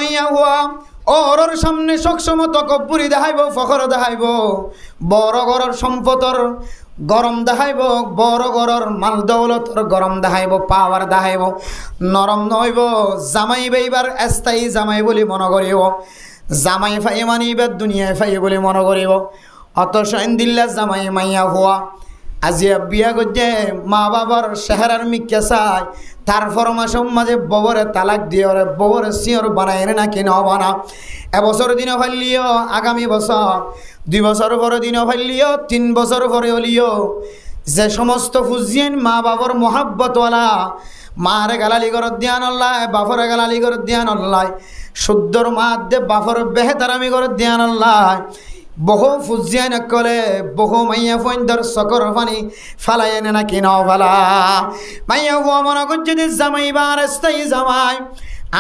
মাইয়া হুয়া ওর সামনে সবসময় তকব্বুরি দেখাইব, ফখর দেখাইব, বড় ঘরের সম্পদর গরম দেখাইব, বড় ঘরের মাল দৌলতর গরম দেখাইব, পাওয়ার দেখাইব। নরম নইব, জামাই বেইবার স্থায়ী জামাই বলি মনে করিব, জামাই ফাই মানিবার দুনিয়ায় ফাই বলি মনে করিব। অথচ দিল্লা জামাই মাইয়া হুয়া আজিয়া বিয়া করছে মা বাবার চেহারার মিক্কা চাই, তার ফরমাসম মাঝে ববরে তালাক দিয়ে ওরে ববরে সিওর বানায় নাকি ন বানা। এবছর দিনও ফাইলিও, আগামী বছর 2 বছর পরে দিনও ফাইলিও, 3 বছর পরে হলিও। যে সমস্ত ফুজিয়েন মা বাবার মোহাব্বতওয়ালা, মারে গালালি করে দিয়ান আল্লাহ, বাপরে গালালি করে দিয়ান আল্লাহ, শুদ্ধর মা দে বাপর বেহেতারামি করে দিয়ান আল্লাহ। বহু ফুজিয়ান কলে বহু মাইয়া ফইন্দর সকর পানি ফালাই এনে নাকি নাও ফালা। মাইয়া হুয়া মনে করছে যে জামাই বার স্থায়ী জামাই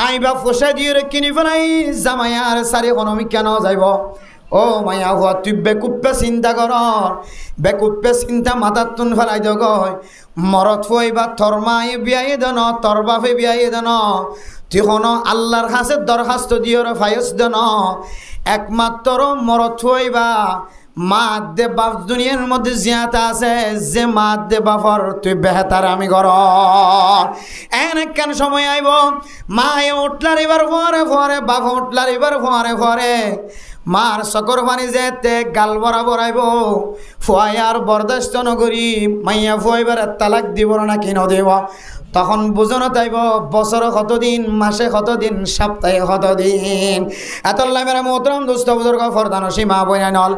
আইবা ফসা দিয়ে কিনি ফেলাই জামাই আর সারি অনমি কেন যাইব। ও মাইয়া হুয়া তুই বেকুপ্পে চিন্তা কর, বেকুপ্পে চিন্তা মাথার তুন ফেলাই দগ। মরত ফইবা তোর মায়ে বিয়াই দেন, তোর বাপে বিয়াই দেন, তুই কোনো আল্লাহর কাছে দরখাস্ত দিও ফায়স দেন। একমাত্র মরত হইবা মা দে বাপ দুনিয়ার মধ্যে জিয়াতা আছে, যে মা দে বাপর তুই বেহতার আমি কর। কেন সময় আইব মায়ে উঠলার এবার ফরে ফরে, বাপ উঠলার এবার ফরে ফরে, মার সকর পানি যেতে গাল বরাবর আইব। ফুয়াই আর বরদাস্ত নগরী মাইয়া ফুয়াইবার তালাক দিব না কি নদেব। তখন বুঝনো তাইব বছর কতদিন, মাসে কতদিন, সপ্তাহে কতদিন। এতল্লাই মেরা মোহতরম দুস্থ বুজুর্গ ফরদান সীমা বইনা নল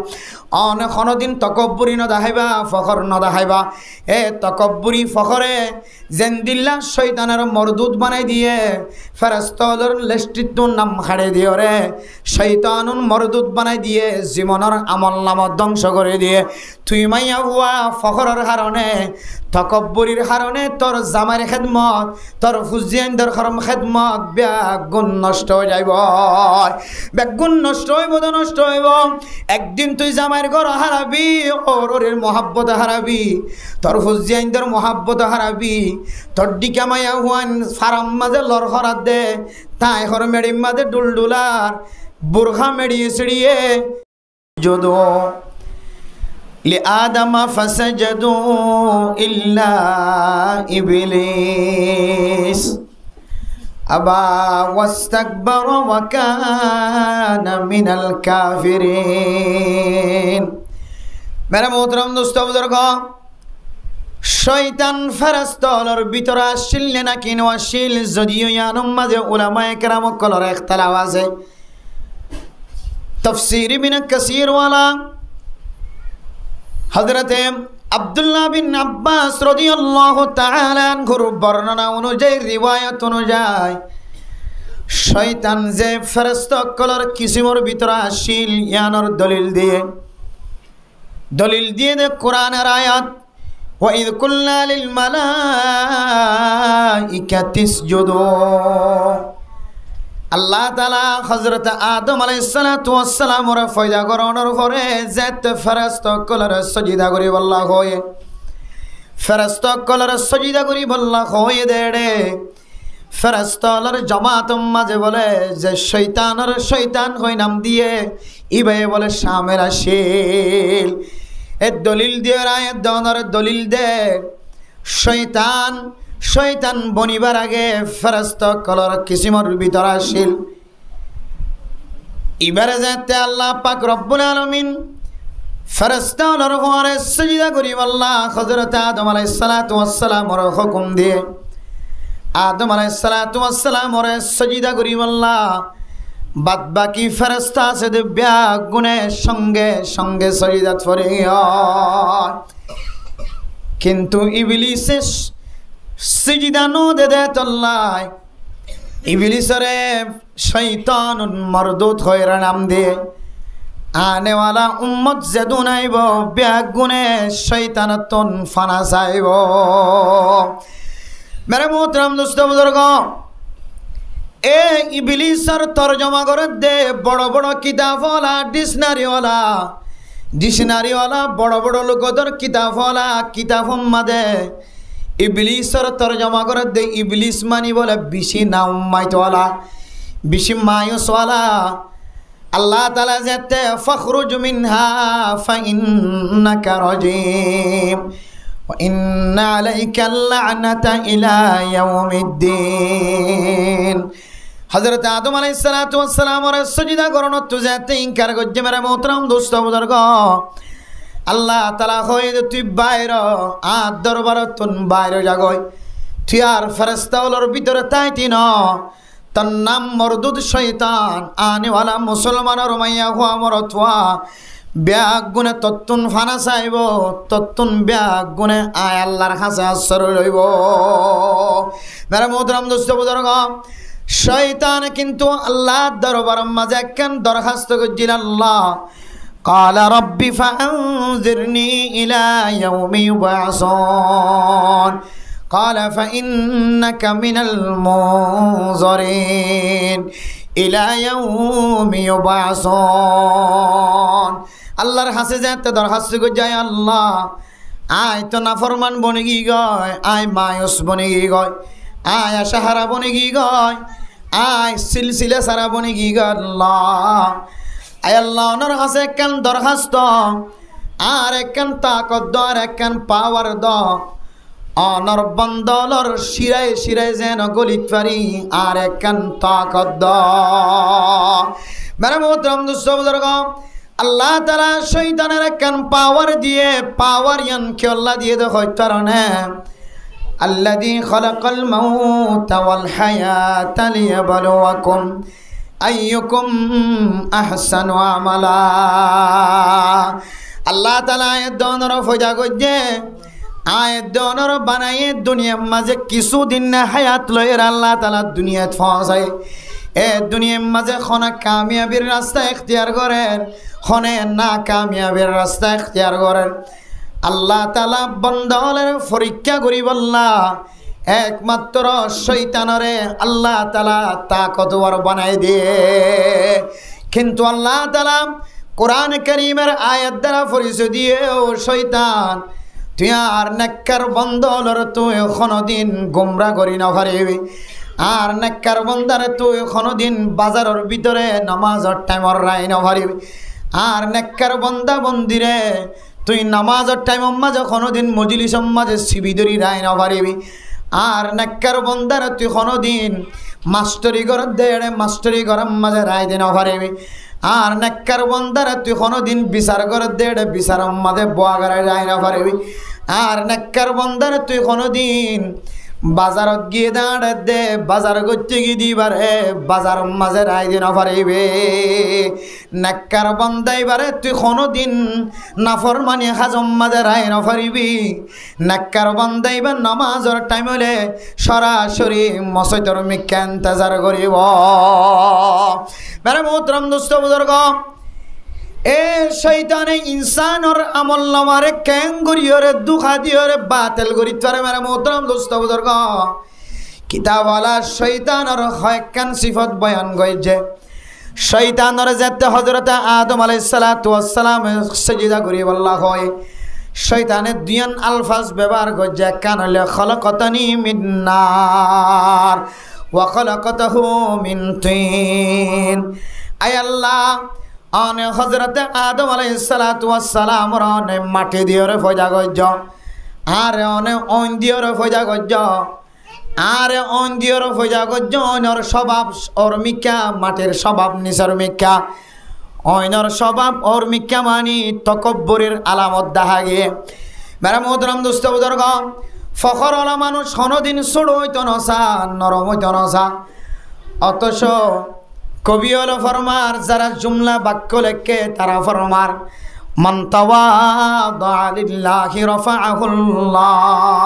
অনেক দিন তকব্বুরি ন দেখাইবা, ফখর ন দেখাইবা। এ তকব্বুরি ফখরে যেন দিল্লা শৈতানের মরদুদ বানাই দিয়ে ফেরেশতাদের লেস্টিতুন নাম খাড়ে দিয়ে রে শৈতানুন মরদুদ বানাই দিয়ে জীবনের আমল নাম ধ্বংস করে দিয়ে। তুই মাইয়া হুয়া ফখরের কারণে, তকব্বুরির কারণে তোর জামাইর খেদমত, তোর ফুজিয়ানদের খেদমত ব্যাগুণ নষ্ট হয়ে যাইব, ব্যাগুণ নষ্ট হইব তো নষ্ট হইব। একদিন তুই জামাইর ঘর হারাবি, ওরের মহাব্বত হারাবি, তোর ফুজিয়ানদের মহাব্বত হারাবি। তোর ডিকা মাইয়া হুয়ান ফারাম মাঝে লড়খরাত দে, তাই হর মেডির মাঝে ডুলডুলার বুরখা মেড়িয়ে ছিড়িয়ে যদো لآدم فسجدوا إلا إبليس أبى واستكبر وكان من الكافرين। मेरे मोहतरम दोस्तों बुजुर्गों, শয়তান ফেরেশতাদের ভিতরে আসিল না কিনো আসিল, যদিও ইয়ানুম মাঝে উলামায়ে কেরাম কলর ইখতিলাফ আছে। তাফসীর ইবনে কাসীর ওয়ালা হযরতে আব্দুল্লাহ বিন আব্বাস রাদিয়াল্লাহু তাআলা আনহুর বর্ণনা অনুযায়ী, রিওয়ায়াত অনুযায়ী, শয়তান যে ফেরেশতা কলর কিসিমর ভিতরে আসিল ইয়ানোর দলিল দিয়ে দে কোরআনের আয়াত ওয়া ইয কুল্লা লিল মালাইকাতি ইসজুদু। আল্লাহ তাআলা হযরত আদম আলাইহিস সালাতু ওয়াস সালামের ফয়দা করানোর পরে যেতে ফেরেশতা কলর সজদা করি বল্লা হয়, ফেরেশতা কলর সজদা করি বল্লা হয় দেড়ে। ফেরেশতার জামাত মাঝে বলে যে শয়তান হই নাম দিয়ে ইবে বলে শামের আসিল। এ দলিল দিয়ে আয়াত দনের দলিল দে শয়তান বনিবার আগে ফেরেশতা কলর কিসিমর ভিতর আসিল। এবারে যেতে আল্লাহ পাক রব্বুল আলামিন ফেরেশতার উপরে সিজদা করি আল্লাহ হযরত আদম আলাইহিস সালাতু ওয়াস সালামের হুকুম দিয়ে আদম আলাইহিস সালাতু ওয়াস সালামের সিজদা করি আল্লাহ। বাদ বাকি ফেরেশতা আছে দিব্যা গুণে সঙ্গে সঙ্গে সিজদা করে। কিন্তু ইবলিসের সিজদা নো দে তল্লাই, ইবলিসরে শয়তান মরদুদ হয়রা নাম দে आने वाला उम्मत जदू नाइब ब्यागुने शैतानतन फाना साइब। मेरे मोहतरम दोस्तों बुजुर्गों, ए इबलीसर तर्जमा कर दे बड़ बड़ किताब वाला डिक्शनारी वाला बड़ बड़ लोकदर किताब वाला किताब मदे इबलीसर तर्जमा कर दे इबलीस मानी बोले बिशी ना उम्माइत वाला বেশি মায়ুসওয়ালা। আল্লাহ তাআলা যেতে ফখরুজ মিনহা ফাইন্নাকা রাজিম ওয়া ইন্না আলাইকা লা'নাতা ইলা ইয়াউমিদ্দিন। হযরত আদম আলাইহিস সালাতু ওয়াস সালামের সিজদা করন তো যেতে ইনকার করছে মেরে মোহতারাম দোস্ত বুজুর্গ। আল্লাহ তাআলা কই তুই বাইর আর দরবার তুন বাইর জাগই তুই আর ফেরেশতাগুলোর ভিতরে তাইতি ন তার নাম মরদুদ শয়তান আনেওয়ালা মুসলমানের মাইয়া হুয়া মরতুয়া ব্যাগ গুনে তত্তুন ফানা চাইব তত্তুন ব্যাগ গুনে আয় আল্লাহর কাছে আশ্রয় লইব। মেরে মোহতারাম দোস্ত বুজুর্গ শয়তান কিন্তু আল্লাহর দরবারের মাঝে কেন দরখাস্ত করছিল আল্লাহ قال رب فأنذرني إلى يوم يبعثون قال فإنك من المنظرين إلى يوم يبعثون আল্লাহর কাছে যেতে দরখাস্ত করে যায় আল্লাহ আয় তো নাফরমান বনে গিয়ে গয় আয় মায়ুস বনে গিয়ে গয় আয় আশাহারা বনে গিয়ে গয় আয় সিলসিলা সারা বনে গিয়ে গয় আল্লাহ আয় আল্লাহ ওনার কাছে একখান দরখাস্ত আর একখান তাকত দ আর একখান পাওয়ার দ অনর বন্দলর শিরায় শিরায় যেন গলিত পারি আর একখান তাকত দ। মেরে মোহতারাম দোস্ত বুজুর্গ আল্লাহ তাআলা শয়তানের একখান পাওয়ার দিয়ে পাওয়ার ইয়ানকে আল্লাহ দিয়ে দেখাই তারনে আল্লাযী খালাকাল মাউতা ওয়াল হায়াতা লিয়াবলুয়াকুম আইয়ুকুম আহসানু আমালা। আল্লাহ তাআলা আয়াত দনর ফজা গজে আয়াত দনর বানায়ে দুনিয়ার মাঝে কিছুদিন না হায়াত লয়ের আল্লাহ তাআলা দুনিয়াত ফসায় এ দুনিয়ার মাঝে খনা কামিয়াবির রাস্তা ইখতিয়ার করেন খনে না কামিয়াবির রাস্তা ইখতিয়ার করেন। আল্লাহ তাআলা বান্দাদের পরীক্ষা করি বললা একমাত্র শয়তানরে আল্লাহ তাআলা তাকতওয়ার বানাই দিয়ে। কিন্তু আল্লাহ তাআলা কোরআন কারীমের আয়াত দ্বারা পরিচয় দিয়ে ও শয়তান তুই আর নেককার বন্দলর তুই কোনদিন গোমরা করি না পারিবি আর নেককার বন্দারে তুই কোনদিন বাজারের ভিতরে নামাজের টাইমর রাই না পারিবি আর নেককার বন্দা বন্দিরে তুই নামাজের টাইমর মাঝে কোনদিন মজলিসের মাঝে শিবিদরি রাই না পারিবি আর নেককার বন্দারে তুই কোনদিন মাস্টারি ঘর দেড়ে মাস্টারি ঘরের মাঝে রায় দিন পারিবি আর নেককার বন্দারে তুই কোনদিন বিচার ঘর দেড়ে বিচারের মাঝে বোয়া ঘরে রায় না পারিবি আর নেককার বন্দারে তুই কোনদিন বাজারত গিয়ে দাঁড়ে দে বাজার করতে গিয়ে দিবারে বাজার মাঝে রায় দিন পারিবে। নেককার বন্দাইবারে তুই কোনদিন নাফরমানি হাজম মাঝে রায় না পারিবি। নেককার বন্দাইবার নামাজের টাইম হলে সরাসরি মসজিদের মিক্কা ইন্তজার করিব। মেরে মোহতারাম দোস্ত বুজুর্গ এ শয়তানে ইনসানর আমল নামারে কেন করিয়রে দুখা দিয়রে বাতিল করি তোরে মেরে মোহতারাম দোস্ত বুজুর্গ কিতাবওয়ালা শয়তানর কয়েকখান সিফত বয়ান করেছে। শয়তানর যেতে হযরত আদম আলাইহিস সালাতু ওয়াস সালাম সিজদা করি বলা হয় শয়তানে দুইয়ান আলফাজ ব্যবহার করছে কান হলে খলাকাতানি মিন নার ওয়া খলাকাতাহু মিন তিন। আয় আল্লাহ অনে হযরত আদম আলাইহিস সালাতু ওয়াস সালাম রনে মাটি দিয়রে ফজা গজ্জ আরে অনে অন দিয়রে ফজা গজ্জ আরে অন দিয়রে ফজা গজ্জ অনর স্বভাব ওর মিকা মাটির স্বভাব নিসর মিকা অনর স্বভাব ওর মিকা মানি তকব্বুরের আলামত দেখা গে। মেরা মোহতারাম দোস্ত বুজুর্গ ফখর ওলা মানুষ কোনদিন ছোট হইতো নসা নরম হইতো নসা অথচ কবি হল ফরমার যারা জুমলা বাক্য লেখে তারা ফরমার মান তাওয়াদা লিল্লাহি রাফাআহুল্লাহ।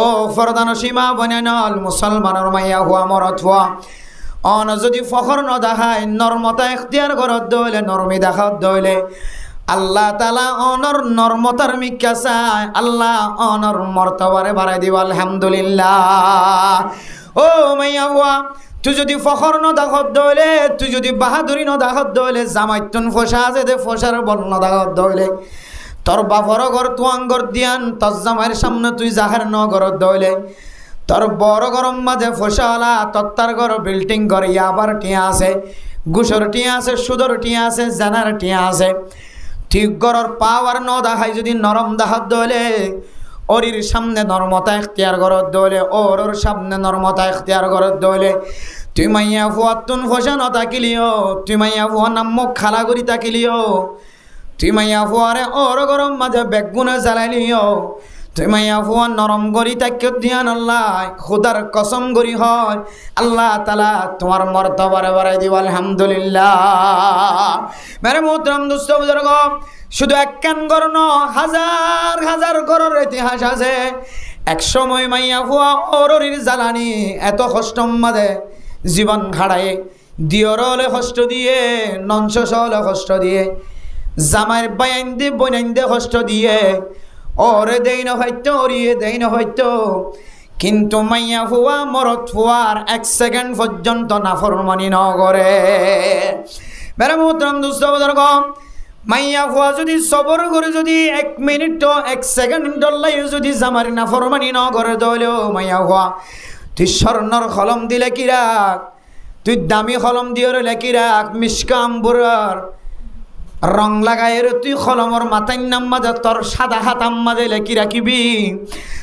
ও ফরদান সীমা বনানল মুসলমানের মাইয়া হুয়া মরত হুয়া অন যদি ফখর ন দেখায় নর্মতা ইখতিয়ার করত দইলে নরমি দেখাত দইলে আল্লাহ তাআলা অনর নরমতার মিক্কা চায় আল্লাহ অনর মর্তবারে বাড়াই দিব আলহামদুলিল্লাহ। ও মাইয়া হুয়া তুই যদি ফখর ন দাখত দইলে তুই যদি বাহাদুরি ন দাখত দইলে জামাইতুন ফসা আছে দে ফসার বল ন দাখত দইলে তোর বাপর ঘর তুয়াঙ্গর দিয়ান তোর জামাইয়ের সামনে তুই জাহার ন ঘর দইলে তোর বড় গরম মাঝে ফসলা তত্তার ঘর বিল্ডিং ঘর ইয়াবার টিয়া আছে, গুসর টিয়া আছে, সুদর টিয়া আছে, জানার টিয়া আছে। ঠিক গরর পাওয়ার ন দেখাই যদি নরম দেখাত দলে ওরির সামনে নরমতা এখতিয়ার করত দলে, ওর সামনে নরমতা এখতিয়ার করত দলে। তুই মাইয়া ফুয়া তুন ফসা ন তাকিলিও, তুই মাইয়া ফুয়া নাম্মক খালা করি তাকিলিও, তুই মাইয়া ফুয়ারে ওর গরম মাঝে বেগুনে জ্বালাইলিও, তুই মাইয়া ফুয়া নরম করি তাকে ধ্যান আল্লাহ খুদার কসম করি হয় আল্লাহ তালা তোমার মর্তবারে বাড়াই দিব আলহামদুলিল্লাহ। মেরে মোহতরম দোস্ত বুজুর্গ, শুধু একখান ঘর ন, হাজার হাজার ঘরের ইতিহাস আছে। এক সময় মাইয়া ফুয়া ওরির জ্বালানি এত কষ্ট মাঝে জীবন খাড়ায়, দিয়র হলে কষ্ট দিয়ে, নঞ্চস হলে কষ্ট দিয়ে, জামাইয়ের বাইন দিয়ে বইনাইন দিয়ে কষ্ট দিয়ে, ওরে দেই না হয়তো, ওরিয়ে দেই না হয়তো, কিন্তু মাইয়া ফুয়া মরত ফুয়ার 1 সেকেন্ড পর্যন্ত নাফরমানি ন করে। মেরে মোহতরম দোস্ত বুজুর্গ, মাইয়া ফুয়া যদি সবর করে যদি 1 মিনিট 1 সেকেন্ড ডল্লাই যদি জামার নাফরমানি ন করে দলেও মাইয়া ফুয়া তুই স্বর্ণর কলম দিলে কি রাখ, তুই দামি কলম দিয়ে লেখি রাখ, মিসকাম বুড়ার রং লাগাই তুই কলমর মাথায় নাম মাঝে তোর সাদা হাতাম মাঝে লেখি রাখিবি।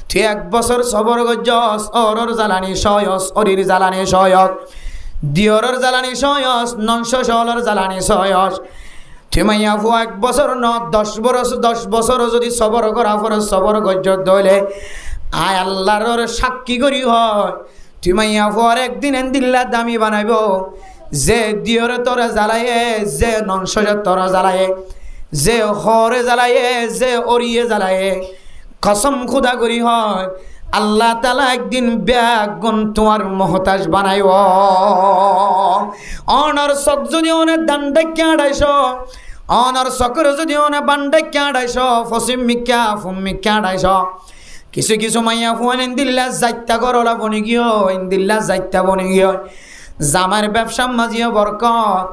তুই 1 বছর সবর গজস, ওরর জ্বালানি সয়স, অরির জ্বালানি সয়স, দিয়রর জ্বালানি সয়স, নংশ সলর জ্বালানি সয়স। তুই মাইয়া ফুয়া 1 বছর ন 10 বছর যদি সবর করা পর সবর গজ দলে আয় আল্লাহর সাক্ষী করি হয় তুই মাইয়া ফুয়ার একদিন দিল্লা দামি বানাইব। যে দিয়রে তোরা জ্বালায়ে, যে নংশে তোরা জ্বালায়ে, যে হরে জ্বালায়ে, যে অরিয়ে জ্বালায়ে, কসম খুদা করি হয় আল্লাহ তালা একদিন ব্যাগুন তোমার মহতাজ বানাইব। অনার চক যদি অনেক দান্ডে কেঁড়াইছ, অনার চকের যদি অনেক বান্ডে কেঁড়াইছ, ফসিম মিকা ফুম মিকা আড়াইছ। কিছু কিছু মাইয়া ফুয়ান ইন্দিল্লা যাইতা করলা বনি গিয়ে, ইন্দিল্লা যাইতা বনি গিয়ে, জামার ব্যবসার মাঝিও বরকত,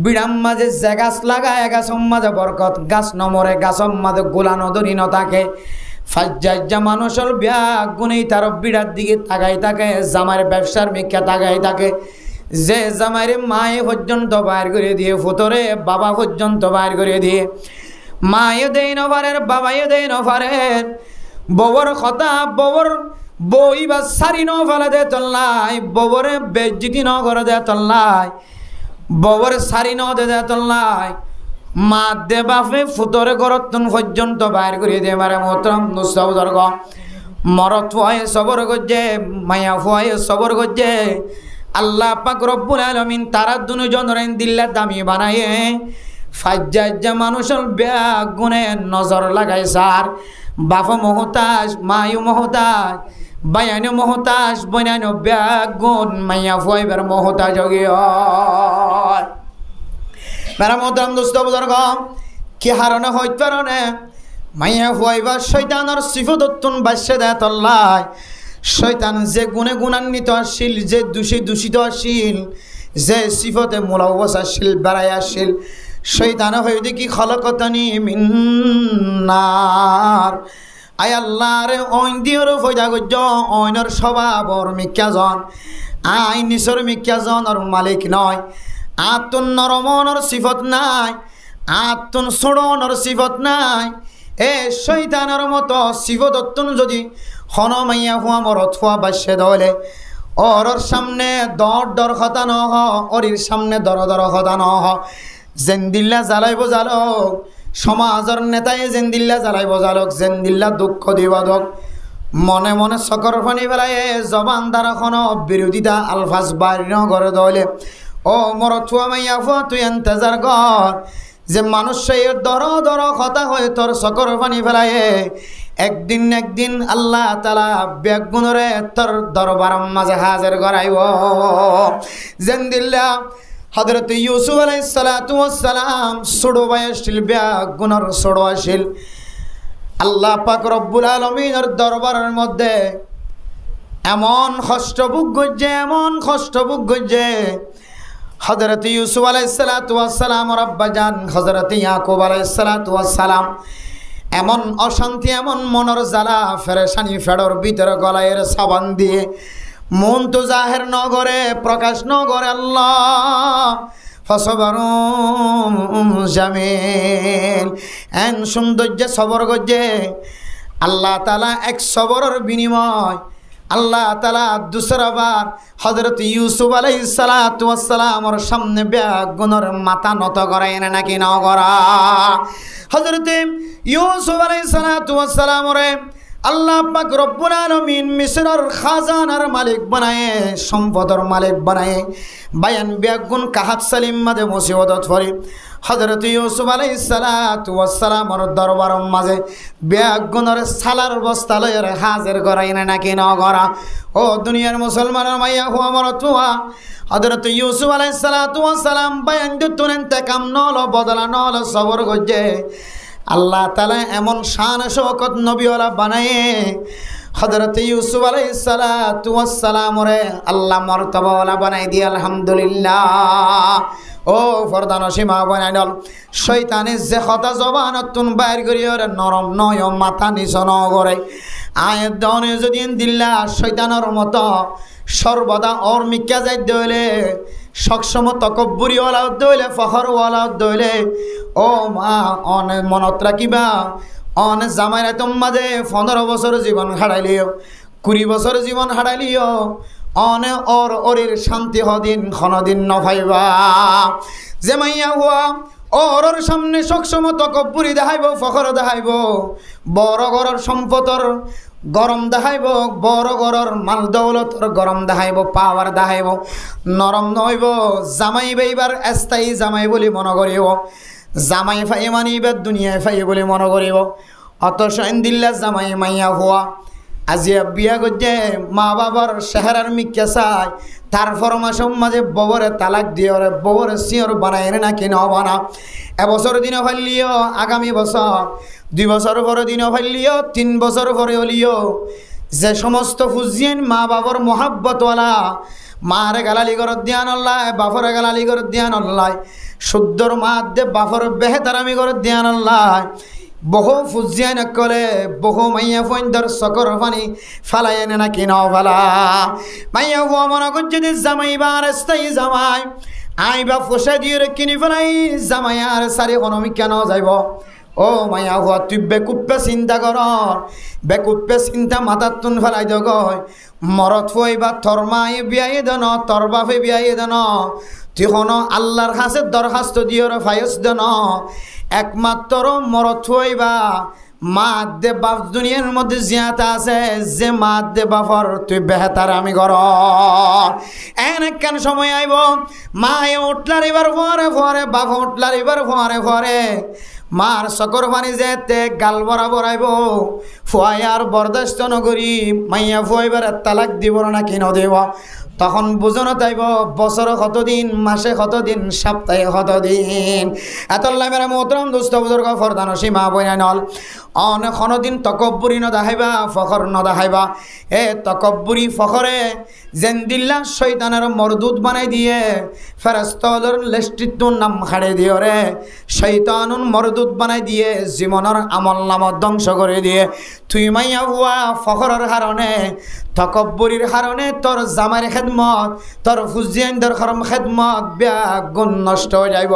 বিড়াম মাঝে যে গাছ লাগায় গাছম মাঝে বরকত, গাছ নমরে গাছম মাঝে গোলানো ধরি ন থাকে। ফাজ্জা মানুষের ব্যাগ গুনেই তার বিড়ার দিকে তাকাই থাকে, জামার ব্যবসার মিথ্যা তাকাই থাকে। যে জামাইরে মায়ে পর্যন্ত বাইর করে দিয়ে, ফুতরে বাবা পর্যন্ত বাইর করে দিয়ে, মায়ে দেই নভারের, বাবাইয়ে দেই নভারের, ববর কথা ববর বই বা সারি ন ফেলে দে তল্লাই, ববরে বেজ্জিতি ন করে দে তল্লাই, ববর সারি ন দে তল্লাই, মা দে বাপে ফুতরে গরতন পর্যন্ত বাইর করে দে। মারে মোহতরম নুসৌদর্গ, মরত ফুয়ায়ে সবর গজ্জে, মায়া ফুয়ায়ে সবর গজ্জে। আল্লাহ পাক রব্বুল আলামিন তারা দুজনের দিল্লা দামি বানায়ে ফাজ্জা মানুষের ব্যাগ গুনে নজর লাগাই সার। বাপ মহতাজ, মায়ু মহতাজ, বায়ানো মহতাজ, বনানো ব্যাগ গুণ মাইয়া ফুয়াইবার মহতাজ গিয়ে। মেরা মোহতারাম দোস্ত বুজুর্গ, কি হারণে হইতে পারে মাইয়া ফুয়াইবার শয়তানের সিফততুন বাসে দেয় তল্লাই। শয়তান যে গুণে গুণান্বিত আসিল, যে দূষিত আসিল, যে সিফতে মুলাওয়াস আসিল, বেড়াই আসিল, শয়তান হয়ে দেখি খলকতানি মিন নার। আয় আল্লাহ রে অইন দিওর ফয়দা গজ্জ, অইনর স্বভাবর মিক্যাজন, আই নিসর মিক্যাজনর মালিক নয়। আতুন নরমনর সিফত নাই, আতুন সোড়নর সিফত নাই। এ শয়তানের মতো সিফততুন যদি হন মাইয়া হুয়া মরত হুয়া বাসে দলে, ওর সামনে দর কথা ন হ, ওরির সামনে দর কথা ন হ। জেন্দিল্লা জ্বালাইব জ্বালক, সমাজের নেতায় জেন্দিল্লা জ্বালাইব জ্বালক, জেন্দিল্লা দুঃখ দিব দক। মনে মনে চকর ফানি পেলাই জবান দ্বারা কোন বিরোধিতা আলফাজ বাইর ন করে দলে। ও মরত হুয়া মাইয়া হুয়া তুই এন্তেজার কর, যে মানুষ দর কথা হয়ে তোর চকর ফানি পেলাই একদিন আল্লাহ তালা বেগুনরে তোর দরবার মাঝে হাজির করাইব। জেন্দিল্লা হযরত ইউসুফ আলাইহিস সালাতু ওয়াস সালাম ছোড়ো বয়সিল, বেগুনর ছোড়ো আসিল। আল্লাহ পাক রব্বুল আলামিনের দরবারের মধ্যে এমন কষ্ট ভোগ করছে, এমন কষ্ট ভোগ করছে। হযরত ইউসুফ আলাইহিস সালাতু ওয়াস সালাম আব্বা জান হযরত ইয়াকুব আলাইহিস সালাতু ওয়াস সালাম এমন অশান্তি এমন মনের জ্বালা ফেরেশানি ফেডর ভিতরে গলায়ের সাবান দিয়ে মন তো জাহের নগরে প্রকাশ নগরে আল্লাহ ফসবরুম জামিল এন সৌন্দর্য সবর গজ্জে আল্লাহ তাআলা এক সবরের বিনিময় আল্লাহ তাআলা দুসরাবার হযরত ইউসুফ আলাইহিস সালাতু ওয়াস সালামের সামনে বেগুনের মাথা নত করায় নাকি না করা হযরত ইউসুফ আলাইহিস সালাতু ওয়াস সালামরে আল্লাহ পাক রব্বুল আলামিন মিশরের খাজানার মালিক বানায় সম্পদের মালিক বানায় বায়ান বেগুন কাহাত সালিম মাঝে মুসিবত পড়ে হযরত ইউসুফ আলাইহিস সালাতু ওয়াস সালামের দরবারের মাঝে বেগুনের সালার বস্তা লয়ের হাজির করায় নাকি না করা ও দুনিয়ার মুসলমানের মাইয়া হুয়া মরতুয়া হযরত ইউসুফ আলাইহিস সালাতু ওয়াস সালাম বায়ান দুতুন তাকাম নল বদলা নল সবর গজে আল্লাহ তাআলা এমন শান শওকত নবীওয়ালা বানায়ে হযরত ইউসুফ আলাইহিস সালাতু ওয়াস সালাম রে আল্লাহ মর্তবাওয়ালা বানাই দি আলহামদুলিল্লাহ ও ফরদান সীমা বানাইল শয়তানের যে কথা জবানতুন বাইর করিয়র নরম নয় মাথা নিচন করে আয়াত দনে যদি দিল্লা শয়তানের মতো সর্বদা ওর মিক্কা যাই দইলে সবসময় তকব্বুরিওয়ালা দইলে ফখরওয়ালা দইলে ও মা অনেক মনত রাখিবা অনেক জামাইরা তোমাদের 15 বছর জীবন হারাইলিও 20 বছর জীবন হারাইলিও অনে ওর ওরের শান্তি হদিন ক্ষণদিন নভাইবা যে মাইয়া হুয়া ওর সামনে সবসময় তকব্বুরি দেখাইব ফখর দেখাইব বড় ঘরের সম্পদর গরম দেখাইব বড় ঘরের মাল দৌলতর গরম দেখাইব পাওয়ার দেখাইব নরম নইব জামাই বেইবার স্থায়ী জামাই বলি মনে করিব জামাই ফাই মানিবার দুনিয়ায় ফাই বলি মনে করিব অথচ দিল্লা জামাই মাইয়া হওয়া আজিয়া বিয়া করছে মা বাবার চেহারার মিক্কা চাই তার ফরমাসম মাঝে ববরে তালাক দিয়ে ওরে ববরে সিওর বানায় নাকি ন বানা এবছর দিনও ফাইলিও আগামী বছর 2 বছর পরে দিনও ফাইলিও 3 বছর পরে হলিও যে সমস্ত ফুজিয়েন মা বাবার মোহাব্বতওয়ালা মারে গালালি করে দিয়ান আল্লাহ বাপরে গালালি করে দিয়ান আল্লাহ শুদ্ধর মা দে বাপর বেহতারামি করে দিয়ান আল্লাহ বহু ফুজিয়ান কলে বহু মাইয়া ফইন্দর সকর ফানি ফালাই এনে নাকি নাও ফালা মাইয়া হুয়া মনে করছে যে জামাই বার স্থায়ী জামাই আইবা ফসা দিয়ে কিনি ফেলাই জামাই আর সারি কোনো কেন যাইব ও মাইয়া হুয়া তুই বেকুপ্পে চিন্তা কর বেকুপ্পে চিন্তা মাথার তুন ফেলাই দগ মরত ফইবা তোর মায়ে বিয়াই দেন তোর বাপে বিয়াই দেন তুই কোনো আল্লাহর কাছে দরখাস্ত দিও ফায়স দেন একমাত্র মরত হইবা মা দে বাপ দুনিয়ার মধ্যে জিয়াতা আছে যে মা দে বাপর তুই বেহতার আমি কর এন কেন সময় আইব মায়ে উঠলার এবার ফরে ফরে বাপ উঠলার এবার ফরে ফরে মার সকর পানি যেতে গাল বরাবর আইব ফুয়াই আর বরদাস্ত নগরী মাইয়া ফুয়াইবার তালাক দিব না কি নদেব তখন বুঝনো তাইব বছর কতদিন মাসে কতদিন সপ্তাহে কতদিন এতল্লাই মেরা মোহতরম দুস্থ বুজুর্গ ফরদান সীমা বইনা নল অনেক দিন তকব্বুরি ন দেখাইবা ফখর ন দেখাইবা এ তকব্বুরি ফখরে যেন দিল্লা শৈতানের মরদুদ বানাই দিয়ে ফেরেশতাদের লেস্টিতুন নাম হাড়ে দিও রে শৈতানুন মরদুদ বানাই দিয়ে জীবনের আমল নাম ধ্বংস করে দিয়ে তুই মাইয়া হুয়া ফখরের কারণে তকব্বুরির কারণে তোর জামাইর খেদমত তোর ফুজিয়ানদের খরম খেদমত বেগুন নষ্ট হয়ে যাইব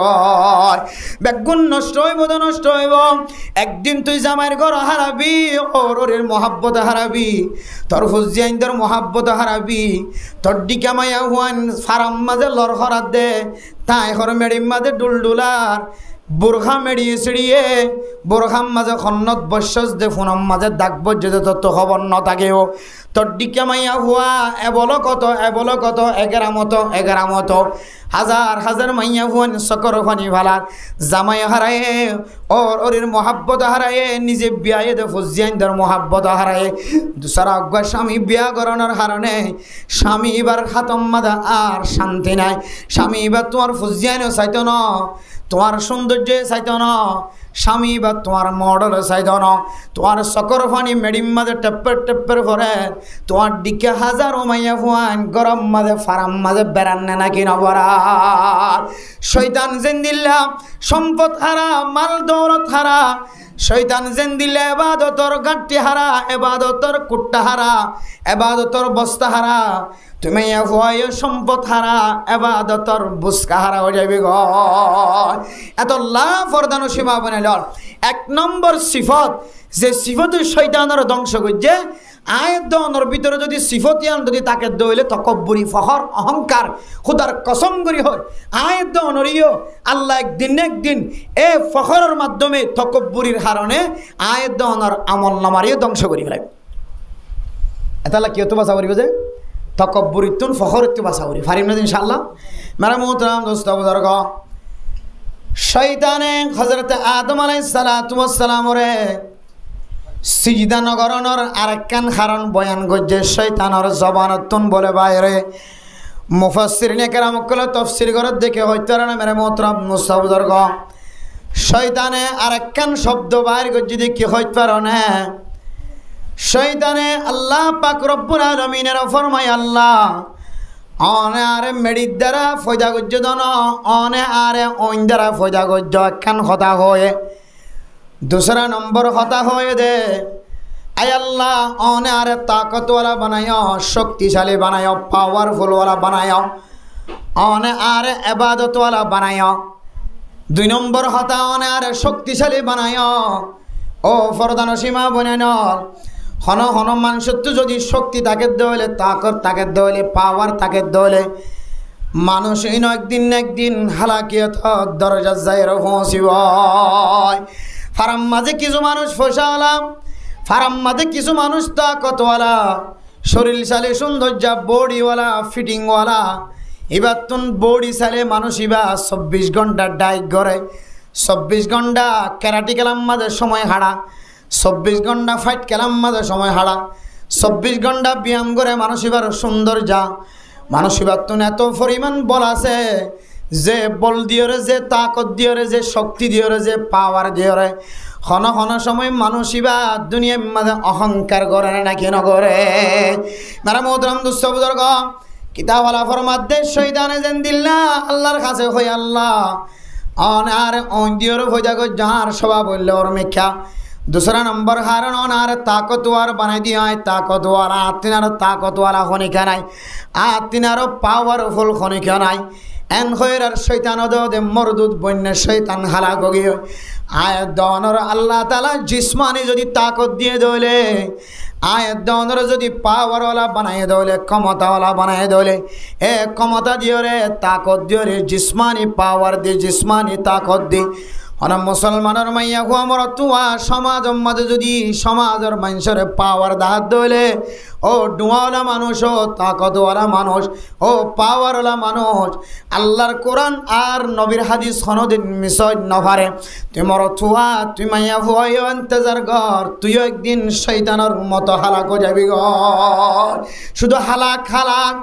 বেগুন নষ্ট হইব তো নষ্ট হইব একদিন তুই জামাইর ঘর হারাবি ওরের মহাব্বত হারাবি তোর ফুজিয়ানদের মহাব্বত হারাবি তোর ডিকা মাইয়া হুয়ান ফারাম মাঝে লর হরাত দে তাই হর মেডিম মাঝে ডুলডুলার বুরখা মেড়িয়ে ছিড়িয়ে বুরখাম মাঝে খন্নত বৈশ্বাস দে ফোনম মাঝে দাগ বজ্জে তো খবর ন থাকেও তোর ডিকা মাইয়া হুয়া এবল কত এগারামত হাজার হাজার মাইয়া হুয়ান সকর ফানি ভালা জামাই হারায়ে ওরের মহাব্বত হারায়ে নিজে বিয়ায়ে দে ফুজিয়ানদের মহাব্বত হারায়ে দুসরা অজ্ঞা স্বামী বিয়া করানোর কারণে স্বামী এবার খাতম মাদা আর শান্তি নাই স্বামী এবার তোমার ফুজিয়ানও চাইতো না তোমার সৌন্দর্য চাইতো না স্বামী বা তোমার মডেল চাইতো না তোমার সকর ফানি মেডিম মাঝে টেপ্পের পরে তোমার দিকে হাজারো মাইয়া ফুয়ান গরম মাঝে ফারাম মাঝে বেড়ান্নে নাকি নবরা শয়তান যেন দিল্লা সম্পদ হারা মাল দৌলত হারা শয়তান যেন দিলে এবাদতর গাঁটটি হারা, এবাদতর কুট্টা হারা, এবাদতর বস্তা হারা, তুমি সম্পদ হারা, এবাদতর বুসকা হারা হয়ে যাবে গ। এত লাভ ফরদানো সীমা বানাইল। 1 নম্বর সিফত, যে সিফতের শয়তানের ধ্বংস করছে, আয়ের দনের ভিতরে যদি সিফতিয়ান যদি তাকে দইলে তকব্বুরি, ফখর, অহংকার, খুদার কসম করি হয় আয়ের দনরিও আল্লাহ একদিন এ ফখরের মাধ্যমে তকব্বুরির কারণে আয়ের দনের আমল নামারিও ধ্বংস করি ফেলে। এটা কি হতো বাসা করিব যে তকব্বুরিতুন ফখরিত্ব বাসা করি ফারিম না ইনশাআল্লাহ। মেরা মোহতারাম দোস্ত বুজুর্গ, শয়তানে হযরত আদম আলাইহিস সালাতু ওয়াস সালামরে সিজদা নগরণর আরেকখান কারণ বয়ান করছে শয়তানের জবানতুন বলে বাইরে। মুফাসসিরিনে কেরাম কলে তাফসীর করে দেখে হইতে পারে না মেরে মোহতারাম মুস্তাফা বুজুর্গ, শয়তানে আরেকখান শব্দ বাইর করছে যে কি হইতে পারে না। শয়তানে আল্লাহ পাক রব্বুল আলামিনের ফরমায় আল্লাহ অনে আরে মেডির দ্বারা ফয়দা করছ দন, অনে আরে অইন দ্বারা ফয়দা করছ। একখান কথা হয়ে दूसरा नंबर हता हो दे आय अल्लाह ओने आरे ताकत वाला बनायो, शक्तिशाली बनायो, पावरफुल वाला बनायो, ओने आरे इबादत वाला बनायो। 2 नंबर हता ओने आरे शक्तिशाली बनायो। ओ फरदान सीमा बनानो हन हन मानुषत्व जदि शक्ति ताके दले, ताकत ताके दले, पावर ताके दले, मानुष इन एक दिन हालाकियत दरजा जायर पहुँचब। फाराम माजे किछु मानुष फसाला, फाराम माजे किछु मानुष ताकतवाला, शरीरशाली सौंदर्य बॉडीवाला, फिटिंगवाला। एबार तुम बॉडी साले मानुष इबा 24 घंटा डाइट करे, 24 घंटा क्याराटे खेलार माঝে समय हाड़ा, 24 घंटा फाइट खेलार माঝে समय हाड़ा, 24 घंटा ब्यायाम करे मानुष इबार सौंदर्य। मानुष इबार तुम एत परिमाण बल आछे जे बल दिए जे ताकत दिए जे शक्ति दिए जे पावर दिए हन हन समय मानुष दुनिया माঝে अहंकार करे ना कि नगरे। मेरा मोहतरम दोस्त बुजुर्ग, किताबवाला फरमाते शयताने जेन दिल्ला अल्लाहर काছে হই আল্লাহ অনার অন্দিয়র ফয়দা কো যার স্বভাব বললে ওর মিথ্যা। दूसरा नंबर कारण অনার ताकतवार बनाई दिया है, ताकतवार आत्मिनार ताकतवाला खनि खानाई, आत्मिनार पावरफुल खनि खानाई। एन खैर शैतान दे मरदूद बन्य शैतान हालाक हो गए। आयत दनर अल्लाह ताला जिस्मानी जदि ताकत दिए दोले, आयत दनर जदि पावर वाला बनाए दोले, क्षमता वाला बनाए दोले, ए क्षमता दियो रे, ताकत दियो रे, जिस्मानी पावर दे, जिस्मानी ताकत दे। हन मुसलमानर माइया को आमर तुआ समाज माঝে যদি সমাজের মানুষের পাওয়ার দাহাত দলে ও ডুয়াওয়ালা মানুষ, ও তাকতওয়ালা মানুষ, ও পাওয়ারওয়ালা মানুষ আল্লাহর কোরআন আর নবীর হাদিস কোনদিন মিসয় নভারে। তোমার তুয়া তুই মাইয়া ভয় ইন্তজার কর, তুইও একদিন শয়তানের মতো হালাক হয়ে যাবি গো। শুধু হালাক হালাক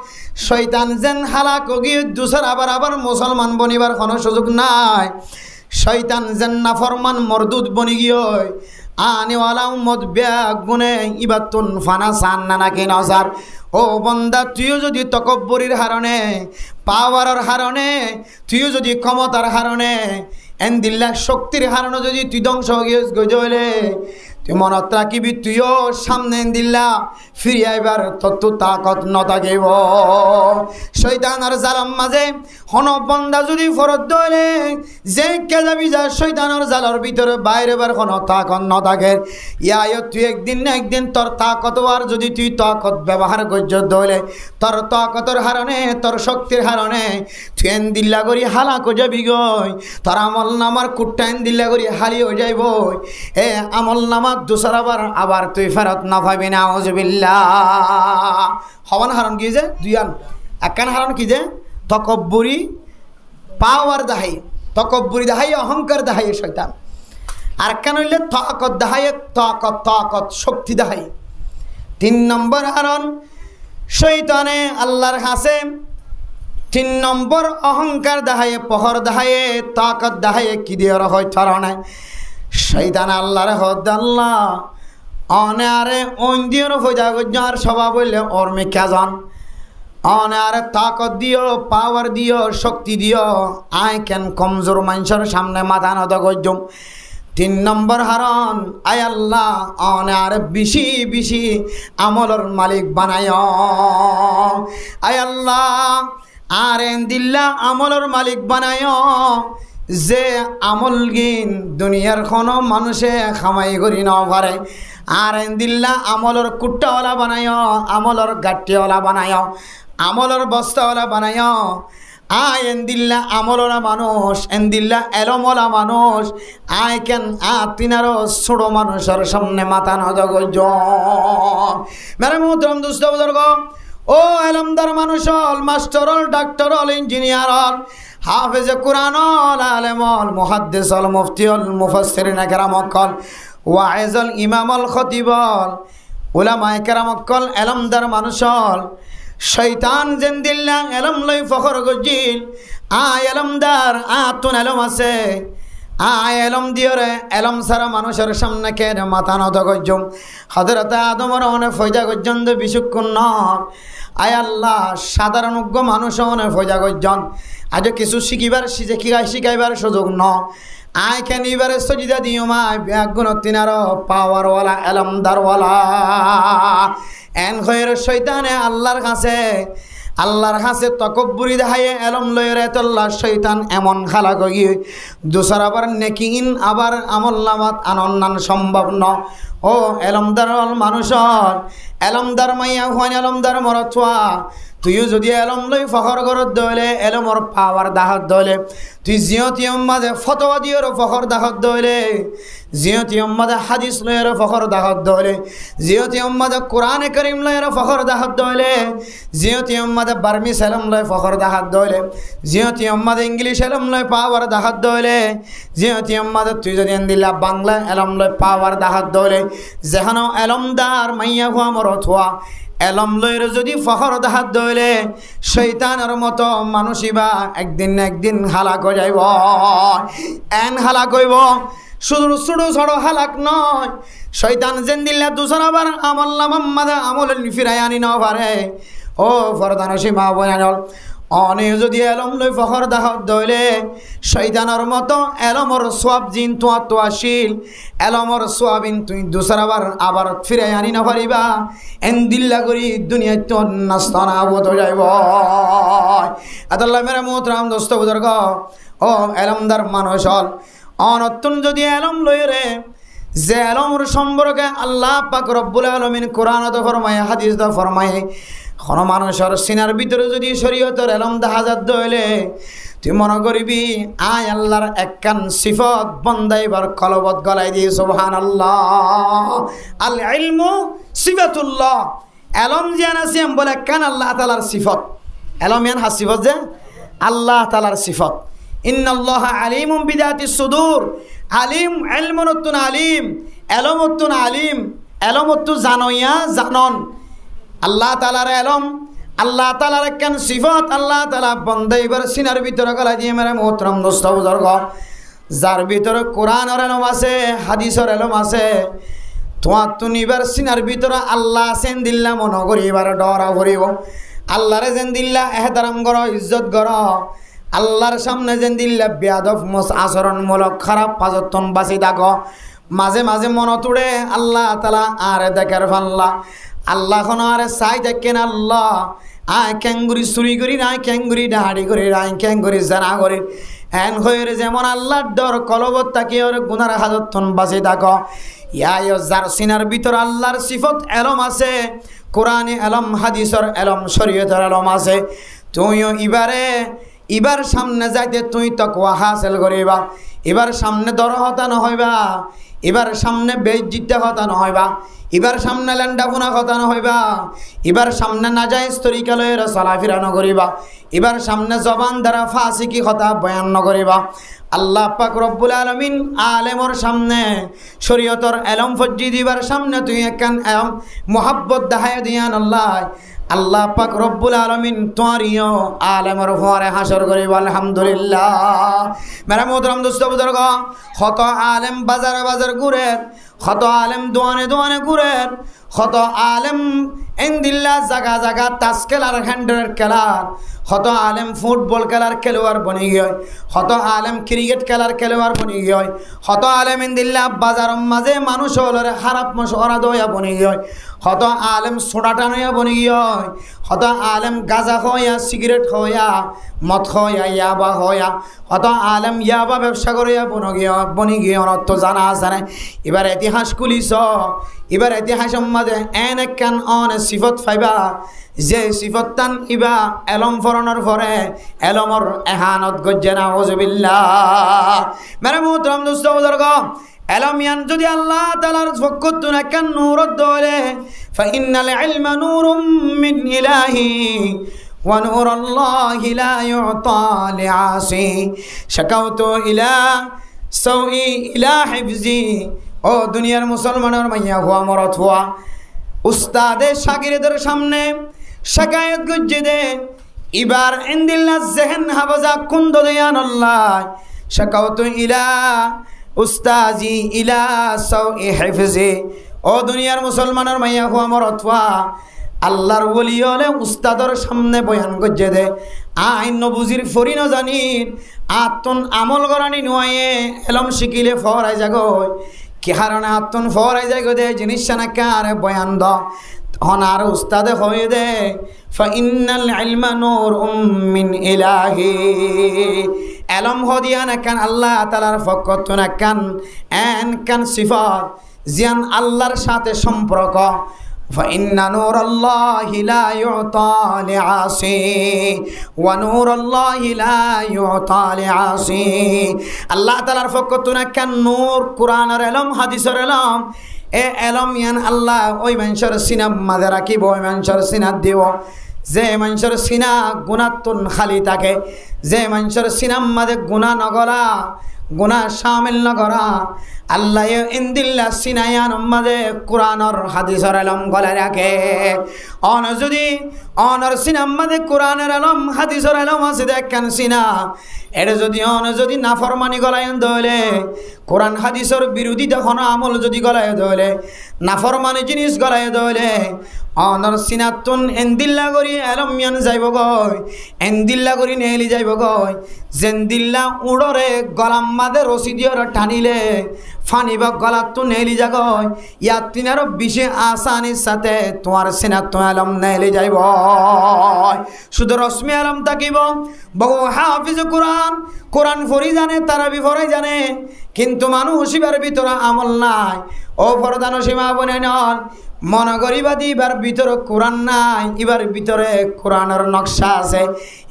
শয়তান যেন হালাক গিয়ে দুসর আবার মুসলমান বনিবার কোনো সুযোগ নাই। शैतान जन्ना फरमान मरदूद बनी गई आने वाला उम्मत ब्याग गुने इबातुन फाना सान्ना ना के नजार। ओ बंदा तुइयो जदि तकब्बुरिर हारणे, पावारर हारणे, तुइयो जदि क्षमतार हारणे, एन दिल्ला शक्तिर हारणे जदि तुई ध्वंस गजले तुई मनत राखिबि तुइयो सामने दिल्ला फिरे आइबार तत्तु ताकत न थाकिब। शैतानार जालाम माঝে हन बंदा जदि फरत दले जे के जाबि जा शैतानार जालार भितरे बाइरे বার কোনো ताकत न থাকে। ইয়া তুই একদিন না একদিন তোর তাকতওয়ার যদি তুই তাকত ব্যবহার করছ দলে তোর তাকতের হারণে তোর শক্তির হারণে তুই এন দিল্লা করি হালাক হয়ে যাবি গই। তোর আমল নামার কুট্টাইন দিল্লা করি হালি হয়ে যাইব। এ আমল নামা দুসরাবার আবার তুই ফেরত না পাবি না। আউযুবিল্লাহ। হওয়ান হারণ কি যে দুইয়ান একখান হারণ কি যে তকব্বুরি পাওয়ার দাহাই, তকব্বুরি দাহাই অহংকার দাহাই শয়তান। আর একখান হইলে তাকত দাহাই, তাকত তাকত শক্তি দাহাই। 3 নম্বর হারণ শয়তানে আল্লাহর কাছে 3 নম্বর অহংকার দাহাই, পহর দাহাই, তাকত দাহাই কি দিয়ে হয় ধরনে শয়তান আল্লাহর হদ আল্লাহ অনে আরে অন্দিয়র ফয়দা গজার স্বভাব হইলে ওর মিথ্যা জান। অনে আরে তাকত দিও, পাওয়ার দিও, শক্তি দিও, আই কেন কমজোর মানুষের সামনে মাথা নত গজম। তিন নম্বর হারণ আয় আল্লাহ আর বেশি বেশি আমলের মালিক বানায় আয় আল্লাহ আর দিল্লা আমলের মালিক বানায় যে আমল গিন দুনিয়ার কোনো মানুষে খামাই করি ন পারে আর দিল্লা আমলের কুট্টাওয়ালা বানায় আমলের গাট্টিওয়ালা বানায় আমলের বস্তাওয়ালা বানায় আয় এন্দিল্লা আমলরা মানুষ এন্দিল্লা এলমলা মানুষ আয় কেন তিনারও ছোটো মানুষের সামনে মাথা নজগ মেরে মোহতরম দুস্থ বুজুর্গ ও এলমদার মানুষ হল মাস্টার হল ডাক্তার হল ইঞ্জিনিয়ার হল হাফেজে কুরআন হল আলেম হল মুহাদ্দিস হল মুফতি হল মুফাসসিরিন কেরাম হল ওয়াইজ হল ইমাম হল খতিব হল উলামায়ে কেরাম হল এলমদার মানুষ হল শৈতান জেন্দিল্লা এলম লই ফখর গজিল এলমদার তুন এলম আছে এলম দিয়রে এলম সারা মানুষের সামনে কে মাথা নত গজ্জম হযরত আদমর অনেক ফয়দা গজ্জন্দ বিশুক্ষণ নর আয় আল্লাহ সাধারণ মানুষ অনেক ফয়দা গজ্জন আজ কিছু শিখিবার শিখাইবার সুযোগ ন আয় কেন এবারে সজিদা দিও মায় ব্যাগুণ তিনার পাওয়ারওয়ালা এলমদারওয়ালা এন খয়ের শৈতানে আল্লাহর কাছে তকব্বুরি দেখায় এলম লয়ের তল্লা শৈতান এমন খালা গিয়ে দুসর আবার নেকিন আবার আমল নামাত আনন্দান সম্ভব ন ও এলমদার মানুষর এলমদার মাইয়া হন এলমদার মরথুয়া তুইও যদি এলম লই ফখর করত দইলে এলমর পাওয়ার দাহত দইলে তুই জিয়তিয়ম মাঝে ফতোয়া দিয়ের ফখর দাহত দইলে জিয়তিয়ম মাঝে হাদিস লয়ের ফখর দাহত দইলে জিয়তিয়ম মাঝে কোরআনে করিম লয়ের ফখর দাহত দইলে জিয়তিয়ম মাঝে বার্মি সেলম লয় ফখর দাহত দইলে জিয়তিয়ম মাঝে ইংলিশ এলম লয় পাওয়ার দাহত দইলে জিয়তিয়ম মাঝে তুই যদি দিলা বাংলা এলম লয় পাওয়ার দাহত দইলে যেখান এলমদার মাইয়া হুয়া মরথুয়া এলম লইর যদি ফখর দাহাত দইলে শৈতানের মতো মানুষই একদিন একদিন হালাক হয়ে যাইব এন হালাক হইব শুধু ছোটো ছোটো হালাক নয় শৈতান যেন দিল্লা দুসর আবার আমল নামাম্মাদা আমল ফিরাই আনি ন পারে ও ফরদান সীমা বয়ানল অনে যদি এলম লই ফখর দাহত দইলে শৈতানের মতো এলমর সোয়াব জিন তো আসিল এলমর সোয়াবিন তুই দুসরাবার আবার ফিরে আনি না পারিবা এন দিল্লা করি দুনিয়া তো নাস্তানা বোধ যাইব আল্লাহ মেরে মোহতরাম দোস্ত বুজুর্গ ও এলমদার মানুষ হল অনতুন যদি এলম লই রে যে এলমর সম্পর্কে আল্লাহ পাক রব্বুল আলামিন কোরআনত ফরমায় হাদিস দা ফরমায় কোন মানুষের সিনার ভিতরে যদি শরীয়তের এলম দাহাজাত দইলে তুই মনে করিবি আয় আল্লাহর একখান সিফত বন্দাইবার কলবত গলাই দিয়ে সুবহানাল্লাহ আল ইলমু সিফাতুল্লাহ এলম জিয়ান আছে বলে একখান আল্লাহ তাআলার সিফত এলম ইয়ান হাসিফত যে আল্লাহ তাআলার সিফত ইন্নাল্লাহা আলিমুম বিদাতিস সুদূর আলিম ইলমুন আলিম এলমুন আলিম এলমুন জানইয়া জানন আল্লাহ তাআলার এলম আল্লাহ তাআলার একখান সিফত আল্লাহ তাআলা বন্দাইবার সিনার ভিতরে গলা দিয়ে মেরে মোহতরম দোস্ত বুজুর্গ যার ভিতরে কোরআনের এলম আছে হাদিসের এলম আছে তোমার তো নিবার সিনার ভিতরে আল্লাহ সেন দিল্লা মনে করিবার ডরা করিব আল্লাহরে যেন দিল্লা এহতারাম কর ইজ্জত কর আল্লাহর সামনে যেন দিল্লা বেয়াদব আচরণমূলক খারাপ পাজতন বাঁচি থাকো মাঝে মাঝে মন তুড়ে আল্লাহ তাআলা আরে দেখার ফাল্লা আল্লাহ কোন আরে চাই দেখেন আল্লাহ আয় ক্যাঙ্গুরি চুরি করি নাই ক্যাঙ্গুরি ডাহাড়ি করি নাই ক্যাঙ্গুরি জানা করি এন হয়ে যেমন আল্লাহর ডর কলবত তাকে ওর গুনার হাজতন বাঁচি থাকো ইয়াই যার সিনার ভিতর আল্লাহর সিফত এলম আছে কোরআনে এলম হাদিসের এলম শরীয়তের এলম আছে তুইও এবার সামনে যাইতে তুই তাকওয়া হাসিল করিবা এবার সামনে দরহতা নহইবা এবার সামনে বেইজ্জতি কথা নহইবা এবার সামনে ল্যান্ডাফোনা কথা নহইবা এবার সামনে নাজায়েজ তরিকা লয়ে চলাফেরা নকরিবা এবার সামনে জবান দ্বারা ফাসিকি কথা বয়ান নকরিবা আল্লাহ পাক রব্বুল আলামিন আলেমর সামনে শরীয়তর এলম ফজ্জি দিবার সামনে তুই একখান মোহাব্বত দেখায় দিয়ান আল্লাহ পাক রব্বুল আলামিন তোয়ারিও আলেমর ফরে হাসর করিব আলহামদুলিল্লাহ মেরা মোহতরম দোস্ত বুজুর্গ কত আলেম বাজার ঘুরে কত আলেম দোয়ানে ঘুরে কত আলেম এন্দিল্লা জাগা তাস খেলার হ্যান্ডের খেলার কত আলেম ফুটবল খেলার খেলোয়াড় বনি গিয়ে কত আলেম ক্রিকেট খেলার খেলোয়াড় বনি গিয়ে কত আলেম ইন্দিল্লা বাজার মাঝে মানুষ হলের খারাপ মশওয়ারা দয়া বনি গিয়ে কত আলেম সোডা টানয়া বনি গিয়ে কত আলেম গাঁজা হইয়া সিগারেট হইয়া মদ হইয়া ইয়াবা হইয়া কত আলেম ইয়াবা ব্যবসা করিয়া বনি গিয়ে অনত জানা আছে না এবার ইতিহাস খুলিছ এবার ইতিহাস মাঝে এন একখান অন সিফত ফাইবা যে সিফতান ইবা এলম ফরনের পরে এলমর এহানত গজ্জে নাউযুবিল্লাহ মেরে মুহতারাম দোস্ত বুজুর্গ এলম ইয়ান যদি আল্লাহ তাআলার ফকতুন একখান নূর দলে ফাইন্নাল ইলমা নূরুম মিন ইলাহি ওয়া নূরুল্লাহি লা ইউতা লিআসি শাকাউতু ইলা সাউই ইলা হিফজি ও দুনিয়ার মুসলমানের মাইয়া হুয়া মরত হুয়া উস্তাদে শাগিরদের সামনে শাকায়ত গুজ্জে দে এবার ইন্দিল্লা জেহেন হাফাজা কুন্দ দেয়ান আল্লাহ শাকাউতু ইলা উস্তাজি ইলা সাউই হিফজি ও দুনিয়ার মুসলমানের মাইয়া হুয়া মরত হুয়া আল্লাহর ওলি হলে উস্তাদর সামনে বয়ান গজ্জে দে আইন নবুজির ফরি ন জানির আত্মন আমল করানি নয়ে এলম শিকিলে ফরাই জাগয় কি হারণে আত্মন ফরাই জাগো দে জিনিস না কারে বয়ান দ তখন আর উস্তাদে হয়ে দে ফাইন্নাল ইলমা নূরুম মিন ইলাহি এলম হদিয়া না কান আল্লাহ তাআলার ফকত না কান এন কান সিফাত জিয়ান আল্লাহর সাথে সম্পর্ক فإن نور الله لا يعطى لعاصي ونور الله لا يعطى لعاصي الله تعالى فقطنا كان نور قرآن العلم حديث العلم এ এলম ইয়ান আল্লাহ ওই মানুষের সিনা মাঝে রাখিব ওই মানুষের সিনা দিব যে মানুষের সিনা গুণাতুন খালি থাকে যে মানুষের সিনার মাঝে গুণা নগরা গুণা শামিল নগরা আল্লাহ ইন্দিল্লা সিনায়ান মাঝে কোরআনর হাদিসের আলম গলায় রাখে অন যদি অনর সিনার মাঝে কোরআনের আলম হাদিসের আলম আছে দেখেন সিনা এটা যদি অন যদি নাফরমানি গলায় দলে কোরআন হাদিসের বিরোধিতা কোন আমল যদি গলায় দলে নাফরমানি জিনিস গলায় দলে অনর সিনাতুন এন্দিল্লা করি আলমিয়ান যাইব গয় এন্দিল্লা করি নেলি যাইব গয় জেন্দিল্লা উড়রে গলাম মাদে রশি দিয়ে টানিলে ফানি বা গলাত নেলি যাগয় ইয়াত তিনারও বিশে আসানির সাথে তোমার সিনাত আলম নেলি যাইব শুধু রশ্মি আলম থাকিব বহু হাফিজ কোরআন কোরআন ফরি জানে তারাবি ফরাই জানে কিন্তু মানুষ ইবার ভিতরে আমল নাই ও ফরদান সীমা বনে নন মনে করিবা এবার ভিতরে কোরআন নাই এবার ভিতরে কোরআনের নকশা আছে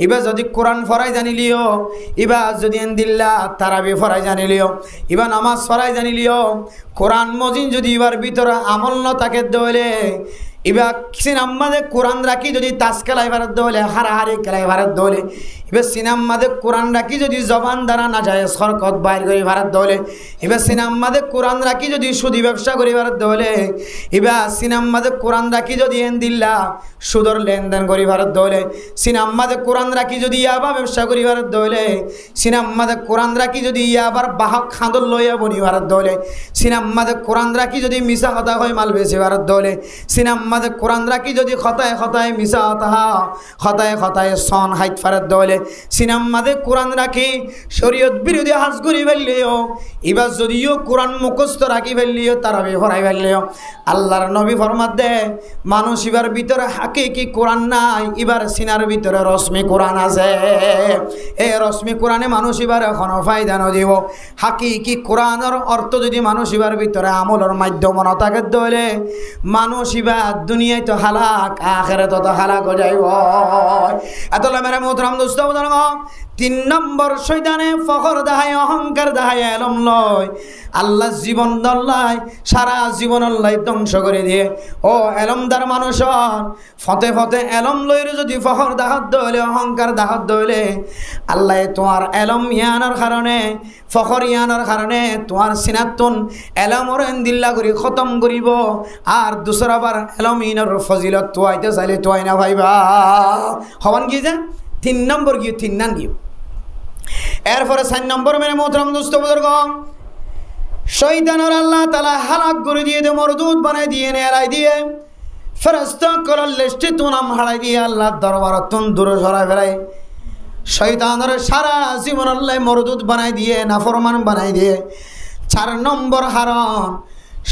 এবার যদি কোরআন ফরাই জানিলিও এবার যদি এন্দিল্লা তারাবি ফরাই জানিলিও এবার নামাজ ফরাই জানিলিও কোরআন মজিন যদি এবার ভিতরে আমল ন তাকে দলে এবার সিনাম্মাদে কোরআন রাখি যদি তাস খেলাই ভারত দলে হারাহারি খেলাই ভারত দলে এবার সিনাম্মাদে কোরআন রাখি যদি জবান দ্বারা না যায় সরকত বাইর করে ভারত দলে এবার সিনাম্মাদে কোরআন রাখি যদি সুদি ব্যবসা করি ভারত দলে এবার সিনাম্মাদে কোরআন রাখি যদি এন্দিল্লা সুদর লেনদেন করি ভারত দলে সিনাম্মাদে কোরআন রাখি যদি ইয়াবা ব্যবসা করি ভারত দলে সিনাম্মাদে কোরআন রাখি যদি ইয়াবার বাহক খাঁদর লইয়া বনি ভারত দলে সিনাম্মাদে কোরআন রাখি যদি মিশা কথা হয় মাল বেশি ভারত দলে সিনাম্মাদে কোরআন রাখি যদি খতায় খতায় মিশা হতা খতায় খতায় সন হাইট ফারত দলে সিনাম্মাদে কোরআন রাখি শরীয়ত বিরোধী হাজ করি ফেললিও এবার যদিও কোরআন মুখস্থ রাখি ফেললিও তারাবি ফরাই ফেললিও আল্লাহর নবী ফরমাত দে মানুষ এবার ভিতরে হাকিকি কোরআন নাই এবার সিনার ভিতরে রশ্মি কোরআন আছে এই রশ্মি কোরআনে মানুষ এবার এখনো ফায়দা নদিব হাকিকি কোরআনের অর্থ যদি মানুষ এবার ভিতরে আমলের মাধ্যম নথাকে দলে মানুষ এবার দুনিয়ায় তো হালাক আখিরাতে তো হালাক হয়ে যাইব এতলা মেরে মোহতারাম দোস্ত তিন নম্বর শয়তানে ফখর দেখায় অহংকার দেখায় এলম লয় আল্লাহ জীবন দল্লাই সারা জীবন আল্লাহ ধ্বংস করে দিয়ে ও এলমদার মানুষ ফতে ফতে এলম লইর যদি ফখর দেখাত দলে অহংকার দেখাত দলে আল্লাহ তোমার এলম ইয়ানোর কারণে ফখর ইয়ানোর কারণে তোমার সিনাতুন এলমর এন্দিল্লা করি খতম করিব আর দুসরাবার এলম ইনর ফজিলত তোয়াইতে চাইলে তোয়াই না ভাইবা হবান কি যে তিন নম্বর গিয়ে তিন নান গিয়ে এরপরে 4 নম্বর মেরে মোহতরম দোস্ত বুজুর্গ শয়তানের আল্লাহ তাআলা হালাক করে দিয়ে দে মরদুদ বানাই দিয়ে এলাই দিয়ে ফেরেশতা করার লিস্টে তো নাম হারাই দিয়ে আল্লাহর দরবার তুন দূরে সরাই ফেলাই শয়তানের সারা জীবন আল্লাহ মরদুদ বানাই দিয়ে নাফরমান বানাই দিয়ে 4 নম্বর হারাম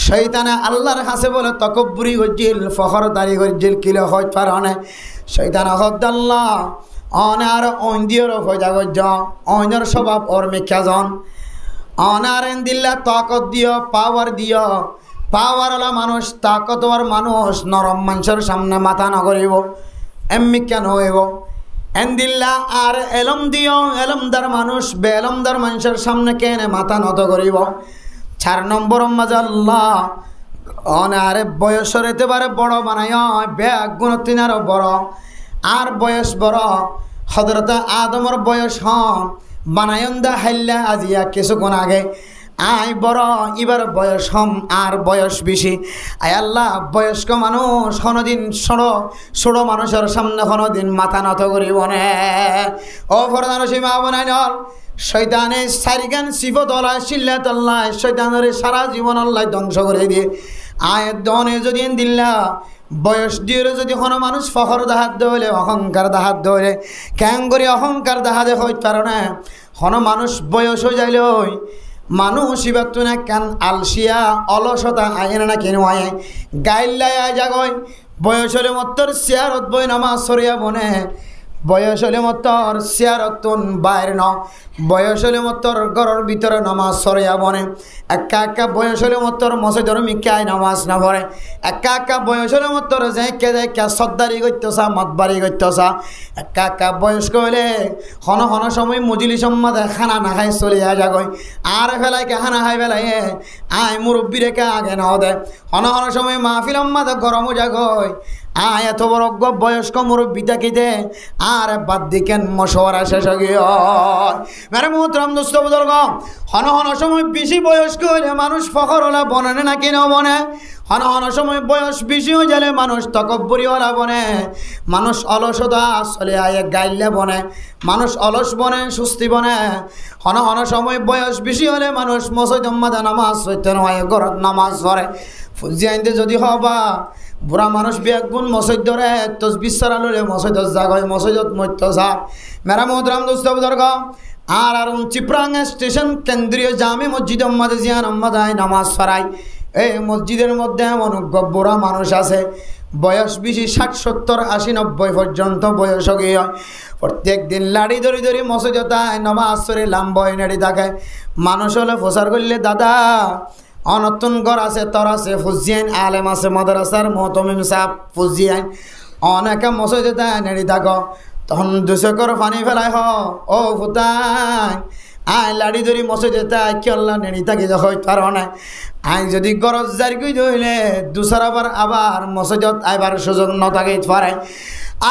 শয়তানে আল্লাহর কাছে বলে তকব্বুরি গজ্জিল ফখরদারি গজ্জিল কিলো হয় পারনে শয়তানে হদ্দাল্লাহ অনার অন্দিয়র হয়ে গজ্জ অন্যর স্বভাব ওর মেখাজন অনার দিল্লা তাকত দিও পাওয়ারওয়ালা মানুষ তাকতওয়ার মানুষ নরম মানুষের সামনে মাথা নগরিব এমনি কেন হইব এন্দিল্লা আর এলম দিও এলমদার মানুষ বেলমদার মানুষের সামনে কেনে মাথা নত করিব 4 নম্বর মাজাল্লাহ অনারে বয়সের এতেবারে বড় বানায় ব্যাগ গুণতিনারও বড় আর বয়স বড় হযরত আদমর বয়স বানায়ন্দা হাইল্লা আজিয়া কিছুক্ষণ আগে আই বড় এবার বয়স আর বয়স বেশি আয় আল্লাহ বয়স্ক মানুষ কোনোদিন ছোড়ো মানুষের সামনে কোনোদিন মাথা নত করিব না ও ফরদান সীমা বনাই নল শয়তানে সারিগান সিফত আল্লাহ সিল্লাত আল্লাহ শয়তানের সারা জীবন আল্লাহ ধ্বংস করে দিয়ে আয়ের দনে যদি দিল্লা বয়স দিয়ে যদি কোনো মানুষ ফখর দাহাত দইলে অহংকার দাহাত দইলে কেন করি অহংকার দাহাতে হইতে পারে না কোনো মানুষ বয়স হয়ে যাইলে মানুষ ইবাতো না কেন আলসিয়া অলসতা আইন না কেন আয় গাইল্লাই আয় জাগয় বয়স হলে মত্তর চেয়ারত বই নামাজ সরিয়া বনে বয়স হলে মত্তর চেয়ারতুন বাইর ন বয়স হলে মত্তর ঘরের ভিতরে নামাজ সরিয়া বনে একা বয়স হলে মত্তর মসজিদর মিকায় নামাজ না পড়ে একা বয়স হলে মত্তর যে সর্দারি করতেছা মতবারি করতেছা একা বয়স্ক হলে হন সময় মজুলি সম্মাদে খানা না খাই চলিয়া যাগই আর ফেলাই খানা খাই ফেলাই আয় মুরব্বী রেখে আগে না দে হন সময় মাহফিল সম্মাদে গরমও যাগই আয় এত বড় বয়স্ক মুরব্বী থাকিতে আর বাদ দিকেন মশওয়ারা শেষ গিয়ে মেরে মোহতরম দোস্ত বুজুর্গ হন সময় বেশি বয়স্ক হইলে মানুষ ফখর হলা বনে না কিনা বনে হন সময় বয়স বেশি হয়ে গেলে মানুষ তকব্বুরি হলা বনে মানুষ অলসতা চলে আয় গাইলে বনে মানুষ অলস বনে সুস্থি বনে হন সময় বয়স বেশি হলে মানুষ মসজিদ মাদা নামাজ পড়তে নয় ঘরত নামাজ পড়ে ফুজি আইনতে যদি হবা বুড়া মানুষ বেগুন মসজিদ ধরে তসবিহ সারালে মসজিদ জাগয় মসজিদত মধ্য সার মেরা মোহতরম দোস্ত বুজুর্গ আর চিপ্রাং স্টেশন কেন্দ্রীয় জামে মসজিদ আম্মাদে জিয়ান আম্মাদায় নামাজ পড়ায় এই মসজিদের মধ্যে এমন বুড়া মানুষ আছে বয়স বেশি 60 70 80 90 পর্যন্ত বয়স গিয়ে প্রত্যেক দিন লাড়ি ধরি মসজিদে নামাজ পড়ে লাম্বয় নেড়ি থাকে মানুষ হলে প্রচার করলে দাদা অনতুন ঘর আছে তোর আছে ফুজিয়ান আলেম আছে মাদ্রাসার মহতমিম সাহেব ফুজিয়ান অনেকে মসজিদে নেড়ি থাকো তখন 200 করে পানি ফেলাই ও ফুতাই আয় লাড়ি ধরি মসজিদে কি আল্লাহ নেড়ি থাকি যখন তার না আই যদি গরজ জারি করে ধরলে আবার মসজিদত আইবার সুযোগ ন থাকে পারে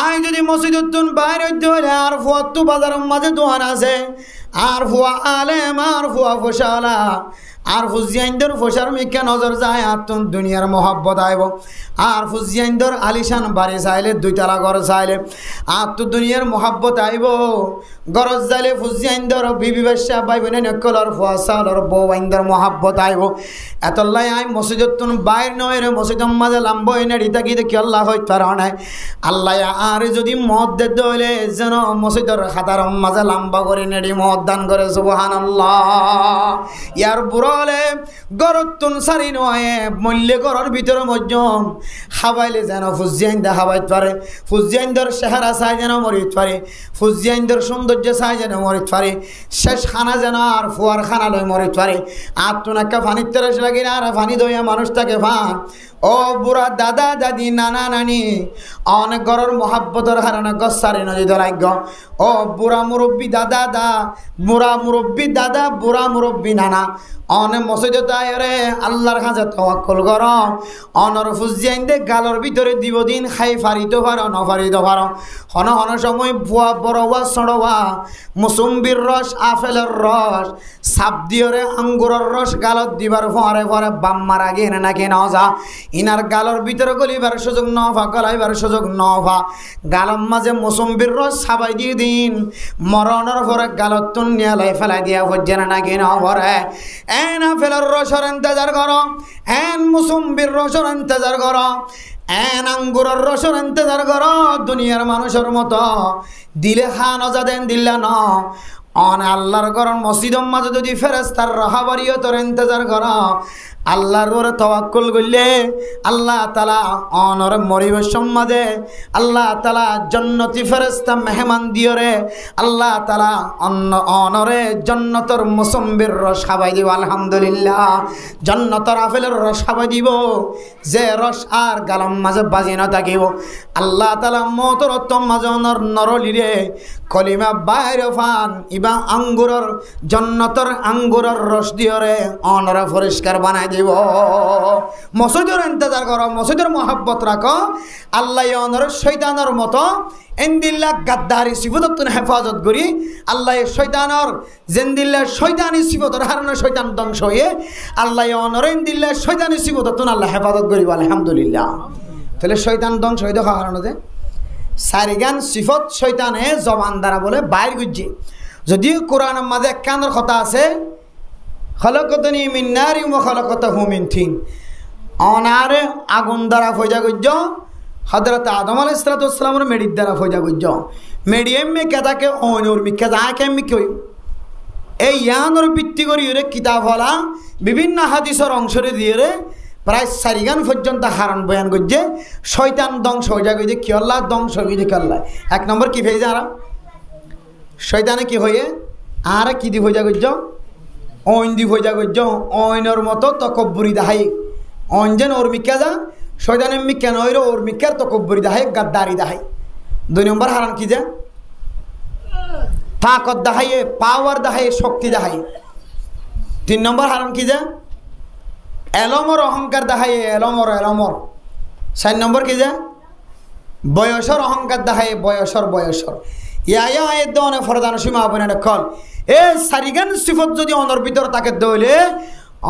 আই যদি মসজিদত বাইরে ধরে আর ফুয়াত্তু বাজারের মাঝে দোকান আছে আর ফুয়া আলেম আর ফুয়া ফসালা আর ফুজিয়াইন্দর ফসার মিকা নজর যায় আর তুন দুনিয়ার মহব্বত আইব আর ফুজিয়াইন্দর আলিশান বাড়ি চাইলে 2 তলা ঘর চাইলে আর তো দুনিয়ার মহব্বত আইব গরজ যাইলে ফুজিয়াইন্দর বিবি বাদশা ভাই বোনে নকলর ফুয়া সালর বউ আইন্দর মহব্বত আইব এতলাই আই মসজিদত তুন বাইর নয় রে মসজিদম মাঝে লাম্ব এনে রিতাকি দেখি আল্লাহ হইত পারে না আল্লাহ আর যদি মদ দে দইলে যেন মসজিদর খাতার মাঝে লাম্বা করে নেড়ি মদ দান করে সুবহানাল্লাহ ইয়ার বুড়লে গরতুন সারি নয় মূল্য গরর ভিতরে মধ্যম খাবাইলে যেন ফুজিয়াইন্দা খাবাইত পারে ফুজিয়াইন্দর চেহারা চাই যেন মরিত পারে ফুজিয়াইন্দর সৌন্দর্য চাই যেন মরিত পারে শেষ খানা যেন আর ফুয়ার খানা লই মরিত পারে আর তুন একটা পানির তেরস লাগে না আর পানি দইয়া মানুষটাকে ফান ও বুড়া দাদা দাদি নানা নানি অনেক গরর মহাব্বতর হারানা গসারে নদী দরাজ্ঞ ও বুড়া মুরব্বী দাদা বুড়া মুরব্বী দাদা বুড়া মুরব্বী নানা অনেক মসজিদে আয়রে আল্লাহর কাছে তাওয়াক্কুল কর অনর ফুজিয়াইন্দে গালর ভিতরে দিব দিন খাই ফারিতে পারো ন ফারিতে পারো হন সময় বুয়া বড়ওয়া সড়ওয়া মুসুম্বির রস আপেলের রস সাপ দিয়রে আঙ্গুরের রস গালত দিবার ফরে বাম্মার আগে এনে নাকি ন যা ইনার গালর ভিতরে গলিবার সুযোগ নফা গলাইবার সুযোগ নফা গালম মাঝে মুসুম্বির রস সাবাই দিয়ে দিন মরণের পরে গালত তুন নিয়ালাই ফেলাই দিয়া হচ্ছে নাকি ন ভরে এন আপেলের রসর ইন্তজার কর এন মুসুম্বির রসর ইন্তজার কর এন আঙ্গুরের রসের ইন্তজার কর দুনিয়ার মানুষের মতো দিলে খান অজাদেন দিল্লা ন অন আল্লাহর ঘর মসজিদের মাঝে যদি ফেরেশতার রাহাবারিও তোর ইন্তজার কর আল্লাহর উপরে তাওয়াক্কুল করলে আল্লাহ তাআলা অনর মরিবের সম্মাদে আল্লাহ তাআলা জান্নাতি ফেরেশতা মেহমান দিও রে আল্লাহ তাআলা অনরে জান্নাতের মুসম্বির রস খাওয়াই দিব আলহামদুলিল্লাহ জান্নাতের আপেলের রস খাওয়াই দিব যে রস আর গালম মাঝে বাজি না থাকিব আল্লাহ তাআলা মতর তম মাঝে নরলিরে কলিমা বাইরে ফান ইবা আঙ্গুরের জান্নাতের আঙ্গুরের রস দিও রে অনরে পরিষ্কার বানাই দিব মসজিদের ইন্তজার করো মসজিদের মহব্বত রাখো আল্লাহ অনর শয়তানের মতো এন্দিল্লা গাদ্দারি সিফতত হেফাজত করি আল্লাহ শয়তানের জেন্দিল্লা শয়তানি সিফতর হারণে শয়তান ধ্বংস হয়ে আল্লাহ অনর এন্দিল্লা শয়তানি সিফতত আল্লাহ হেফাজত করিব আলহামদুলিল্লাহ তাহলে শয়তান ধ্বংস হয়ে দেখা কারণে সারিগান সিফত শয়তানে জবান দ্বারা বলে বাইর গুজে যদিও কোরআনের মাঝে এক কানের কথা আছে খলকতনি মিন নারি ওয়া খলকতাহু মিন তিন অনারে আগুন দ্বারা ফয়জা গজ্জ হযরত আদম আলাইহিস সালামের মেডির দ্বারা ফয়জা গজ্জ মেডিএম মে কাদাকে অনর মি কাদা কেমি কই এই ইয়ানর ভিত্তি করি রে কিতাব হলা বিভিন্ন হাদিসের অংশরে দিয়ে রে প্রায় 4 গান পর্যন্ত হারান বয়ান গজ্জে শয়তান ধ্বংস হয়ে যায় গজ্জে কি আল্লাহ ধ্বংস হয়ে যায় আল্লাহ এক নম্বর কি হয়ে যারা শয়তানে কি হয়ে আর কি দি হয়ে যায় গজ্জ অইন দি হয়ে যাগ অইনের মতো তকব্বরি দাহাই অইন যেন ওর মিকা যা শয়তানের মিকা নয় ওর মিকার তকব্বরি দাহাই গাদ্দারি দাহাই 2 নম্বর হারান কি যা তাকত দাহাই পাওয়ার দাহাই শক্তি দাহাই 3 নম্বর হারান কি যা এলমর অহংকার দাহাই এলমর 4 নম্বর কি যা বয়সর অহংকার দাহাই বয়সর ইয়া আয়াত দনে ফরদান সীমা আপনি কল এ সারিগান সিফত যদি অনর ভিতর তাকে দইলে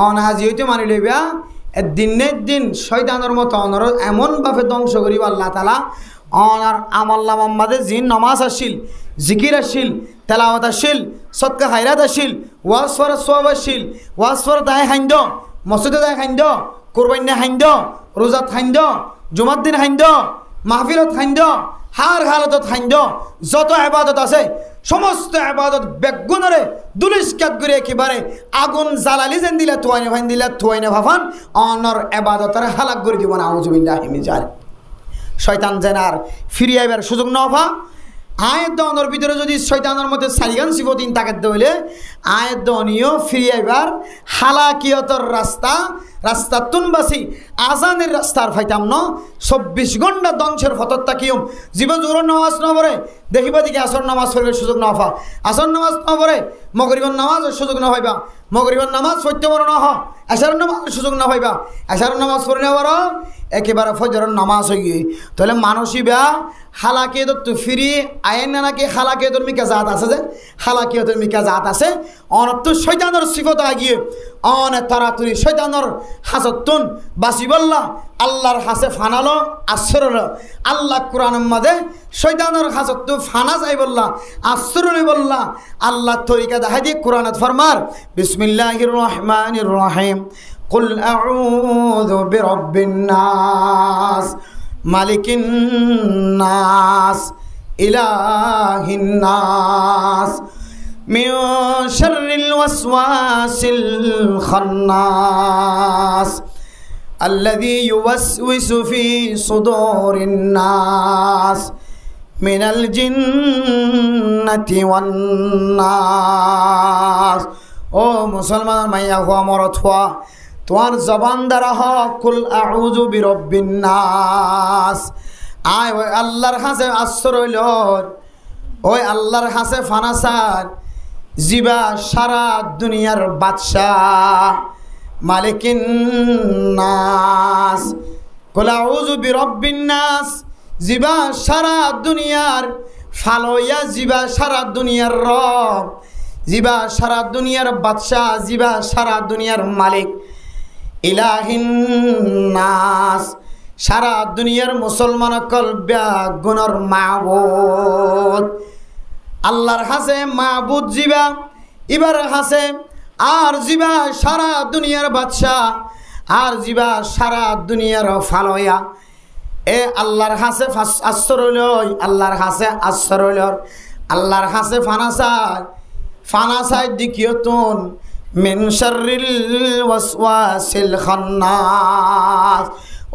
অনহাজি হইতে মানি লইবা দিনের দিন শয়তানের মতো অনর এমনভাবে ধ্বংস করিব আল্লাহ তাআলা অনার আমল্লা মাম্মাদে জিন নামাজ আসিল জিকির আসিল তেলাওয়াত আসিল সদকা খায়রাত আসিল ওয়াজ ফর সওয়াব আসিল ওয়াজ ফর দায় হাইন্দ মসজিদে দায় হাইন্দ কুরবানি হাইন্দ রোজাত হাইন্দ জুমার দিন হাইন্দ মাহফিলত হাইন্দ হার হালতত হাইন্দ যত ইবাদত আছে সমস্ত ইবাদত বেগুনরে দুলিশকাত করে একেবারে আগুন জ্বালালি যেন দিলে থুয়াইনে ভাফান অনর ইবাদতের হালাক করে দিব না আউযুবিল্লাহি মিন যালিক শয়তান যেন আর ফিরে আইবার সুযোগ না পায় আয়াত দনের ভিতরে যদি শয়তানের মধ্যে 4 গান সিফতিন তাকে দইলে আয়াত দনিও ফিরে আইবার হালাকিয়তর রাস্তা তুনবাসি আজানের রাস্তার ফাইতাম ন 24 ঘন্টা ধ্বংসের ফতর তাকিয়ম জীবন জোর নামাজ না পড়ে দেখিবা দিকে আসর নামাজ পড়ার সুযোগ না পা আসর নামাজ না পড়ে মগরিবের নামাজের সুযোগ না হইবা মগরিবের নামাজ পড়তে পারো না হ আশারের নামাজের সুযোগ না হইবা আশারের নামাজ পড়ে না পারো একেবারে ফজরের নামাজ হয়ে গিয়ে তাহলে মানুষই বা হালাকিয়ত তো ফিরি আইন না নাকি হালাকিয়তের মিকা জাত আছে যে হালাকিয়তের মিকা জাত আছে অনত শয়তানের সিফত আগিয়ে অনে তাড়াতাড়ি শয়তানের হাসতুন বাসিবল্লাহ আল্লাহর হাসে ফানালো আশ্রয় আল্লাহ কোরআনের মাঝে শয়তানের হাসত ফানা যাই বললা আশ্রয় বললা আল্লাহ তরিকা দেখাই দিয়ে কোরআনত ফরমার বিসমিল্লাহির রহমানির রহিম قل أعوذ برب الناس ملك الناس إله الناس من شر الوسواس الخناس الذي يوسوس في صدور الناس من الجنة والناس ও মুসলমান মাইয়া হুয়া মরত হুয়া তোমার জবান দ্বারা হক কুল আউযু বিরব্বিন নাস আয় ওই আল্লাহর কাছে আশ্রয় লর ওই আল্লাহর কাছে ফানাসার জিবা সারা দুনিয়ার বাদশাহ মালিকিন নাস কুল আউযু বিরব্বিন নাস জিবা সারা দুনিয়ার ফালইয়া জিবা সারা দুনিয়ার রব জিবা সারা দুনিয়ার বাদশাহ জিবা সারা দুনিয়ার মালিক ইলাহিন নাস সারা দুনিয়ার মুসলমান কলব্যা গুণর মাবুদ আল্লাহর হাসে মাবুদ জিবা ইবার হাসে আর জিবা সারা দুনিয়ার বাদশাহ আর জিবা সারা দুনিয়ার ফালয়া এ আল্লাহর হাসে আশ্রয় লই, আল্লাহর হাসে আশ্রয় লর, আল্লাহর হাসে ফানাসাই দিকিয়তুন মিন শাররিল ওয়াসওয়াসিল খান্নাস।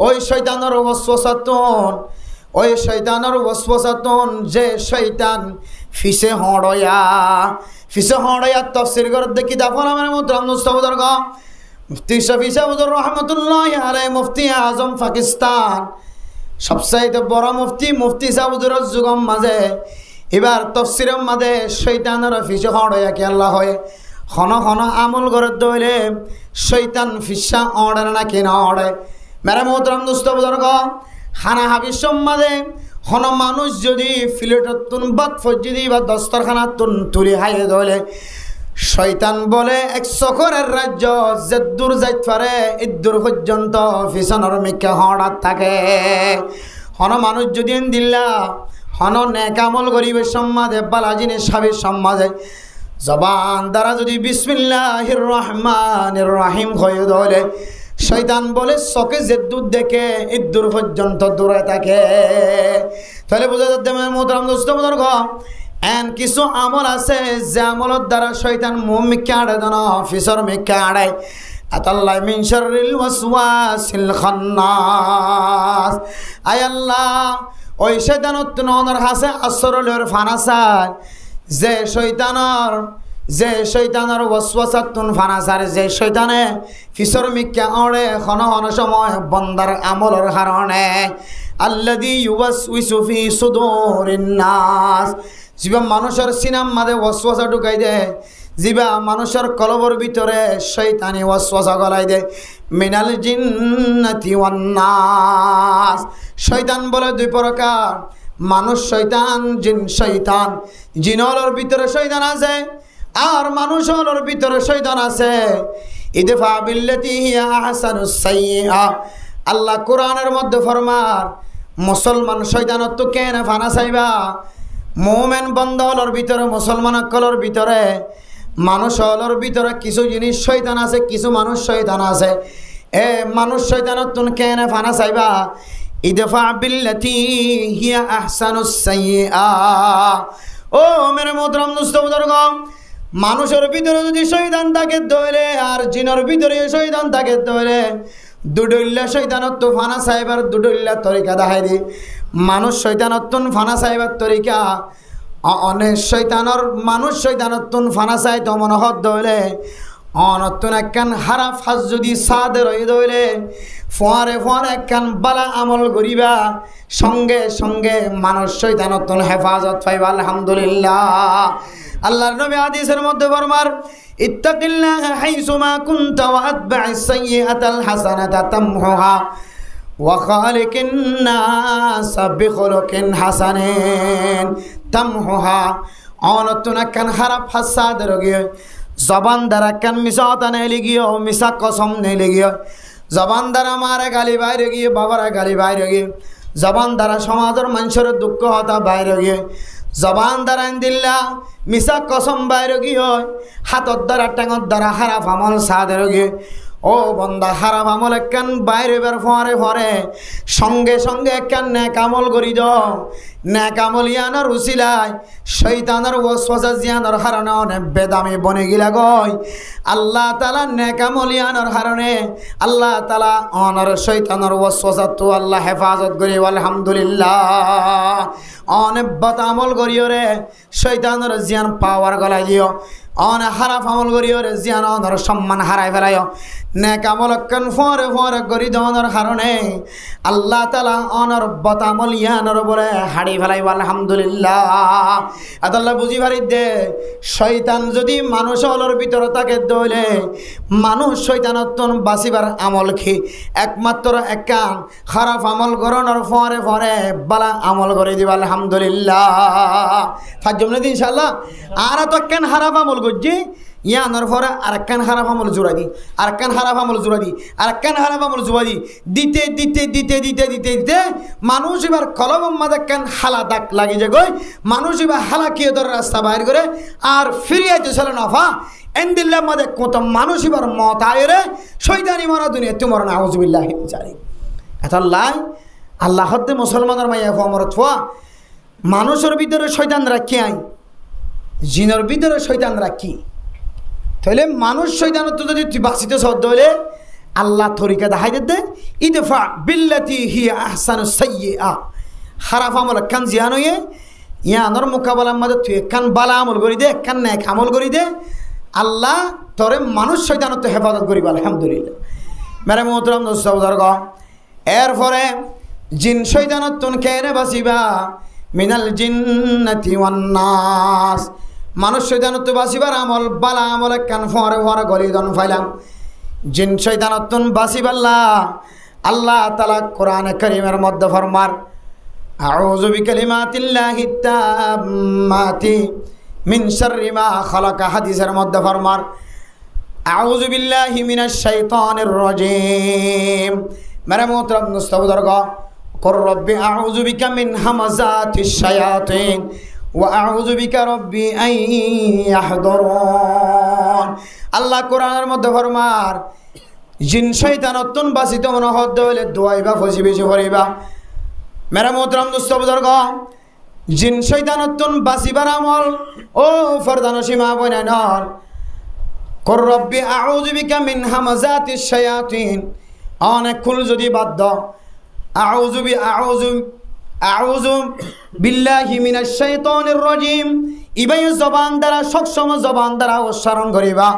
ওই শয়তানের ওয়াসওয়াসাতুন, যে শয়তান ফিসে হড়য়া তাফসীর করে দেখি দাফন আমার মুহতারাম মুস্তাফাদর গা মুফতি শফি সাহেবুর রহমাতুল্লাহি আলাইহি মুফতি আজম পাকিস্তান সবচাইতে বড় মুফতি সাহেবুর যুগম মাঝে এবার তাফসীরের মাঝে শয়তানের ফিসে হড়য়া কি আল্লাহ হয় খন আমল করে দইলে শয়তান ফিসা অড়ে না কেন অড়ে। মেরা মুহতারাম মুস্তাফাদর গা খানা হাবিস মাঝে হন মানুষ যদি ফিলেটতুন বাদ ফজ্জিদি বা দস্তরখানাতুন তুলি হাইয়ে ধরে শয়তান বলে এক চকরের রাজ্য যেদূর যাইত পারে ইদূর পর্যন্ত ফিসনের মিকে হঠাৎ থাকে। হন মানুষ যদি দিল্লা হন নেকামল গরিবের সম্মাদে বালা জিনিস সাবির সম্মাদে জবান দ্বারা যদি বিসমিল্লাহির রহমানির রহিম হয়ে ধরে শয়তান বলে চকে যে দূর দেখে ইদূর পর্যন্ত দূরে থাকে। তাহলে বোঝা যাচ্ছে মোহতারাম দোস্তর এন কিছু আমল আছে যে আমলের দ্বারা শয়তান মুখ মিকে আড়ে দেন ফিসর মিকে আড়ায়। আতাল্লাহ মিন শাররিল ওয়াসওয়াসিল খান্নাস। আয় আল্লাহ ওই শয়তানত ননের হাসে আশ্রয়র ফানাসার যে শৈতানের ওয়াসওয়াসাতুন ফানাসার যে শৈতানে ফিসর মিক্কা অড়ে খন সময় বন্দার আমলের কারণে আল্লাযী ইউওয়াসউইসু ফি সুদুরিন নাস জিবা মানুষের সিনাম মাঝে ওয়াসওয়াসা ঢুকাই দে, জিবা মানুষের কলবর ভিতরে শয়তানি ওয়াসওয়াসা গলাই দে। মিনাল জিন্নাতি ওয়ান নাস। শয়তান বলে দুই প্রকার, মানুষ শয়তান, জিন শয়তান। জিনর ভিতরে শয়তান আছে আর মানুষের ভিতরে শয়তান আছে। ইদফা বিল্লাতি হিয়া আহসানুস সাইয়্যা। আল্লাহ কোরআনের মধ্যে ফরমার মুসলমান শয়তানত কেন ফানা চাইবা। মুমিন বন্ধলর ভিতরে মুসলমান কলর ভিতরে মানুষের ভিতরে কিছু জিনিস শয়তান আছে, কিছু মানুষ শয়তান আছে। এ মানুষ শয়তানত কেন ফানা চাইবা। ইদফা বিল্লাতি হিয়া আহসানুস সাইয়্যা। ও মেরে মোহতারাম দোস্তবুজুর্গ, মানুষের ভিতরে যদি শয়তান থাকে ধরে আর জিনের ভিতরে শয়তান থাকে ধরে দুডল্লা শয়তানত ফানা সাহেবার দুডল্লা তরিকা দেখাই দি। মানুষ শয়তানতুন ফানা সাহেবার তরিকা অনেক শয়তানর মানুষ শয়তানতুন ফানা চাই তো মনে হত ধরে অনতুন একখান হারা ফাঁস যদি সাদে রয়ে ধরে ফোয়ারে একখান বালা আমল করিবা সঙ্গে সঙ্গে মানুষ শয়তানতুন হেফাজত পাইবা। আলহামদুলিল্লাহ। আল্লাহর নবী হাদিসের মধ্যে ফরমার ইত্তাকিল্লাহা হাইসুমা কুনতা ওয়া আতবা'is সাইয়্যাতাল হাসানাতা তামহুহা ওয়া খালিকিন নাস বিখুলুকিন হাসানিন তামহুহা। অনতুন একখান খারাপ ফাসাদ রগিয়ে জবান দ্বারা একখান মিছা কথা নেলে গিয়ে মিছা কসম নেলে গিয়ে জবান দ্বারা মারে গালি বাইরে গিয়ে বাবারা গালি বাইরে গিয়ে জবান দ্বারা সমাজের মানুষের দুঃখ হতা বাইরে গিয়ে জবান দ্বারা দিল্লা মিছা কসম বাইরে গিয়ে হাতর দ্বারা টাঙর দ্বারা খারাপ আমল সাদের গিয়ে ও বন্দা খারাপ আমল একখান বাইরে বের ফরে সঙ্গে সঙ্গে একখান নেক আমল করি দাও। নেক আমল ইয়ানোর উসিলায় শয়তানের ওয়াসওয়াসা জিয়ানোর কারণে অনেক বেদামি বনে গিলা গয়। আল্লাহ তাআলা নেক আমল ইয়ানোর কারণে আল্লাহ তাআলা অনর শয়তানের ওয়াসওয়াসা তো আল্লাহ হেফাজত করি। আলহামদুলিল্লাহ। অনেক বদ আমল করিও রে শয়তানের জিয়ান পাওয়ার গলাই দিও। অনেক খারাপ আমল করিও রে জিয়ান অনর সম্মান হারাই ফেলাইও। নেক আমল একখান ফরে করি দেওয়ার কারণে আল্লাহ তাআলা অনর বদ আমল ইয়ানোর বলে হাড়ি ফেলাইব। আলহামদুলিল্লাহ। আল্লাহ বুঝি পারি দে শয়তান যদি মানুষের ভিতরে থাকে দইলে মানুষ শয়তানতন বাঁচিবার আমল কি একমাত্র একখান খারাপ আমল করানোর ফরে বালা আমল করে দিবা। আলহামদুলিল্লাহ। ফাজমনে দিন ইনশাআল্লাহ। আর তো একখান খারাপ আমল করছি ইয়ানোর পরে আরেকখান খারাপ আমল জোড়া দি, আরেকখান খারাপ আমল জোড়া দি, আরেকখান খারাপ আমল জোড়া দি দিতে দিতে দিতে দিতে দিতে দিতে মানুষ এবার কলম মাঝে একখান হালা দাগ লাগি যায় গই। মানুষ এবার হালা কিয়ে ধরে রাস্তা বাইর করে আর ফিরিয়ে চলে নফা এন্দিল্লার মাঝে কত মানুষ এবার মত আয় রে শয়তানি মরা দুনিয়া তোমার নাউজুবিল্লাহ জানি। এত লাই আল্লাহ হদ্দে মুসলমানের মাইয়া অমরত হওয়া মানুষের ভিতরে শয়তান রাখি আই জিনের ভিতরে শয়তান রাখি তাহলে মানুষ শয়তানত যদি তুই বাঁচিতে সদ্য হলে আল্লাহ তরিকা দেখাই দে ইদফা বিল্লাতি হিয়া আহসানুস সাইয়্যিআ খারাপ আমল কান জিয়ান হয়ে ইয়ানোর মোকাবেলার মধ্যে তুই কান বালা আমল করি দে কান নেক আমল করি দে আল্লাহ তোরে মানুষ শয়তানত হেফাজত করিব আলহামদুলিল্লাহ মেরে মোহতরম দোস্ত বুজুর্গ এরপরে জিন শয়তানত তুন কেনে বাঁচিবা মিনাল জিন্নাতি ওয়ান নাস মানুষ শয়তানত বাঁচিবার আমল বালা আমল কান ফরে ফরে গলি দন ফাইলাম জিন শয়তানত তুন বাঁচিবাল্লাহ আল্লাহ তাআলা কোরআনে কারীমের মধ্যে ফরমার আউযু বিকালিমাতিল্লাহি তাম্মাতি মিন শাররি মা খালাকা হাদিসের মধ্যে ফরমার আউযু বিল্লাহি মিনাশ শাইতানির রাজিম মেরে মোহতরম দোস্ত বুজুর্গ قل رب أعوذ بك من همزات الشياطين وأعوذ بك ربي أن يحضرون الله قرآن মধ্যে ফরমার জিন শয়তানতুন বাসিত মন হদ্দ হলে দোয়াইবা ফসি বেশি করিবা মেরা মোহতরম দোস্ত বুজুর্গ জিন শয়তানতুন বাসিবার আমল ও ফরদান সীমা বনানল قل رب أعوذ بك من همزات الشياطين অনেক কুল যদি বাদ আউযু বিল্লাহি মিনাশ শাইতানির রাজিম ইবাই জবান দ্বারা সবসময় জবান দ্বারা উচ্চারণ করিবা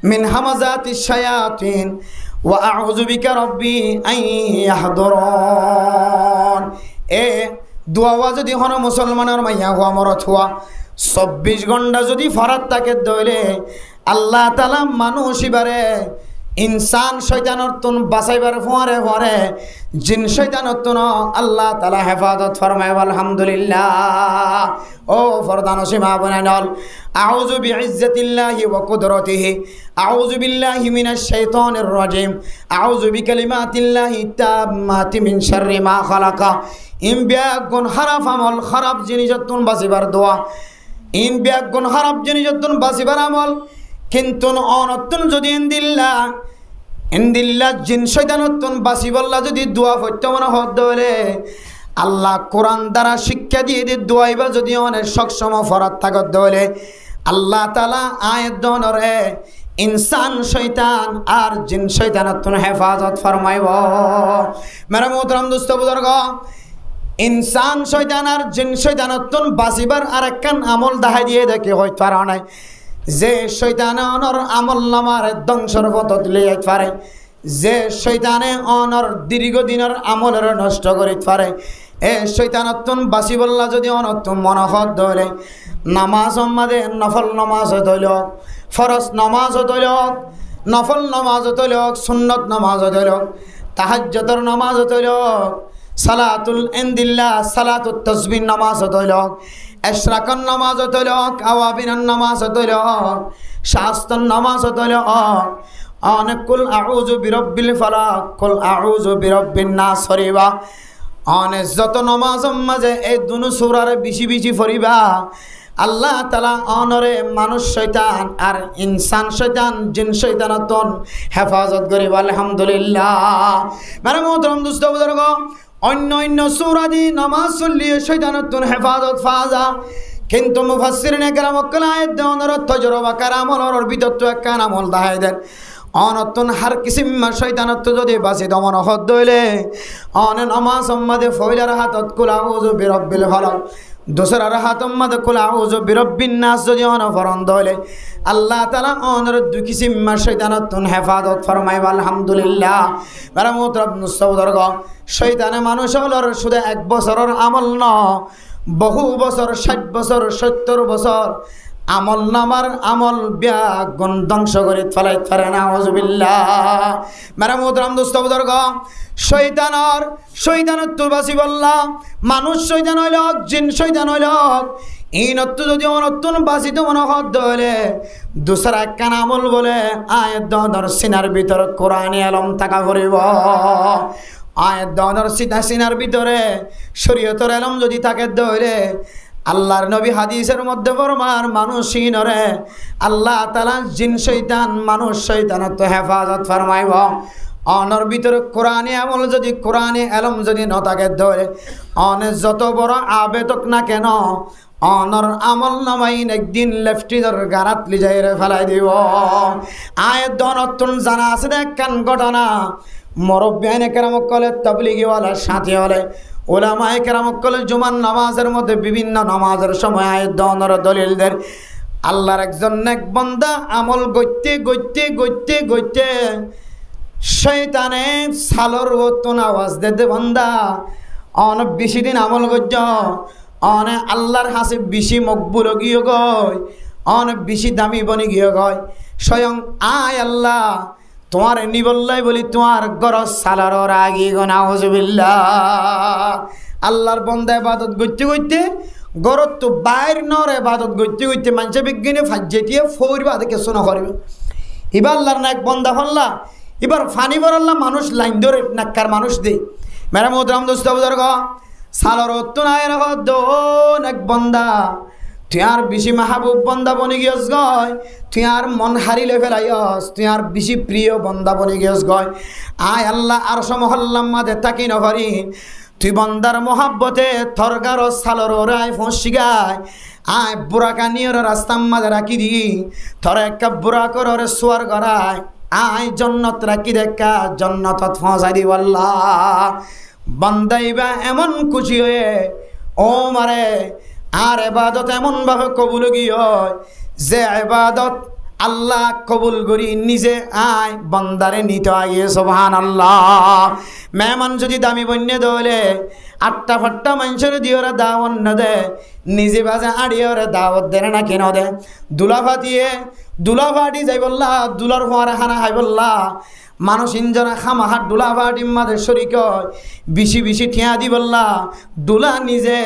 মিন হামাজাতিশ শায়াতিন ওয়া আউযু বিকা রব্বি আন ইয়াহদুরুন এ দোয়া যদি হন মুসলমানের মাইয়া হওয়া মরত হওয়া 24 ঘন্টা যদি ফরাত থাকে দইলে আল্লাহ তাআলা মানুষ ইবারে ইনসান শয়তানের তুন বাঁচাইবার ফোয়ারে ফোয়ারে জিন শয়তানের তুন আল্লাহ তাআলা হেফাজত ফরমায় আলহামদুলিল্লাহ ও ফরদান সীমা বনানল আউযু বিইজ্জাতিল্লাহি ওয়া কুদরতিহি আউযু বিল্লাহি মিনাশ শাইতানির রাজিম আউযু বিকালিমাতিল্লাহি তাম্মাতি মিন শাররি মা খালাকা ইন বিয়াগুন খারাপ আমল খারাপ জিনিসতুন বাঁচিবার দোয়া ইন বিয়াগুন খারাপ জিনিসতুন বাঁচিবার আমল কিন্তু অনতুন যদি ইন্দিল্লা জিন শয়তানতুন বাঁচিবল্লা যদি দোয়া পড়তে মনে হদ হলে আল্লাহ কোরআন দ্বারা শিক্ষা দিয়ে দিয়ে দোয়াইবা যদি অনেক সক্ষম ফরাত থাকত হলে আল্লাহ তাআলা আয়াত দনরে ইনসান শয়তান আর জিন শয়তানতুন হেফাজত ফরমাইব মেরা মোহতরম দোস্ত বুজুর্গ ইনসান শয়তান আর জিন শয়তানতুন বাঁচিবার আরেকখান আমল দেখাই দিয়ে দেখে হইতে পারে নাই যে শয়তানে অনর আমল নামার ধ্বংসর পথত লিয়াইতে পারে যে শয়তানে অনর দীর্ঘদিনের আমলের নষ্ট করিতে পারে এ শয়তানতুন বাঁচিবল্লা যদি অনতুন মনহদ ধরে নামাজ মাঝে নফল নামাজ ধইল ফরজ নামাজ ধইল নফল নামাজ ধইল সুন্নত নামাজ ধইল তাহাজ্জুদের নামাজ ধইল সালাতুল ইন্দিল্লাহ সালাতুত তাসবিহ নামাজ ধইল এশরাকান নামাজ হইল আওয়াবিনান নামাজ হইল শাস্তান নামাজ হইল অনেক কুল আউযু বিরব্বিল ফালাক কুল আউযু বিরব্বিন নাস ফরিবা অনেক যত নামাজ মাঝে এই দুনো সূরার বেশি বেশি ফরিবা আল্লাহ তাআলা অনরে মানুষ শয়তান আর ইনসান শয়তান জিন শয়তানতুন হেফাজত করিবা আলহামদুলিল্লাহ মানে মোহতরম দোস্ত বুজুর্গ অন্য অন্য সূরা দি নামাজ পড়লে শয়তানতুন হেফাজত ফাজা কিন্তু মুফাসসিরিনে কেরাম আয়াত দনর তজরবা কারামলর ভিতর তো একখান আমল দেখাই দেন অনতুন হার কিসিম শয়তানত যদি বাঁচি দমন হদ হইলে অন নামাজ সম্মাদে ফয়লার হাতত কুল আউযু বিরব্বিল ফালাক দোসরার হাতত মাদে কুল আউযু বিরব্বিন নাস যদি অন ফরন্দ হইলে আল্লাহ তাআলা অনর দুই কিসিম শয়তানতুন হেফাজত ফরমাইবা আলহামদুলিল্লাহ বারা মুতরব নুসবদরগ শয়তানে মানুষ হলর শুধু 1 বছরের আমল ন বহু বছর 60 বছর 70 বছর আমল নামার আমল ব্যাগুণ ধ্বংস করে ফেলাই পারে না আউযুবিল্লাহ মেরা মুহতারাম দোস্ত বুজুর্গ শয়তানত বাঁচিবল্লাহ মানুষ শয়তান হইল জিন শয়তান হইল ইনত যদি অনতুন বাঁচিত মনে হদ হইলে দুসরা একখান আমল বলে আয়াত দর সিনার ভিতর কোরআনে আলম থাকা করিব আয়াত দর সিনার ভিতরে শরীয়তের আলম যদি থাকে দইলে আল্লাহর নবী হাদিসের মধ্যে ফরমান মানুষই নরে আল্লাহ তাআলা জিন শয়তান মানুষ শয়তানত হেফাজত ফরমাইব অনর ভিতরে কোরআনে আমল যদি কোরআনে এলম যদি নতাকে ধরে অনে যত বড় আবেদক না কেন অনর আমল নামাইন একদিন লেফটিদার গারাত লিজাই রে ফেলাই দিব। আয় দনতুন জানা আছে দেখান ঘটনা মুরব্বিয়ানে কেরামক কলে তাবলিগিওয়ালা সাথী হলে ওলামায়ে কেরামক কলে জুমার নামাজের মধ্যে বিভিন্ন নামাজের সময় আয় দনর দলিলদের আল্লাহর একজন নেক বান্দা আমল গইতে গইতে গইতে গইতে শয়তানে সালর ওতন আওয়াজ দেতে বান্দা অনেক বেশি দিন আমল করছ অনেক আল্লাহর হাসে বেশি মকবুল গিয়ে গয় অনেক বেশি দামি বনি গিয়ে গয় স্বয়ং আয় আল্লাহ তোমার নিবল্লাই বলি তোমার গরজ সালার আগি নাউজুবিল্লাহ। আল্লাহর বন্দা ইবাদত করতে করতে গরত তো বাইর নর ইবাদত করতে করতে মানুষের বিজ্ঞানী ফাজ্জেটিয়ে ফৌরবা দেখে শোনা করবে। এবার আল্লাহর না এক বন্দা ফল্লা এবার ফানি বরাল্লা মানুষ লাইন ধরে নাক্কার মানুষ দেয় মেরা মোহতরাম দোস্ত বুজুর্গ সালর তুনায় দোন এক বন্দা তুই আর বেশি মাহবুব বন্দা বনে গিয়স গয় তুই আর মন হারিলে ফেলাইস তুই আর বেশি প্রিয় বন্দা বনে গিয়স গয় আয় আল্লাহ আর সমহল্লাম মাঝে তাকি নভরি তুই বন্দার মোহাব্বতে থরগার সালর রায় ফসি গায় আয় বুড়াকা নিয়ে রাস্তার মাঝে রাখি দি থর একটা বুড়া কর সোয়ার গড়ায় আয় জন্নত রাখি দেখা জন্নত ফসাই দিব আল্লাহ। বান্দাইবা এমন খুশি হয়ে ও মারে আর ইবাদত এমন ভাবে কবুল গিয়ে যে ইবাদত আল্লাহ কবুল করি নিজে আয় বান্দারে নিতে আগে সুবহানাল্লাহ। মেহমান যদি দামি বন্য দলে আটটা ফাট্টা মানুষের দিয়ে ওরা দাওয়াত না দে নিজে বাজে আড়িয়ে ওরা দাওয়াত দেয় না কেন দে দুলা ফাটি যাই বললা দুলার হওয়ার হানা হাই বললা মানুষ ইনজনা খামাহাট দুলা ফাটি মাঝে শরিক বেশি বেশি ঠিয়া দি বললা দুলা নিজে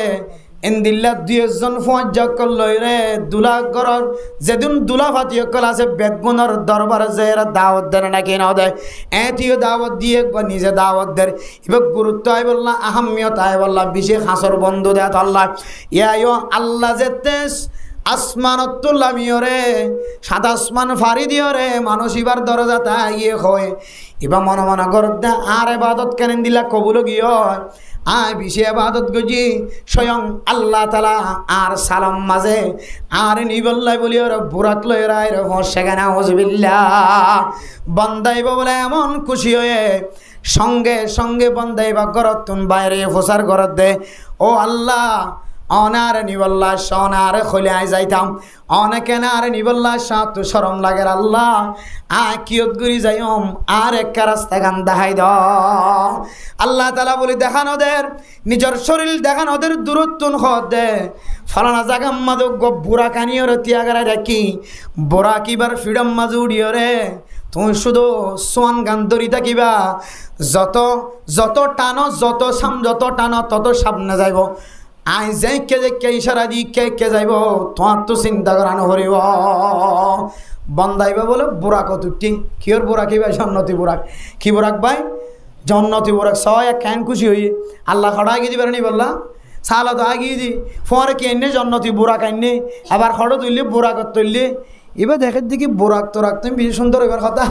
এন্দিল্লা 2 জন ফজ্জা করলই রে দুলা গরর যেদিন দুলা ফাতি কল আছে বেগুনের দরবারে যে এরা দাওয়াত দেয় না কেন দেয় এটিও দাওয়াত দিয়ে নিজে দাওয়াত দেয় এবার গুরুত্ব আই বললা আহমিয়ত আই বললা বিশেষ হাসর বন্ধু দেয় আল্লাহ ইয়া আল্লাহ যেতে আসমানতুল্লামিও রে সাত আসমান ফারি দিও রে মানুষ এবার দরজা তাই হয় এবার মনে মনে করতে আর ইবাদত কেন দিলা কবুল গিয়ে আয় বিশে ইবাদত গজি স্বয়ং আল্লাহ তাআলা আর সালাম মাঝে আর নিবল্লাই বলি ওর বুরাক লয় রায় রে সেখানে আউযুবিল্লাহ বান্দাইব বলে এমন খুশি হয়ে সঙ্গে সঙ্গে বান্দাইবা গরতুন বাইরে ফসার গরত দে ও আল্লাহ অনার নিবল্লা সোনার খোলে আই যাইতাম অনেকে আর নিবল্লা সাত শরম লাগে আল্লাহ আয় কিয়ত গুরি যাইম আর এক রাস্তা গান দেখাই দ আল্লাহ তাআলা বলি দেখানোদের নিজের শরীর দেখানোদের দূরত্বন হদ দে ফলানা জাগাম মাদো বুড়া কানিয়র তিয়াগারা রাখি বুড়া কিবার ফ্রিডম মাঝে উড়িও রে তুমি শুধু সোয়ান গান ধরি থাকিবা যত যত টানো যত টানো তত সামনে যাইব আই যাই কে কে ইশারা দি কে যাইব তোমার তো চিন্তা করানো হরিব বন্দাইবা বলে বুড়াক তুটি কিয়র বুড়া কি ভাই জন্নতি বুড়াক কি বুড়াক ভাই জন্নতি বুড়াক সবাই এক ক্যান খুশি হই আল্লাহ খড়া গিয়ে দিবার নি বললা সালা তো আগিয়ে দি ফোয়ারে কে এনে জন্নতি বুড়াক আইনে আবার খড় তুললে বুড়াকত তুললে এবার দেখের দিকে বোরাক তোরাক তুমি বেশি সুন্দর এবার কথা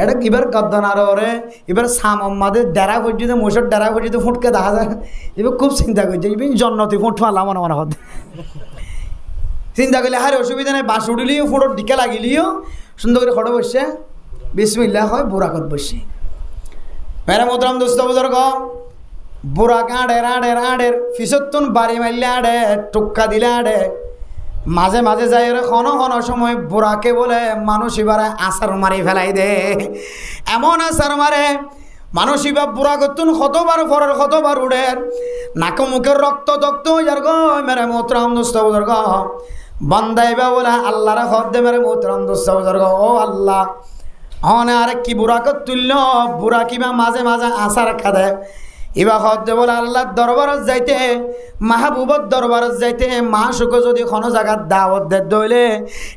এটা এবার গদ্দান আরো ওরে এবার সামাদের ডেরা পর্যন্ত মোষের ডেরা পর্যন্ত ফুটকে দেখা যায় এবার খুব চিন্তা করছে এবার জন্নতি ফুট ফালাম মনে হতে চিন্তা করলে হারে অসুবিধা নেই বাস উঠিলিও ফুটোর দিকে লাগিলিও সুন্দর করে খড়ে বসছে বিসমিল্লাহ হয় বোরাকত বসছে মেরা মোতরাম দোস্ত বুজুর্গ বোরাক আড়ের ফিসত্তুন বাড়ি মারলে আড়ে টুক্কা দিলে আড়ে মাঝে মাঝে যাই খন সময় বুড়াকে বলে মানুষ এবারে আসার মারি ফেলাই দে এমন আসার মারে মানুষ এবার বুড়া করতুন কতবার ফরের কতবার উড়ের নাক মুখের রক্ত দক্ত যার গো মেরে মোতরাম দোস্ত বুজুর্গ বান্দাইবা বলে আল্লাহর হদ দে মেরে মোতরাম দোস্ত বুজুর্গ ও আল্লাহ আরে কি বুড়াকে তুলল বুড়া কিবা মাঝে মাঝে আসার খাদে ইবা হতে বলে আল্লাহর দরবারত যাইতে মাহবুবর দরবারত যাইতে মাসুক যদি কোনো জায়গার দাওয়াত দে দইলে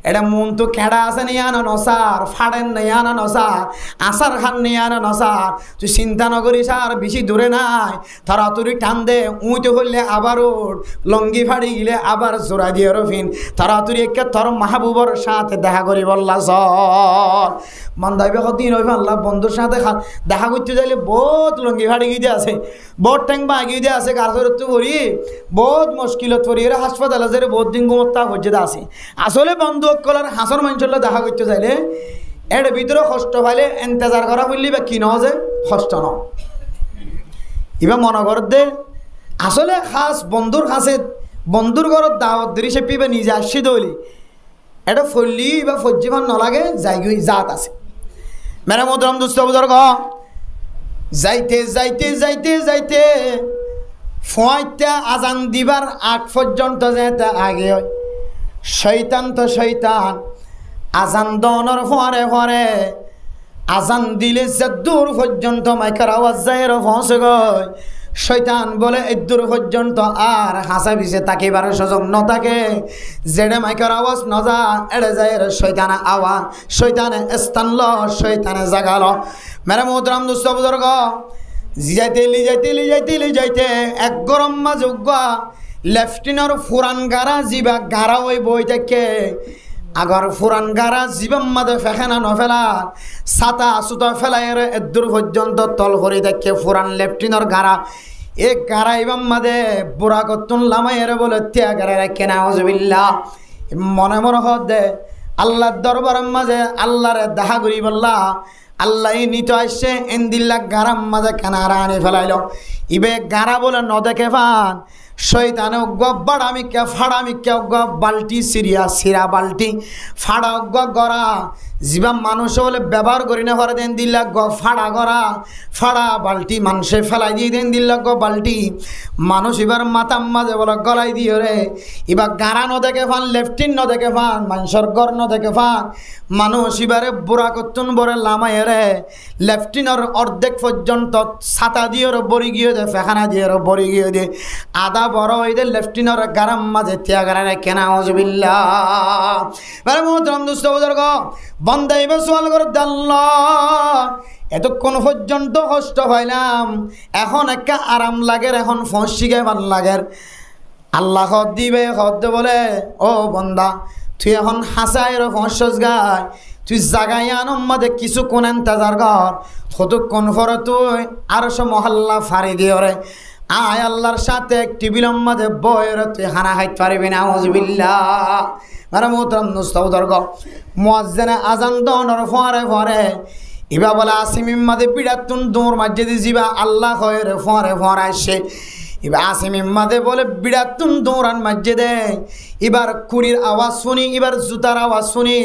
এটা মন তো খেড়া আছে নিয়ে আনো নসার ফাড়েন নিয়ে আনো নসার আসার খান নিয়ে আনো নসার তুই চিন্তা নগরী সার বেশি দূরে নাই তাড়াতাড়ি টান দে উঁইতে হইলে আবার উঠ লঙ্গি ফাড়ি গেলে আবার জোড়া দিয়ে রফিন তাড়াতাড়ি একে তোর মাহবুবর সাথে দেখা করি বললা সর মন্দাইবে কদিন হইবে আল্লাহ বন্ধুর সাথে দেখা করতে যাইলে বহুত লঙ্গি ফাড়ি গিয়ে আছে বহুত ট্যাং বাগিয়ে দিয়ে আছে গাছরত্ব করি বহুত মুশকিলত পড়ি এরা হাসপাতালে যে বহুত দিন গুমত্তা পর্যন্ত আছে আসলে বন্ধু কলার হাসর মানুষের দেখা করতে চাইলে এর ভিতরে কষ্ট পাইলে এন্তেজার করা বললি বা কি নয় যে কষ্ট ন এবার মনে কর দে আসলে খাস বন্ধুর কাছে বন্ধুর ঘরত দাওয়াত ধরি সে পিবে নিজে আসছি দৌলি এটা ফল্লি বা ফজ্জিমান নলাগে জায়গায় জাত আছে মেরা মোদরম দুস্থ বুজুর্গ যাইতে যাইতে যাইতে যাইতে ফয়টা আজান দিবার আগ পর্যন্ত যেতে আগে শয়তান তো শয়তান আজান দনর ফরে ফরে আজান দিলে যে দূর পর্যন্ত মাইকার আওয়াজ যায় পৌঁছে গয় শয়তান বলে এই দূর পর্যন্ত আর হাসা বিছে তাকিবার সুযোগ ন থাকে যেটা মাইকার আওয়াজ ন যা এড়ে যায় শয়তানে আওয়াজ শয়তানে স্থান ল শয়তানে জাগাল মেরা মোহতরাম দুস্থ বুজুর্গ যাইতে যাইতে এক গরম যোগ্য লেফটিনের ফুরান গারা জিবা গারা ওই বই থেকে আগর ফুরান গারা জীবন মাদে ফেখানা নফেলা ছাতা সুতা ফেলাইয়ের এদূর পর্যন্ত তল করে দেখে ফুরান লেফটিনের গারা এ গারা ইবাম মাদে বুড়া কতুন লামাইয়ের বলে ত্যাগ গারা রাখে না হজবিল্লা মনে মনে হদে আল্লাহর দরবারের মাঝে আল্লাহরে দেখা করি বললা আল্লাহ নিতে আসছে এন্দিল্লা গারাম মাঝে কানারা আনে ফেলাইল ইবে গারা বলে ন দেখে ফান শয়তানে বাড়ামিকা ফাড়ামিকা বাল্টি সিরা বাল্টি ফাড়া গড়া যা মানুষ বলে ব্যবহার করি না করে দেন দিল্লা ফাড়া গড়া ফাড়া বাল্টি মানুষে ফেলাই দিয়ে দেন দিল্লা বাল্টি মানুষ এবার মাতাম মাঝে বলে গলাই দিয়ে রে এবার গাড়া ন দেখে ফান লেফটিন ন দেখে ফান মানুষের গড় ন দেখে ফান মানুষ এবারে বুড়া করতুন বরে লামাই রে লেফটিনের অর্ধেক পর্যন্ত ছাতা দিয়ে বড়ি গিয়ে দে ফেখানা দিয়ে বড়ি গিয়ে দে আদা বড় হয়ে দে লেফটিনের গারাম মাঝে ত্যাগারে কেনা হজবিল্লা মানে মোহতরম দুস্থ বুজুর্গ বন্দাইবে সোয়াল করে দাল্লা এতক্ষণ পর্যন্ত কষ্ট পাইলাম এখন একটা আরাম লাগে এখন ফসিগে ভাল লাগে আল্লাহ হদ দিবে হদ বলে ও বন্দা তুই এখন হাসাইর ফসস গায় তুই জাগাই আনম মাঝে কিছু কোন এন্তাজার কর কতক্ষণ পরে তুই আরো সব মহল্লা ফাড়ি দিয়ে রে আয় আল্লাহর সাথে একটি বিলম্বাদে বয়ের তুই হানা খাইতে পারবি না আউযুবিল্লাহ মারা মোহতরম নুস্তাউদর্গ মুয়াজ্জিনে আজান দনর ফরে ফরে ইবা বলে আসিমিম মাদে বিড়াতুন দূর মসজিদে জিবা আল্লাহ খয়ের ফরে ফরে আসে এবার আসিমিম মাদে বলে বিড়াতুন দৌড়ান মসজিদে এবার কুড়ির আওয়াজ শুনি এবার জুতার আওয়াজ শুনি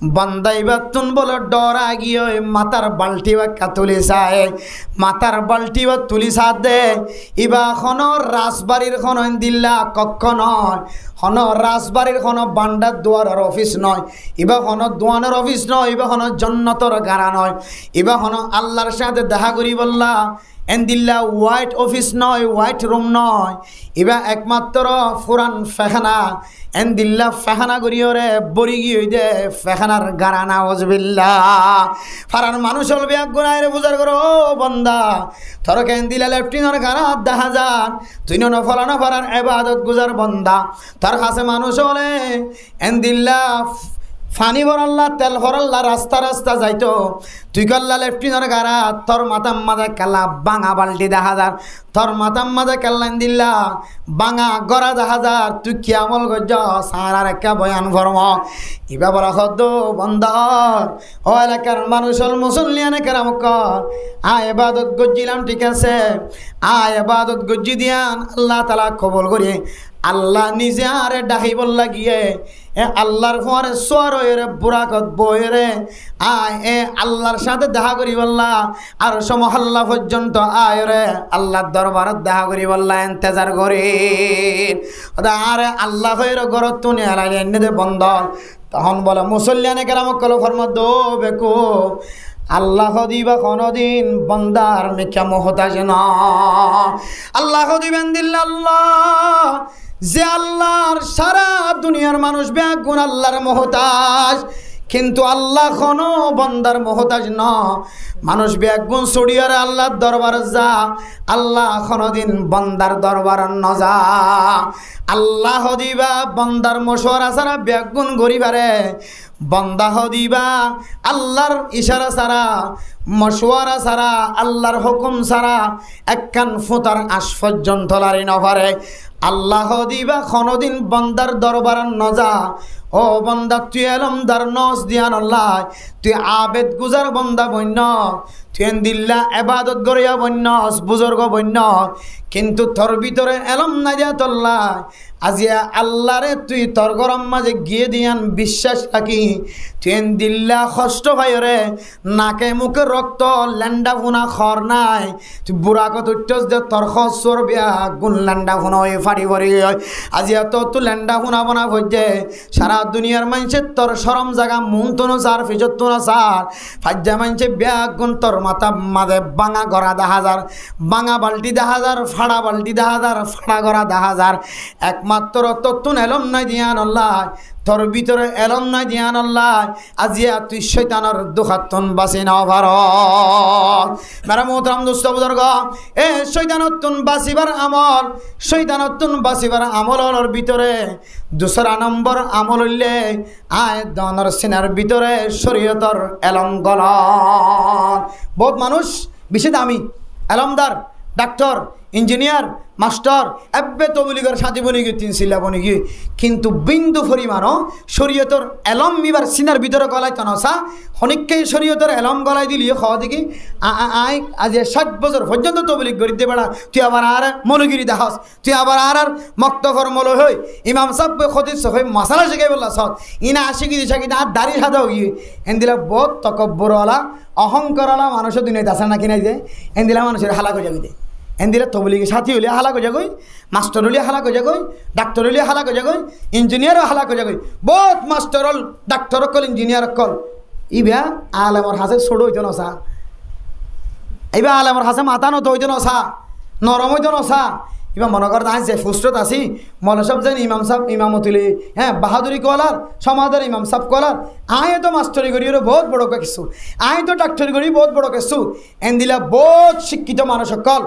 বান্দা এবার তুন বলে ডরা গিয়ে মাথার বাল্টি বা তুলি চায় মাথার বাল্টি বা তুলি সাথ দে এবার এখনো রাজবাড়ির খন দিল্লা কক্ষ নয় হন রাজবাড়ির খন বান্ডার দুয়ারের অফিস নয় এবার হন দোয়ানের অফিস নয় এবার হন জন্নতর গাড়া নয় এবার হন আল্লাহর সাথে দেখা করি বললা এন্দিল্লা হোয়াইট অফিস নয় হোয়াইট রুম নয় এবার একমাত্র ফুরান ফেখানা এন্দিল্লা ফেখানা করিও রে বড়ি গিয়ে দে ফেখানার গারানা ওজবিল্লা ফারান মানুষ হলবে এক গুণায় রে বুঝার করো ও বন্দা থরকে এন্দিল্লা লেফটিনের গারা দেখা যান তুই ন ফলানো ফারান এবাদত গুজার বন্দা তার কাছে মানুষ হলে এন্দিল্লা ফানি ভরাল্লা তেল ভরাল্লা রাস্তা রাস্তা যাইতো তুই কল্লা লেফটিনের গারা তোর মাতাম মাঝে কাল্লা বাঙা বাল্টি দেখা যার তোর মাতাম মাঝে কাল্লান দিল্লা বাঙা গড়া দেখা যার তুই কি আমল গজ সারার একটা বয়ান ভরম ইবা বলা হদ বন্দর ও এলাকার মানুষ হল মুসল্লিয়ানে কেরাম কর এবাদত গজ্জিলাম ঠিক আছে এবাদত গজ্জি দিয়ান আল্লাহ তালা কবল করি আল্লাহ নিজে আরে ডাকি বললা গিয়ে আল্লাহর পরে সোয়ার বুড়াকত বইরে আল্লাহর সাথে দেখা করি বললা আর সমহল্লা পর্যন্ত আয় রে আল্লাহর দরবারত দেখা করি বললা এন্তেজার করি আরে আল্লাহ হইর গরত তুনে এনে দে বন্ধ তখন বলে মুসল্লিয়ানে কেরাম কল ফরমত দো বেকু আল্লাহ দিবা কোনদিন বন্দার মেকা মহতাজ না আল্লাহ দিবেন দিল আল্লাহ যে আল্লাহর সারা দুনিয়ার মানুষ বেগুন আল্লাহর মহতাজ কিন্তু আল্লাহ কোনো বন্দার মহতাজ না মানুষ বেগুন ছড়িয়ারে আল্লাহর দরবার যা আল্লাহ কোনদিন বন্দার দরবার ন যা আল্লাহ দিবা বন্দার মশওয়ারা ছাড়া বেগুন গরিবারে বন্দা দিবা আল্লাহর ইশারা ছাড়া মশওয়ারা ছাড়া আল্লাহর হুকুম ছাড়া একখান ফুতার আশ পর্যন্ত লারি নপারে আল্লাহ দিবা কোনদিন বন্দার দরবার ন যা ও বন্দা তুই এলমদার নস দিয়ান আল্লাহ তুই আবেদ গুজার বন্দা বন্য তুই দিল্লা এবাদত গড়িয়া বন্য বুজুর্গ বন্য কিন্তু তোর ভিতরে এলম না দিয়া তোল্লা আজিয়া আল্লাহরে তুই তোর গরম মাঝে গিয়ে দিয়ান বিশ্বাস রাখি তুই দিল্লা কষ্ট ভাইরে নাকে মুখে রক্ত ল্যান্ডা ফুনা খর নাই তুই বুড়া কত উঠছ যে তোর খসর বিয়া গুণ ল্যান্ডা ফুনা হয়ে ফাড়ি ফাড়ি হয় আজিয়া তো তুই ল্যান্ডা ফুনা বনা ভজে সারা দুনিয়ার মানুষের তোর সরম জায়গা মন তো না সার ফিজত তো না সার ফাজ্জা মানুষে বিয়া গুণ তোর মাথা মাঝে বাঙা গড়া 10,000 বাঙা বাল্টি 10,000 ফাড়া বাল্টি 10,000 ফাড়া গড়া 10,000 একমাত্র তত্তুন এলম নাই দিয়ান আল্লাহ তোর ভিতরে এলম নাই দিয়ান আল্লাহ আজিয়া তুই শয়তানের দুখাতন বাঁচি নাও ভার মেরা মোহতারাম দোস্ত বুজুর্গ এ শয়তানতুন বাঁচিবার আমল শয়তানতুন বাঁচিবার আমলের ভিতরে দুসরা নম্বর আমল হইলে আয় দনের সিনার ভিতরে শরীয়তর এলম গলন বহুত মানুষ বেশি দামি এলমদার ডাক্তার ইঞ্জিনিয়ার মাস্টার এব্বে তবলিগের সাথে বনি গিয়ে 3 সিলা বনি গিয়ে কিন্তু বিন্দু পরিমাণও শরীয়তর এলম মিবার সিনার ভিতরে গলায় তনসা অনেককে শরীয়তর এলম গলায় দিলি খাওয়া দেখি আই আজ 60 বছর পর্যন্ত তবলিগ করিতে বেড়া তুই আবার আর মলগিরি দেখাস তুই আবার আর মক্তফর মল হই ইমাম সাহেব খতিব সাহেব মাসালা শিখাই বললা সব ইনা আশিকি দিশা কিন্তু আর দাড়ি সাদা হইয়ে এন দিলা বহুত তকব্বরওয়ালা অহংকারওয়ালা মানুষের দুনিয়াতে আসে না কিনাই যে এন দিলা মানুষের হালা করে যাবি এন্দিলা তবলিগের সাথী হলে হালা করে যাগই মাস্টার হলে হালা করে যাগই ডাক্তার হলে হালা করে যাগই ইঞ্জিনিয়ারও হালা করে যাগই বহুত মাস্টার হল ডাক্তার কল ইঞ্জিনিয়ার কল ইবা আলেমর হাসে ছোড়ো হইতে নসা এইবা আলেমর হাসে মাথা নত হইতে নসা নরম হইতে নসা ইবা মনে কর আজ যে ফুস্টত আসি মনে সব যেন ইমাম সাহেব ইমামতুলি হ্যাঁ বাহাদুরি কলার সমাজের ইমাম সাহেব কলার আয় তো মাস্টারি করি বহুত বড় কিছু আয় তো ডাক্তারি করি বহুত বড় কিছু এন্দিলা বহুত শিক্ষিত মানুষ কল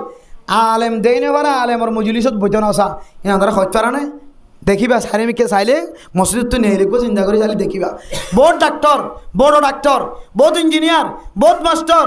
আলেম দেই নে পারা আলেমর মজলিসত বইতে নসা ইনারা হইতে পারা না দেখিবা সারিমিকে চাইলে মসজিদ তো নেই লিখবো চিন্তা করে চাইলে দেখিবা বহুত ডাক্তার বড় ডাক্তার বহুত ইঞ্জিনিয়ার বহুত মাস্টার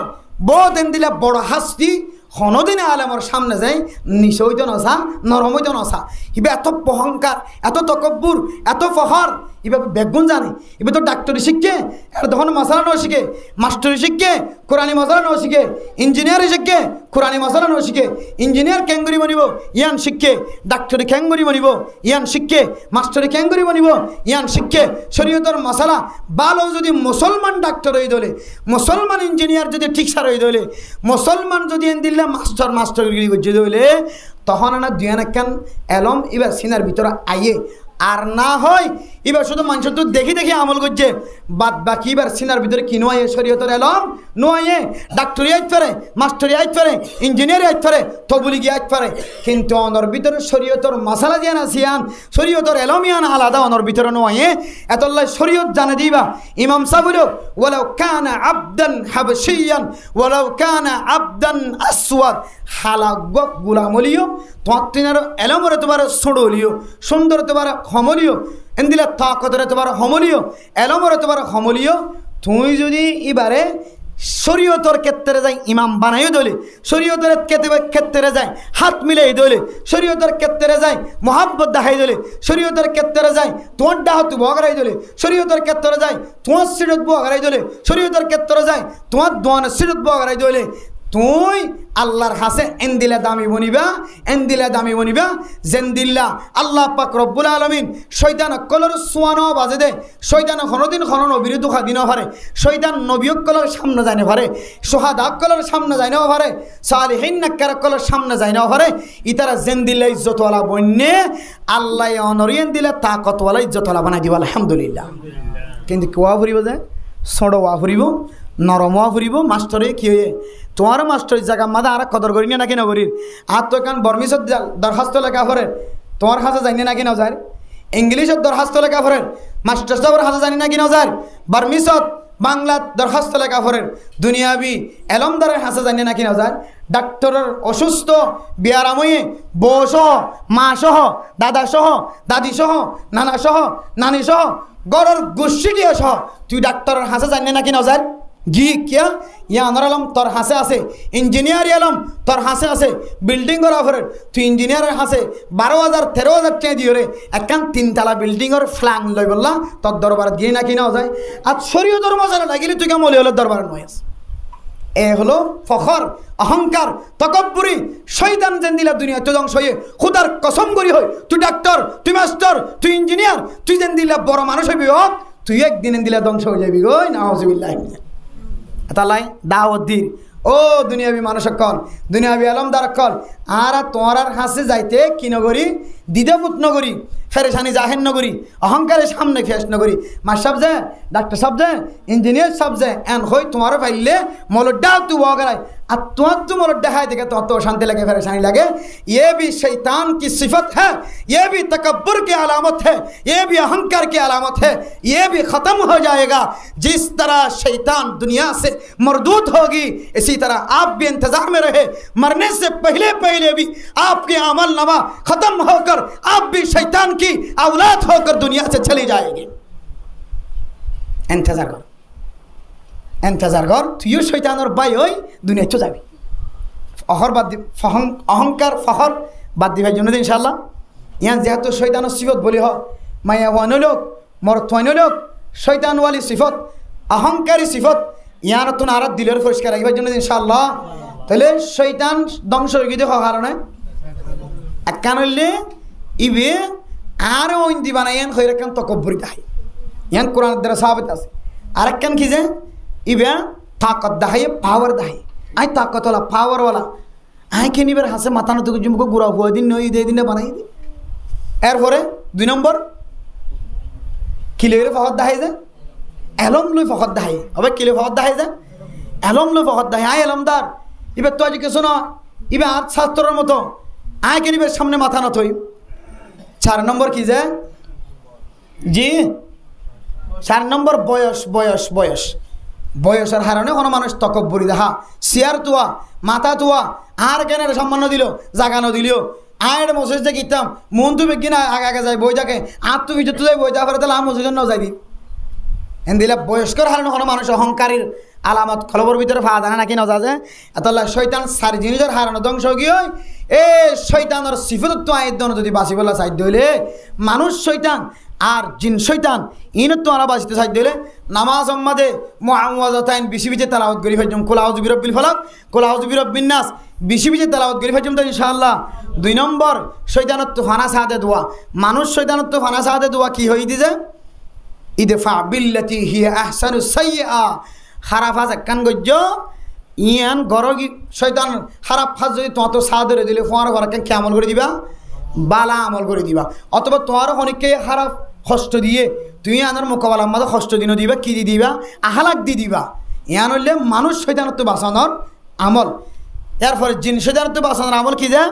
বহুত এন্দিলা বড় হাস্তি হনদিনে আলেমর সামনে যাই নিচে হইতে নসা নরম হইতে নসা ইবা এত অহংকার এত তকব্বুর এত ফখর ইবা বেগুন জানে ইবা তো ডাক্তারি শিখে আর তখন মশলা ন শিখে মাস্টারি শিখে কোরআনি মশলা ন শিখে ইঞ্জিনিয়ারি শিখে কোরআনি মশলা ন শিখে ইঞ্জিনিয়ার ক্যাঙ্গুরি বনিব ইয়ান শিখে ডাক্তারি ক্যাঙ্গুরি বনিব ইয়ান শিখে মাস্টারি ক্যাঙ্গুরি বনিব ইয়ান শিখে শরীয়তর মশলা ভালো যদি মুসলমান ডাক্তার হয়ে দলে মুসলমান ইঞ্জিনিয়ার যদি ঠিক সার হয়ে দলে মুসলমান যদি এন দিল্লা মাস্টারগিরি করছে দলে তখন না দুয়ান একখান এলম এবার সিনার ভিতরে আইয়ে আর না হয় এবার শুধু মানুষ তো দেখি দেখি আমল করছে বাদ বাকি এবার সিনার ভিতরে কি নয় শরীয়তের এলম নয় ডাক্তারি আইতে পারে মাস্টারি আইতে পারে ইঞ্জিনিয়ারি আইতে পারে তবলিগি আইতে পারে কিন্তু অনর ভিতরে শরীয়তের মশালা দিয়ে না সিয়ান শরীয়তের এলম ইয়ান আলাদা অনর ভিতরে নয় এতল্লাই শরীয়ত জানে দিবা ইমাম সাহেব বলো ওয়ালাউ কানা আবদান হাবশিয়ান ওয়ালাউ কানা আবদান আসওয়াদ হালাগ গুলামলিও তোমার এলমরে তোমার ছোড়লিও সুন্দর তোমার হমলিও এন্দিলা তাকতরে তোমার হমলিও এলমরে তোমার হমলিও তুই যদি এবারে শরীয়তর ক্ষেত্রে যাই ইমাম বানাইও দলে শরীয়তের ক্ষেত্রে যায় হাত মিলাই দলে শরীয়তের ক্ষেত্রে যায় মোহাব্বত দেখাই দলে শরীয়তের ক্ষেত্রে যায় তোমার ডাহাত বগরাই দলে শরীয়তের ক্ষেত্রে যায় তোমার সিরত বগরাই দলে শরীয়তের ক্ষেত্রে যায় তোমার দোয়ানের সিরত বগরাই দলে তুই আল্লাহর হাসে এন্দিলা দামি বনিবা জেন্দিল্লা আল্লাহ পাক রব্বুল আলামিন শয়তান কলর সুয়ানো বাজে দে শয়তান কোনদিন কোন বিরুদ্ধ দিন পারে শয়তান নবিয়ক কলর সামনে যাইনে পারে সোহাদা কলর সামনে যাইনেও পারে সালিহিন নাক্কার কলর সামনে যাইনেও পারে ইতারা জেন্দিল্লা ইজ্জতওয়ালা বন্যে আল্লাহ অনরিয়েন দিলে তাকতওয়ালা ইজ্জতওয়ালা বানাই দিব আলহামদুলিল্লাহ কিন্তু কোয়া ফুরিব যে সড় ওয়া ফুরিব নরমা ফুরিব মাস্টরে কি হয়ে তোমার মাস্টর জায়গা মাদা আর কদর করি না নাকি নগরীর আর তো এখন বর্মিসত দরখাস্ত লেখা করে তোমার হাতে জানি নাকি নজার ইংলিশত দরখাস্ত লেখা করেন মাস্টার সাহেবের হাতে জানি নাকি নজার বর্মিসত বাংলা দরখাস্ত লেখা করেন দুনিয়াবি এলমদারের হাতে জানি নাকি নজার ডাক্তারের অসুস্থ বিয়ারাময়ে বউ সহ মা সহ দাদা সহ দাদি সহ নানা সহ নানি সহ গড়ের গোষ্ঠী দিয়ে সহ তুই ডাক্তারের হাতে জানি নাকি নজার জি কিয়া ইয়া আনার আলম তোর হাসে আছে ইঞ্জিনিয়ার আলম তোর হাসে আছে বিল্ডিং করা ফের তুই ইঞ্জিনিয়ারের হাসে 12,000 13,000 টাকা দিয়ে রে একখান 3 বিল্ডিংয়ের ফ্ল্যাং লই বললা তোর দরবার গিয়ে নাকি না যায় আর শরীয় ধর্ম জানা লাগিলে তুই কেমন হলে দরবার নয় এ হলো ফখর অহংকার তকব্বুরি শয়তান যেন দিলা দুনিয়া তো ধ্বংস হয়ে খুদার কসম করি হয় তুই ডাক্তার তুই মাস্টার তুই ইঞ্জিনিয়ার তুই যেন দিলা বড় মানুষ হবি হোক তুই একদিন দিলা ধ্বংস হয়ে যাবি গো নাউজুবিল্লাহ তালাই দাওয়াত দির ও দুনিয়াবি মানুষ কল দুনিয়াবি আলমদার কল আর তোমার হাসে যাইতে কি নগরী দিদাপুত নগরী ফেরেশানি জাহের নগরী অহংকারের সামনে ফেস নগরী মাস সাহেব যে ডাক্তার সাহেব যে ইঞ্জিনিয়ার সাহেব যে এন হই তোমার পাইলে মলডা তু বগরাই আর তোমার তো মলডা হয় দেখে তো শান্তি লাগে ফেরেশানি लगे ये भी शैतान की सिफत है ये भी तकब्बुर की अलामत है ये भी अहंकार की अलामत है ये भी ख़त्म हो जाएगा जिस तरह शैतान दुनिया से मरदूद होगी इसी तरह आप भी इंतज़ार में रहे मरने से पहले पहले भी आपके अमल नामा ख़त्म होकर आप भी शैतान की औलाद होकर दुनिया से चली जाएगी इंतजार कर तुझे शैतान और भाई होई दुनिया तो जाबी अहर बाद अहंकार फखर बाद दी भाई जन इंशाल्लाह यहाँ जेहेतु शैतान सिफत बोली हो माया वानो लोग मरत्वानो लोग शैतान वाली सिफत अहंकारी सिफत यहाँ तो नाराज दिलेर परिष्कार भाई जन इंशाल्लाह তাহলে শয়তান ধ্বংস হয়ে গিয়ে কারণে একখান হইলে ইবে আর ওইন্দি বানাইন হয়ে রাখান তকব্বুরি দাহাই ইয়ান কোরআনের দ্বারা সাহাবত আছে আরেকখান কি যে ইবে তাকত দাহাই পাওয়ার দাহাই আই তাকতওয়ালা পাওয়ারওয়ালা আই কে নিবার হাসে মাথা নত জুমকো গুড়া হুয়া দিন নই দে দিনে বানাই দি এরপরে 2 নম্বর কিলের ফখত দাহাই যে এলম লই ফখত দাহাই হবে কিলে ফখত দাহাই যে এলম লই ফখত দাহাই আই এলমদার ইবে তো আজকে শোনো ইবে আর ছাত্রের মতো আয় কে নিবের সামনে মাথা না থই 4 নম্বর কি যে জি 4 নম্বর বয়স বয়স বয়স বয়সের হারণে কোনো মানুষ তকব্বুরি দেখা চেয়ার তোয়া মাথা তোয়া আর জ্ঞানের সম্মান দিল জাগানো দিলিও আয়ের মসজিদ যে কিতাম মন তো বেগিন আগে আগে যায় বই থাকে আর তো ভিতর তো যাই বই যাওয়ার তাহলে মসজিদ ন যাই দিন এন দিলে বয়স্কর হারণে কোনো মানুষ অহংকারীর আলামত খলবর ভিতরে ফা জানা নাকি নজা যে এতলা শয়তান সার জিনিসের হারানো ধ্বংস গিয়ে এ শয়তানের সিফতত্ব আয়দন যদি বাঁচি বলা সাধ্য হইলে মানুষ শয়তান আর জিন শয়তান ইনত তো আরা বাঁচিতে সাধ্য হইলে নামাজ আম্মাদে মুআওয়াযাতাইন বিশিবিতে তেলাওয়াত করি ফেজম কুল আউযু বিরাব্বিল ফালাক কুল আউযু বিরাব্বিন নাস বিশিবিতে তেলাওয়াত করি ফেজম তো ইনশাআল্লাহ 2 নম্বর শয়তানত্ব ফানা সাদে দোয়া মানুষ শয়তানত্ব ফানা সাদে দোয়া কি হই দিছে ইদফা বিল্লাতি হিয়া আহসানুস সাইয়্যা খারাপ ফাজ একখান গজ্য ইয়ান গরগি শয়তান খারাপ ফাজ যদি তোমার তো সা ধরে দিলে তোমার ঘর কে আমল করে দিবা বালা আমল করে দিবা অথবা তোমার অনেককে খারাপ কষ্ট দিয়ে তুমি আনার মোকাবেলা আমাদের কষ্ট দিনও দিবা কি দি দিবা আহালাক দি দিবা ইয়ান হইলে মানুষ শয়তানত্ব বাঁচানোর আমল এরপরে জিন শয়তানত্ব বাঁচানোর আমল কি যে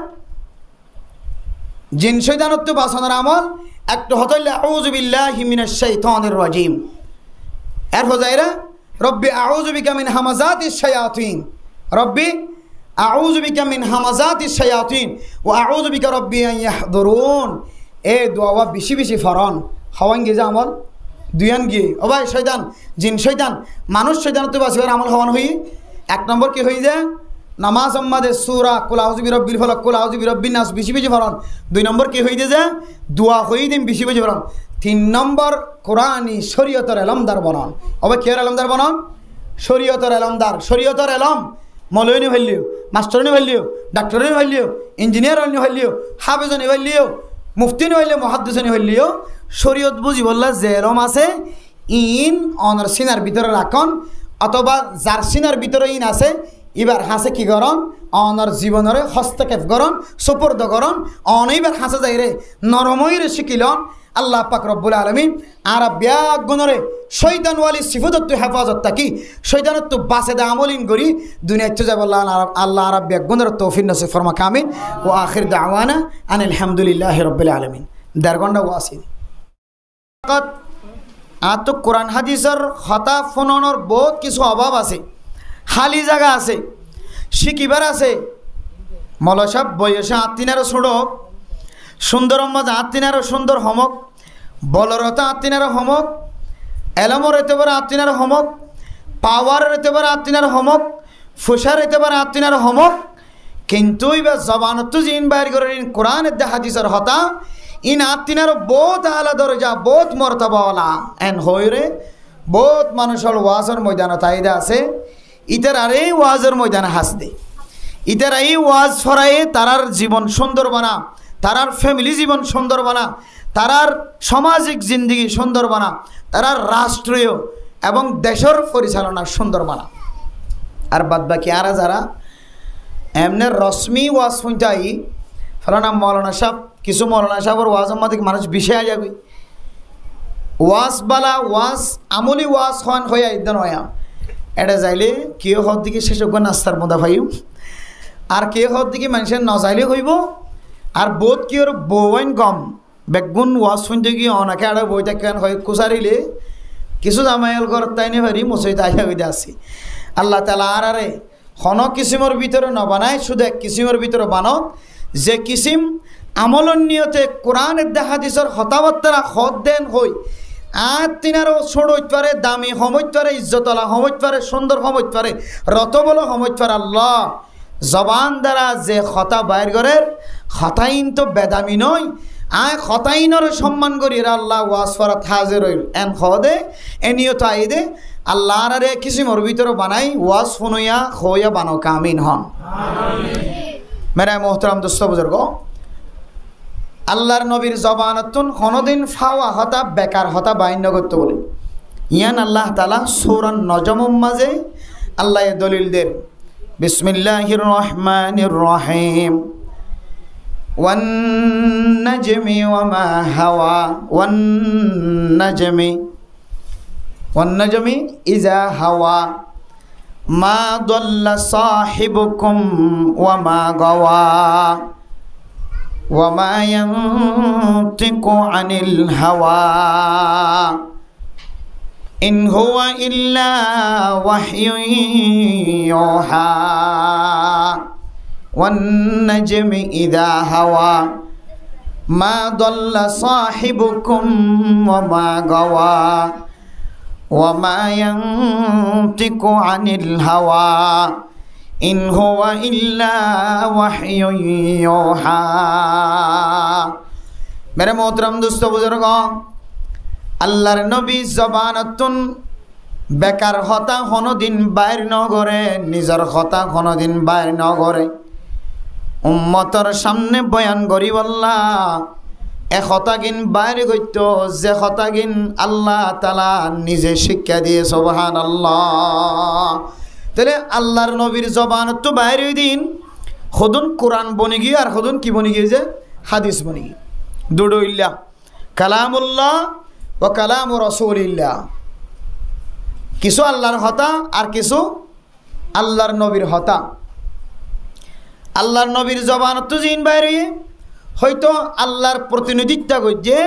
জিন শয়তানত্ব বাঁচানোর আমল একটা হতইলে আউযু বিল্লাহি মিনাশ শাইতানির রাজিম এরপর যাইরা রব্বি আউযু বিকা মিন হামাযাতিশ শায়াতিন রব্বি আউযু বিকা মিন হামাযাতিশ শায়াতিন ওয়া আউযু বিকা রব্বি আন ইয়াহদুরুন এ দোয়া বেশি বেশি ফরন হওয়ান গিয়ে আমল দুয়ান গিয়ে ও ভাই শয়তান জিন শয়তান মানুষ শয়তান তো বাঁচিবার আমল হওয়ান হই 1 নম্বর কি হই যায় নামাজ আম্মাদে সূরা কুল আউযু বিরাব্বিল ফালাক কুল আউযু বিরাব্বিন নাস বেশি বেশি ফরন 2 নম্বর কি হই যে দোয়া হই দিন বেশি বেশি ফরন 3 নম্বর কোরআনি শরীয়তের এলমদার বনন ওবে কে এলমদার বনন শরীয়তের এলমদার শরীয়তের এলম মৌলভী হইলিও মাস্টারনি হইলিও ডাক্তারনি হইলিও ইঞ্জিনিয়ার হইলিও হাফেজনি হইলিও মুফতিনি হইলিও মুহাদ্দিসনি হইলিও শরীয়ত বুঝি বললা যে এলম আছে ইন অনার সিনার ভিতরে রাখন অথবা যার সিনার ভিতরে ইন আছে এবার হাসে কি করন অনার জীবনের হস্তক্ষেপ করন সুপর্দ করন অনইবার হাসে যাই রে নরময়রে শিখিলন আল্লাহ পাক রব্বুল আলামিন আরবিয়া গুণরে শয়তান ওয়ালি সিফাতত হেফাজত থাকি শয়তানত বাসে দা আমলিন করি দুনিয়াতে যাব আল্লাহ আরবিয়া গুণরে তৌফিক নসিব ফরমা কামিন ও আখির দাওয়ানা আনিল হামদুলিল্লাহি রাব্বিল আলামিন। দেড় ঘন্টা ওয়াসি তো কোরআন হাদিসের হতা ফোনর বহুত কিছু অভাব আছে, খালি জায়গা আছে, শিকিবার আছে। মলসাব বয়সে আত্মিনারও ছোড়ক সুন্দর মাঝে আত্মিনারও সুন্দর হমক বলরতা আত্মিনারও হমক এলমর হইতে পারে আত্মিনারও হমক পাওয়ার হইতে পারে আত্মিনার হমক ফুসার হইতে পারে আত্মিনার হমক। কিন্তু এবার জবানত জিন বাইর করে কোরআন হাদিসের হতা ইন আত্মিনারও বহুত আলা দরজা বহুত মর্তবাওয়ালা এন হইরে বহুত মানুষের ওয়াজের ময়দানত আইদা আছে। ইতার আর এই ওয়াজের ময়দানে হাসদে ইতার এই ওয়াজ ফরায়ে তারার জীবন সুন্দর বানা, তারার ফ্যামিলি জীবন সুন্দর বানা, তারার সামাজিক জিন্দগি সুন্দর বানা, তারার রাষ্ট্রীয় এবং দেশের পরিচালনা সুন্দর বানা। আর বাদ বাকি আর যারা এমনের রশ্মি ওয়াজ শুনতাই ফলানা মৌলানা সাহেব কিছু মৌলানা সাহেবের ওয়াজ আমাদের মানুষ বিষয় যাবে ওয়াজ বালা ওয়াজ আমলি ওয়াজ হন হইয়া ইদান হইয়া এটা যাইলে কেউ হর দিকে শেষজ্ঞ নাস্তার মধ্যে ভাইও আর কেউ হর দিকে মানুষের নজাইলে হইব। আর বোধ কি ওর বউন গম বেগুন ওয়াজ শুনতে গিয়ে অনেকে আড়ে বইটা কেন হয় কুচারিলে কিছু জামাইল ঘর তাই নে ভারি মসজিদ আইয়া হইতে আসি। আল্লাহ তালা আর আরে হন কিসিমের ভিতরে নবানায় শুধু এক কিসিমের ভিতরে বানক যে কিসিম আমলন নিয়তে কোরআনের হাদিসের হতাবার্তারা হদ দেন হই আর তিনারও ছোট হইতে পারে দামি সমইতে পারে ইজ্জতলা সমইতে পারে সুন্দর সমইতে পারে রতবল সমইতে পারে। আল্লাহ জবান দ্বারা যে হতা বাইর করের হতাইন তো বেদামি নয় আয় হতাইনের সম্মান করি আল্লাহ ওয়াজ ফরাত হাজির হইল এন হদে এনিয়ত আইদে আল্লাহ আরে কিসিমর ভিতরে বানাই ওয়াজ ফুনুয়া হইয়া বানো কামিন হন। মেরা মোহতরম দোস্ত বুজুর্গ আল্লাহর নবীর জবানতুন কোনদিন ফাওয়া হতা বেকার হতা বাইন্য করতে বলে ইয়ান আল্লাহ তাআলা সূরা নজমের মাঝে আল্লাহ দলিল দেন বিসমিল্লাহির রহমানির রহিম ওয়ান নাজমি ওয়া মা হাওয়া ওয়ান নাজমি ইযা হাওয়া মা দাল্লা সাহিবুকুম ওয়া মা গাওয়া وما ينطق عن الهوى إن هو إلا وحي يوحى والنجم إذا هوى ما ضل صاحبكم وما غوى وما ينطق عن الهوى ইন হুয়া ইল্লা ওয়াহয়ুন ইউহা। মেরে মোহতরম দোস্ত বুজুর্গ আল্লাহর নবী জবানতুন বেকার হতা কোনদিন বাইর নগরে নিজের হতা কোনদিন বাইর নগরে উম্মতর সামনে বয়ান করি বললা এ হতাগিন বাইরে গইত যে হতাগিন আল্লাহ তাআলা নিজে শিক্ষা দিয়ে সুবহানাল্লাহ। তাহলে আল্লাহর নবীর জবান তো বাইরে দিন হদুন কোরআন বনে গিয়ে আর হদুন কি বনে গিয়ে যে হাদিস বনে গিয়ে দুটো ইল্লা কালামুল্লাহ ও কালাম রাসূলিল্লাহ কিছু আল্লাহর হতা আর কিছু আল্লাহর নবীর হতা। আল্লাহর নবীর জবান তো জিন বাইরে হয়তো আল্লাহর প্রতিনিধিত্ব করছে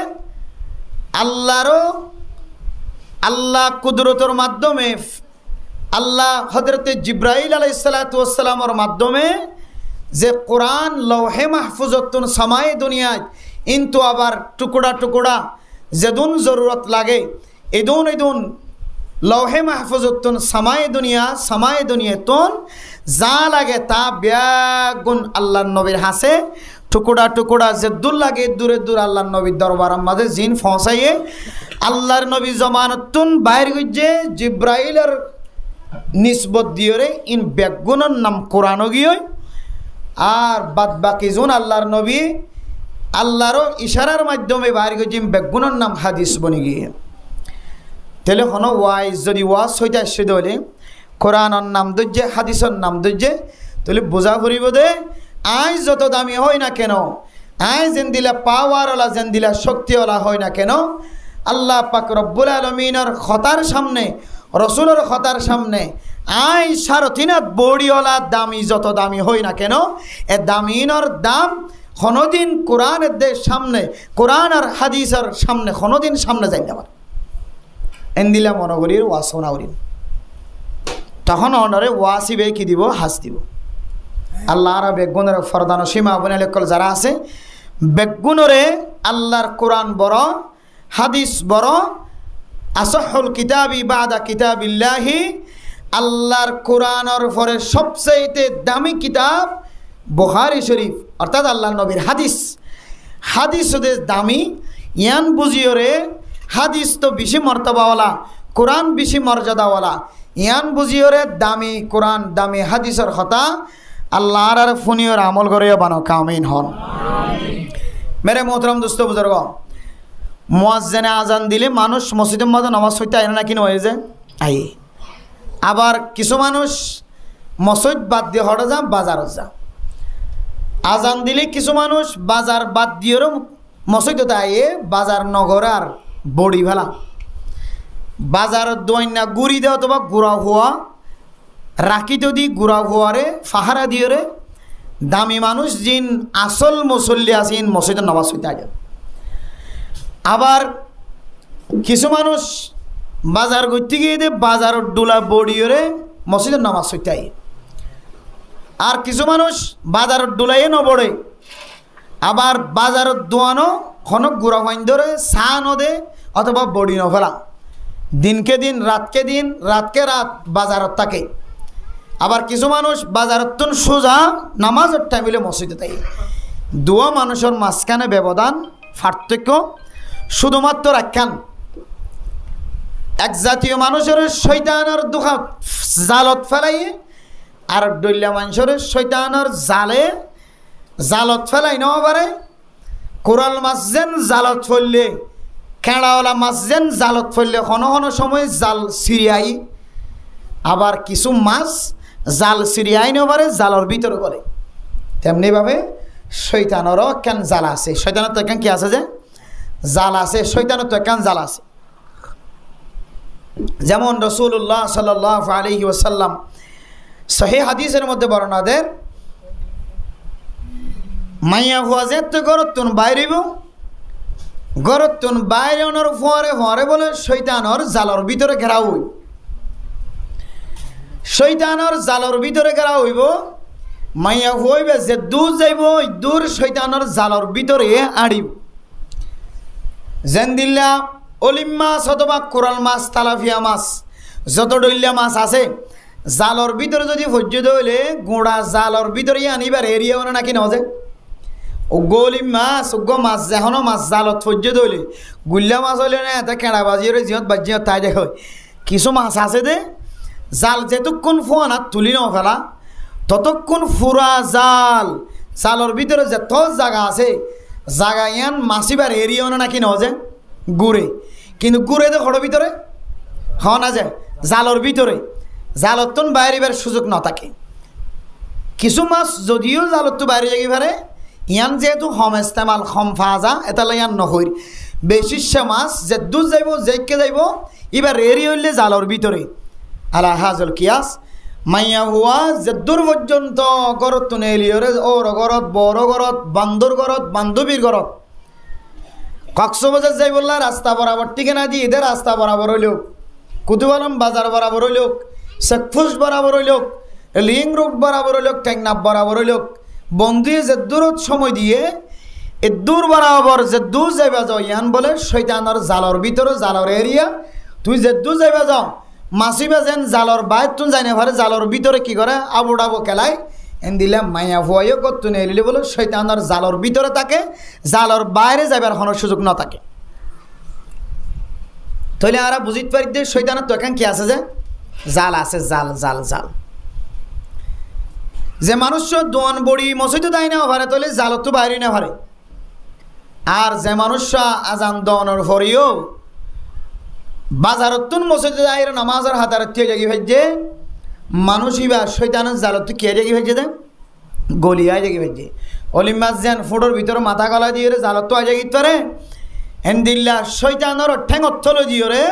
আল্লাহ কুদরতের মাধ্যমে আল্লাহ হযরতে জিব্রাইল আলাইহিস সালাতু ওয়াস সালামের মাধ্যমে যে কোরআন লৌহে মাহফুজতুন সামায়ে দুনিয়ায় কিন্তু আবার টুকরা টুকরা যেদুন জরুরত লাগে এদুন লৌহে মাহফুজতুন সামায়ে দুনিয়াতুন যা লাগে তা ব্যাগুন আল্লাহর নবীর হাসে টুকরা টুকরা যেদুল লাগে দূরে দূর আল্লাহর নবীর দরবারের মাঝে জিন পৌঁছাইয়ে আল্লাহর নবী জমানতুন বাইর গইজে জিব্রাইলের নিসবত দিয়ে ইন ব্যাগুনের নাম কোরআন গিয়ে আর বাদ বাকি জন আল্লাহর নবী আল্লাহর ইশারার মাধ্যমে বাইর গিয়ে ব্যাগুনের নাম হাদিস বনে গিয়ে। তাহলে কোনো ওয়াইজ যদি ওয়াজ হইতে আসছে তাহলে কোরআনের নাম দজ্জে হাদিসের নাম দজ্জে তাহলে বোঝা করিব দে আজ যত দামি হয় না কেন আয় যেন দিলা পাওয়ারওয়ালা যেন দিলা শক্তিওয়ালা হয় না কেন আল্লাহ পাক রব্বুল আলমিনের খতার সামনে রসুলের খতার সামনে আই সারথিনাথ বড়িওয়ালা দামি যত দামি হই না কেন এ দামিনের দাম কোনোদিন কোরআনের সামনে কোরআন আর হাদিসের সামনে কোনোদিন সামনে যাই না পারে এন্দিলা মনগরীর ওয়াসনাউরিন তখন অনরে ওয়াসিবে কি দিব হাস দিব আল্লাহ আর বেগুনের ফরদান সীমা বনালেকল যারা আছে বেগুনরে আল্লাহর কোরআন বড় হাদিস বড় আসহুল কিতাবি বাদা কিতাবিল্লাহি আল্লাহর কোরআনের পরে সবচেয়ে দামি কিতাব বুখারী শরীফ অর্থাৎ আল্লাহর নবীর হাদিস হাদিস ওদের দামি ইয়ান বুঝিওরে হাদিস তো বেশি মর্তবাওয়ালা কোরআন বেশি মর্যাদাওয়ালা ইয়ান বুঝিওরে দামি কোরআন দামি হাদিসের কথা আল্লাহর আর ফুনিয়র আমল করে বানো কামিন হন মেরে মোহতরম দোস্ত বুজুর্গ মুয়াজ্জিনে আজান দিলে মানুষ মসজিদের মধ্যে নামাজ পড়তে আয় না কিনা হয়ে যায় আই আবার কিছু মানুষ মসজিদ বাদ দিয়ে হটে যা বাজারত যা আজান দিলে কিছু মানুষ বাজার বাদ দিয়েও মসজিদতে আয়ে বাজার নগর আর বড়ি ফেলা বাজারত দোয়াইনা গুড়ি দেওয়া অথবা গুড়া হওয়া রাখি যদি গুড়া হওয়ারে ফাহারা দিয়ে রে দামি মানুষ যিন আসল মুসল্লি আসেন মসজিদের নামাজ পড়তে আয় আবার কিছু মানুষ বাজার করতে গিয়ে দে বাজারত ডোলা বড়িয়ে মসজিদের নামাজ পড়তে আয় আর কিছু মানুষ বাজারত ডোলাইয়ে নবড়ে আবার বাজারত দোয়ানো খনক গুড়া ফাইন ধরে চা নদে অথবা বড়ি নফেলা দিনকে দিন রাতকে রাত বাজারত থাকে আবার কিছু মানুষ বাজারত সোজা নামাজের টাইমিলে মসজিদে তাই দুয়া মানুষের মাঝখানে ব্যবধান পার্থক্য শুধুমাত্র একখান এক জাতীয় মানুষের শয়তানের দুঃখা জালত ফেলাই আর ডল্লা মানুষের শয়তানের জালত ফেলাই নেওয়া পারে কোরাল মাছ যেন জালত ফেললে খেড়াওয়ালা মাছ যেন জালত ফেললে কোনো সময় জাল সিরিয়াই আবার কিছু মাছ জাল সিরিয়াই নেওয়া পারে জালর ভিতরে করে তেমনিভাবে শয়তানেরও একখান জাল আছে শয়তানের তো একখান কি আছে যে জাল আছে শয়তানের তো একখান জাল আছে যেমন রাসূলুল্লাহ সাল্লাল্লাহু আলাইহি ওয়াসাল্লাম সহিহ হাদিসের মধ্যে বর্ণনা দেন মাইয়া হুয়া যে তো গরতুন বাইরেব গরতুন বাইরের ফরে বলে শয়তানের জালর ভিতরে ঘেরা হই শয়তানের জালর ভিতরে ঘেরা হইব মাইয়া হইবে যে দূর যাইব দূর শয়তানের জালর ভিতরে আড়িব যেন দিল্লা অলিম মাছ অথবা কোরাল মাছ তালাফিয়া মাছ যত ডইল্লা মাছ আছে জালর ভিতরে যদি ভজ্য হইলে গোড়া জালর ভিতরে আনিবার এরিয়া মানে নাকি নজে গলিম মাছ উগ্র মাছ যেখনো মাছ জালত ভজ্য হইলে গুল্লা মাছ হইলে না এটা কেড়া বাজিয়ে জিহত বাজিয়ে তাই দেখ কিছু মাছ আছে দে জাল যেতক্ষণ ফোয়ানাত তুলি ন ফেলা ততক্ষণ ফুরা জালর ভিতরে যত জায়গা আছে জায়গা ইয়ান মাছিবার এরিয়া মানে নাকি নজে গুড়ে কিন্তু গুড়ে তো ঘরের ভিতরে হওয়া না যায় জালর ভিতরে জালতন বাইরেবার সুযোগ না থাকে কিছু মাছ যদিও জালত বাইরে যাই পারে ইয়ান যেহেতু হম ইস্তেমাল হম ফাজা এটা ইয়ান নহর বেশিসা মাছ যে দূর যাইব যেকে যাইব এবার এরি হইলে জালর ভিতরে আলা হাজল কিয়াস মাইয়া হুয়া যে দূর পর্যন্ত গরত তো নেলিওরে ওর গরত বড় গরত বান্দর গরত বান্ধবীর গরত কক্সবাজার যাই বললা রাস্তা বরাবর ঠিকানা দিয়ে এদের রাস্তা বরাবর হইল কুতুবালম বাজার বরাবর হইল শেখফুস বরাবর হইল লিং রোড বরাবর হইল টেকনাফ বরাবর হইল বন্ধু যে দূরত সময় দিয়ে এ দূর বরাবর যে দূর যাইবা যাও ইয়ান বলে শয়তানের জালর ভিতরে জালর এরিয়া তুই যে দূর যাইবা যাও মাছিবা যেন জালর বাইর তুন যাই না পারে জালর ভিতরে কি করে আবু ডাবো খেলায় এন দিলে মাইয়া ভুয়াইও করতো নেলিলে বলে শয়তানের জালর ভিতরে থাকে জালর বাইরে যাবার কোনো সুযোগ না থাকে তাহলে আর বুঝিতে পারি যে শয়তানের তো এখন কি আছে যে জাল আছে জাল জাল জাল যে মানুষ দোয়ান বড়ি মসজিদে দেয় না পারে তাহলে জালত তো বাইরে না পারে আর যে মানুষ আজান দোয়ানোর পরেও বাজারতুন মসজিদে দায়ের নামাজের হাতার থেকে জাগি ভাইজে মানুষ ইবা শয়তানের জালত কে জাগি ভাইজে দে গলিয়ায় জাগি ভাইজে অলিমাস যেন ফুটোর ভিতরে মাথা গলা দিয়ে জালত তো আজে গিত পারে এন্দিল্লা শৈতানোর ঠেঙত থলো দিওরে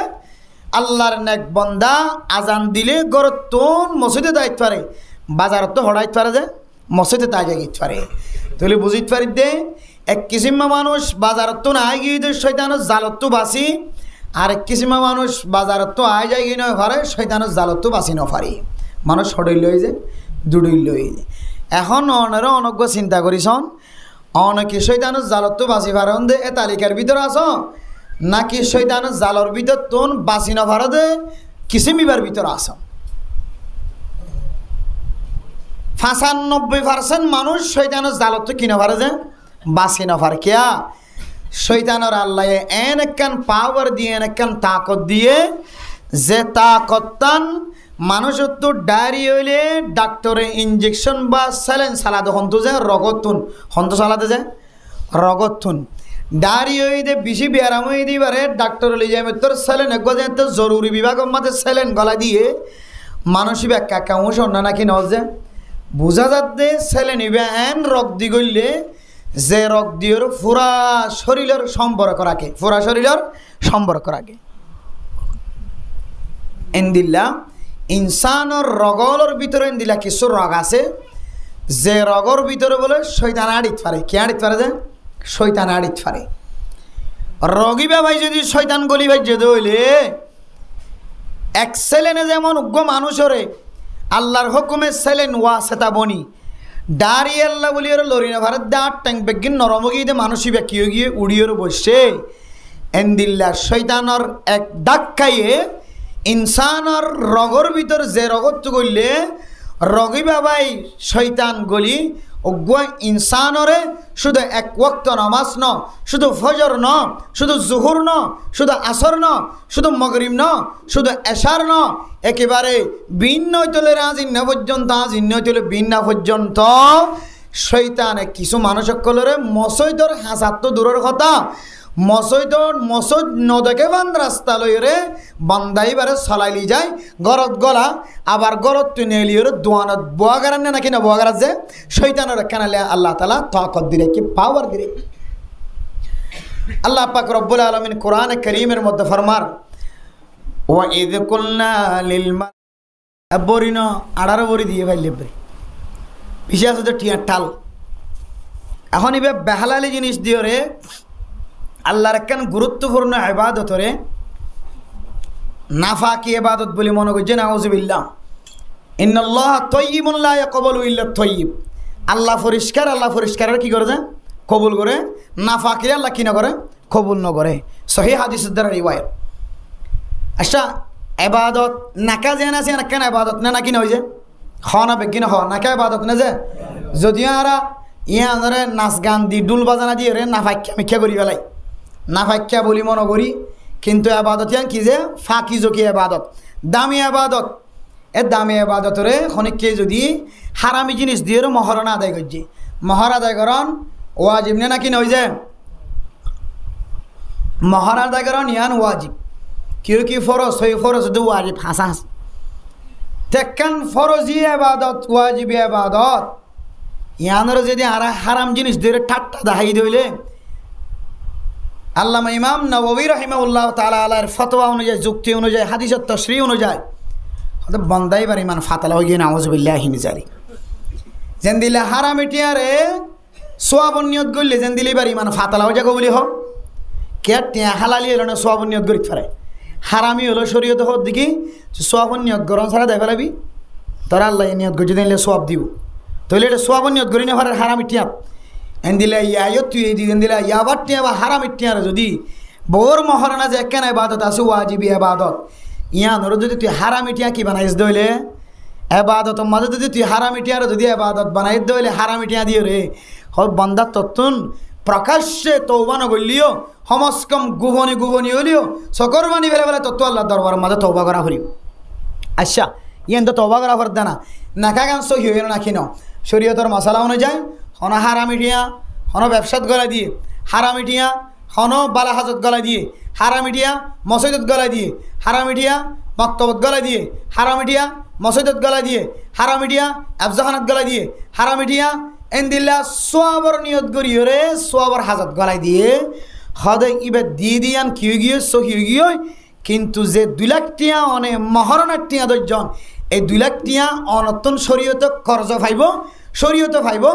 আল্লাহর নেক বন্দা আজান দিলে গরতুন মসজিদে দায়িত্ব পারে বাজারত তো হড়াইতে পারে যে মসজিদে তাই গিত পারে তাহলে বুঝিতে পারি দে এক কিসিমা মানুষ বাজারত তো নাই গিয়ে শৈতানোর জালত তো বাসি আর এক কিসিমা মানুষ বাজারত তো আয় যায় গিয়ে নয় পারে শৈতানোর জালত তো বাসি নপারি মানুষ হড়ই লই যে দুড়ই লই যে এখন অনেরও অনজ্ঞ চিন্তা করিছন অনেকে শৈতানোর জালত তো বাসি পারন দে এ তালিকার ভিতরে আস নাকি শৈতানোর জালর ভিতর তোন বাসি নপারে দে কিসিমিবার ভিতরে আস 95% মানুষ শৈতানোর জালত তো কিনে পারে যে বাসি নপারে কিয়া শৈতানোর আল্লাহ এন একখান পাওয়ার দিয়ে এন একখান তাকত দিয়ে যে তাকতান মানুষের তো ডায়রি হইলে ডাক্তারে ইঞ্জেকশন বা স্যালাইন সালাদে হন্ত যায় রগতুন হন্ত সালাদে যায় রগতুন ডায়রি হইতে বেশি ব্যারাম হয়ে দিবারে ডাক্তার হলে যায় তোর স্যালাইন একবার যায় তো জরুরি বিভাগের মাঝে স্যালাইন গলা দিয়ে মানুষই ব্যাখ্যা কাউস অন্য নাকি নজে বোঝা যাতে স্যালাইন ইবে এন রক দি গইলে যে রক দিয়ে পুরা শরীরের সম্পর্ক রাখে পুরা শরীরের সম্পর্ক রাখে এন্দিল্লা ইনসানের রগলের ভিতরে এন্দিল্লা কিছু রগ আছে যে রগর ভিতরে বলে শৈতান আড়িত পারে কে আড়িত পারে যে শৈতান আড়িত পারে রগি ভাই যদি শৈতান গলি ভাই যেতে হইলে এক সেলেনে যেমন উগ্র মানুষরে আল্লাহর হুকুমে সেলেন ওয়া সেতা বনি ডারি আল্লাহ বলি ওর লরিনা ভারত দাঁত ট্যাং বেগিন নরমগিয়ে মানুষই ব্যাকিয়ে গিয়ে উড়িয়ে বসে এন্দিল্লা শৈতানর এক ডাক খাইয়ে ইনসানর রগর ভিতর যে রগত করলে রগি বাবাই শৈতান গলি অগুয়া ইনসানরে শুধু এক ওয়াক্ত নামাজ ন শুধু ফজর ন শুধু জুহুর ন শুধু আসর ন শুধু মগরিব ন শুধু এশার ন একেবারে ভিন্ন হইতলে আজিন্ন পর্যন্ত আজিন্ন হইতলে ভিন্ন পর্যন্ত শৈতানে কিছু মানুষ সকলরে মসজিদর হাসাত তো দূরের কথা মসজিদ নদকে বান রাস্তা লইরে বান্দাইবারে চলাইলি যায় গরত গলা আবার গরত তুই লিওরে দোয়ানত বোয়াগারান না নাকি না বোয়াগার যে শৈতানের কানালে আল্লাহ তালা তাকত দিলে কি পাওয়ার দিলে আল্লাহ পাক রব্বুল আলামিন কোরআনে কারীমের মধ্যে ফরমার ওয়া ইয কুলনা লিল বরিনো 18 বরি দিয়ে ভাইলে বিশেষ আছে টিয়া টাল এখন ইবে বেহালালি জিনিস দিও রে আল্লাহর একখান গুরুত্বপূর্ণ ইবাদত রে নাফাকি ইবাদত বলে মনে করছে নাউযুবিল্লাহ ইন্নাল্লাহ তাইয়্যিবুন লা ইয়াকবালু ইল্লা তাইয়্যিব আল্লাহ পরিষ্কারের কি করে যায় কবুল করে নাফাকি আল্লাহ কি না করে কবুল না করে সহিহ হাদিসের দ্বারা রিওয়ায়াত আচ্ছা ইবাদত নাকা যেন আছে নাকান ইবাদত না নাকি না হইছে খানা বেগিন হ নাকা ইবাদত না যে যদিও আরা ইয়া ধরে নাচ গান দি ডুল বাজানা দিয়ে রে নাফাকি মিথ্যা করি বেলাই নাফাক্যা বলি মনে করি কিন্তু আবাদত কি যে ফাঁকি জকি আবাদত দামি আবাদত এ দামি আবাদতরে খনিককে যদি হারামি জিনিস দিয়ে মহরণ আদায় করছে মহর আদায় করন ওয়াজিব নে নাকি নয় যে মহর আদায় করন ইয়ান ওয়াজিব কেউ কি ফরজ সেই ফরজ যদি ওয়াজিব হাসাস তেকান ফরজি আবাদত ওয়াজিব আবাদত ইয়ানের যদি হারাম জিনিস দিয়ে ঠাট্টা দাহাই দিলে আল্লামা ইমাম নববী রাহিমাহুল্লাহ তাআলা আলার ফতোয়া অনুযায়ী যুক্তি অনুযায়ী হাদিসের তাশরীহ অনুযায়ী হয়তো বন্দাইবার ইমান ফাতালা হয়ে গিয়ে নাউযুবিল্লাহি মিন যালিক যেন দিলে হারাম এটিয়ারে সোয়াব নিয়ত করলে যেন দিলে এবার ইমান ফাতালা হয়ে যাবো বলি হোক কে টিয়া হালালি হলো না সোয়াব নিয়ত করি ফেরে হারামি হলো শরীয়ত হোক দেখি সোয়াব নিয়ত গরম ছাড়া দেয় ফেলাবি তোরা আল্লাহ নিয়ত করছে দিলে সোয়াব দিব তাহলে এটা সোয়াব নিয়ত করি না ফেরার হারাম টিয়াত এন দিলে ইয়া তুই দিন দিলে ইয়াবার টিয়া বা হারাম টিয়ার যদি বোর মহরণা যে কেন ইবাদত আছে ওয়াজিবি ইবাদত ইয়ানোর যদি তুই হারামি টিয়া কি বানাইস দইলে ইবাদত মাঝে যদি তুই হারামি টিয়ার যদি ইবাদত বানাই দইলে হারামি টিয়া দিও রে হল বান্দার তত্তুন প্রকাশ্যে তওবা না করলিও সমস্কম গুহনি হলিও সকরবানি বেলা বেলা তত্ত্ব আল্লাহ দরবারের মাঝে তওবা করা হলিও আচ্ছা ইয়ান তো তওবা করা হর দানা নাকা গান সহি হইল নাকি ন শরীয়তের মশালা অনুযায়ী হন হারামি টিয়া হন ব্যবসাত গলা দিয়ে হারামি টিয়া হন বালাহাজত গলা দিয়ে হারামি টিয়া মসজিদত গলা দিয়ে হারামি টিয়া মক্তবত গলা দিয়ে হারামি টিয়া মসজিদত গলা দিয়ে হারামি টিয়া আফজাখানত গলা দিয়ে হারামি টিয়া এন্দিল্লা সোয়াবর নিয়ত করিও রে সোয়াবর হাজত গলায় দিয়ে হদে ইবে দিয়ে দিয়ান কি গিয়ে সহি গিয়ে কিন্তু যে 2 লাখ টিয়া অনে মহারণের টিয়া দর্জন এই 2 লাখ টিয়া অনতুন শরীয়ত কর্জ ফাইব শরীয়ত ফাইব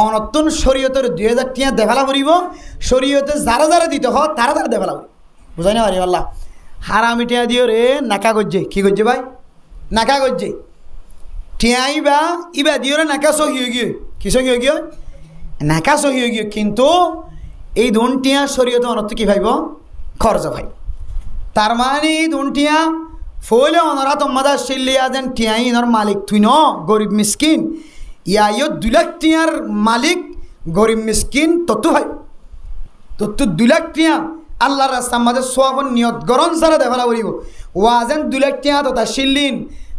অনতুন শরীয়তের 2000 টিয়া দেখালা করিব শরীয়তে যারা যারা দিতে হয় তারা তারা দেখালা করিব বুঝাই না পারি আল্লাহ হারামি টিয়া দিও রে নাকা গজ্জে কি গজ্জে ভাই নাকা গজ্জে টিয়া ইবা দিও রে নাকা সহি গিয়ে কি সহি গিয়ে নাকা সহি গিয়ে কিন্তু এই দুনটিয়া শরীয়তে অনর্থ কি ভাইব খরচ ভাইব তার মানে এই দুনটিয়া ফলে অনরা তোমাদা শিল্লিয়া দেন টিয়াই ইনর মালিক তুই ন গরিব মিসকিন ইয়ো 2 লাখ টিয়ার মালিক গরিব মিসকিন তত ভাই তত 2 লাখ টিয়া আল্লাহর রাস্তার মাঝে সোয়াবন নিয়ত গরম সারা দেখালা করিব ওয়াজেন 2 লাখ টিয়া তথা শিল্লিন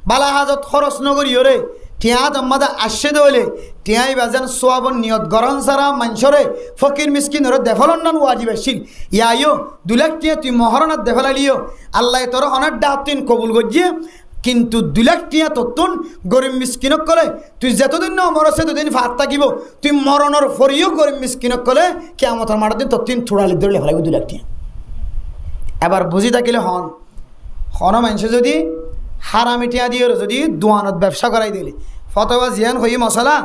বালা হাজত খরচ নগরিও রে টিয়া তোমাদা আসে দলে টিয়াই বাজান সোয়াবন নিয়ত গরম সারা মানুষরে ফকির মিসকিন ওর দেফলন নান ওয়াজিব আসিল ইয়ো 2 লাখ টিয়া তুই মহরণত দেফলা লিও আল্লাহ তোর অনেক ডাতিন কবুল গজিয়ে কিন্তু 2 লাখ টিয়া তত্তুন গরিব মিসকিনক কলে তুই যতদিন ন মরছে ততদিন ভাত থাকিব তুই মরণর ফরিও গরিব মিসকিনক কলে কিয়ামতের মাঠের দিন ততদিন থুড়ালি ধরে লেখা লাগবে 2 লাখ টিয়া এবার বুঝি থাকিলে হন মানুষে যদি হারামি টিয়া দিয়ে যদি দোয়ানত ব্যবসা করাই দিলে ফতোয়া জিয়ান হই মশলা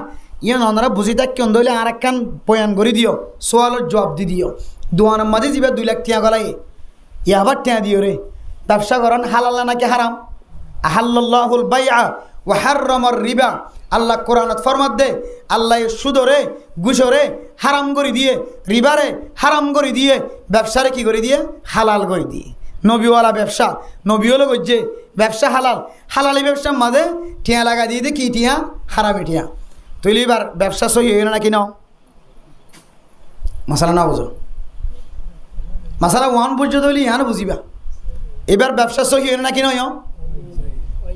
ইয়ান অনারা বুঝি থাক কেন দইলে আর একখান বয়ান করে দিও সোয়ালের জবাব দি দিও দোয়ানের মাঝে যাবে 2 লাখ টিয়া গলাই ইয়াবার টিয়া দিও রে ব্যবসা করেন হালাল নাকি হারাম আহাল্লাহুল বাইআ ওয়া হাররামার রিবা আল্লাহ কোরআনত ফরমাত দে আল্লাহ সুদরে ঘুষরে হারাম করে দিয়ে রিবারে হারাম করে দিয়ে ব্যবসারে কি করে দিয়ে হালাল করে দিয়ে নবীওয়ালা ব্যবসা নবীওয়ালা গজ্জে ব্যবসা হালাল হালালি ব্যবসার মাঝে টিয়া লাগা দিয়ে দে কি টিয়া হারামি টিয়া তুইলি এবার ব্যবসা সহি হইল নাকি নাও মশালা না বুঝো মশালা ওয়ান পর্যন্ত হইলে ইহানো বুঝিবা এবার ব্যবসা সহি হইল নাকি নয়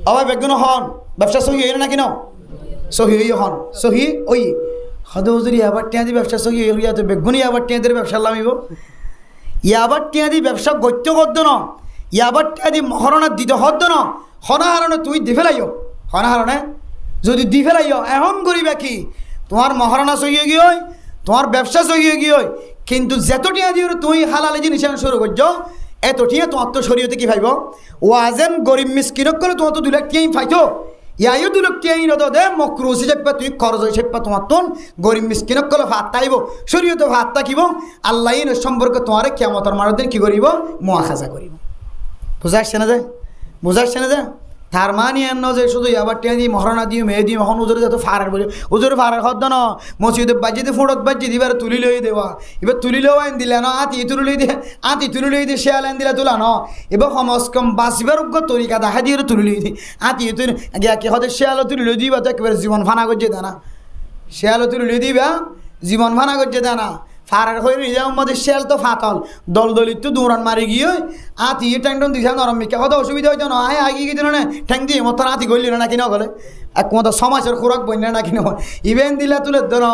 আবার বেগুন হন ব্যবসা সহি হইল নাকি নাও সহি হই হন সহি ওই হদ হুজুরি আবার টিয়া দিয়ে ব্যবসা সহি হইয়া তো বেগুনি আবার টিয়া দিয়ে ব্যবসা লামিব ইয়াবার টিয়া দিয়ে ব্যবসা গত্য করতো না ইয়াবার টিয়া দিয়ে মহরণা দিতে হত না হনাহারণে তুই দি ফেলাইও হনাহারণে যদি দি ফেলাইও এখন করিবা কি তোমার মহারণা সহিয়ে গিয়ে তোমার ব্যবসা সহিয়ে গিয়ে কিন্তু যত টিয়া দিয়ে তুই হালালে জিনিস শুরু করছো এত টিয়া তোমার তো শরীয়তে কি ভাইব ওয়াজেন গরিব মিসকিনক করে তোমার তো 2 লাখ টিয়াই ফাইছো ইয়াইও 2 লাখ টিয়াই নত দে মকরুসি চেপা তুই খরচ চেপা তোমার তো গরিব মিসকিনক করে ভাত তাইব শরীয়তে ভাত তাকিব আল্লাহ সম্পর্কে তোমার কিয়ামতের মাঠের দিন কি করিব মুআখাজা করিব বুঝাইছে না যে বুঝাইছে না যে তার মানে এমন যে শুধু আবার টিয়া দিয়ে মহারণা দিয়ে মেয়ে দিয়ে এখন উজরে যত ফারার বলে উজরে ফারার হত না মসজিদে বাজি দিয়ে ফোঁড়ত বাজি দিবার তুলি লই দেওয়া এবার তুলি লেও আইন দিলে না আতি তুলি লই দিয়ে আতি তুলি লই দিয়ে শেয়াল আইন দিলে তোলা ন এবার সমাজ কম বাঁচবার তরিকা দেখা দিয়ে তুলি লই দিয়ে আতি তুলি কে হতে শেয়াল তুলি লই দিবা তো একেবারে জীবন ফানা করছে দানা শেয়াল তুলি লই দিবা জীবন ফানা করছে দানা ফারার হয়ে নিজে আমাদের শেল তো ফাতল দলদলিত তো দৌড়ান মারি গিয়ে আতি ট্যাং টন দিছে নরম মিকা কত অসুবিধা হইতো না আয় আগিয়ে গিয়ে না ঠ্যাং দিয়ে মতো আতি গলি না কিনা গলে এক মতো সমাজের খোরাক বন্যা না কিনা ইভেন দিলে তুলে ধর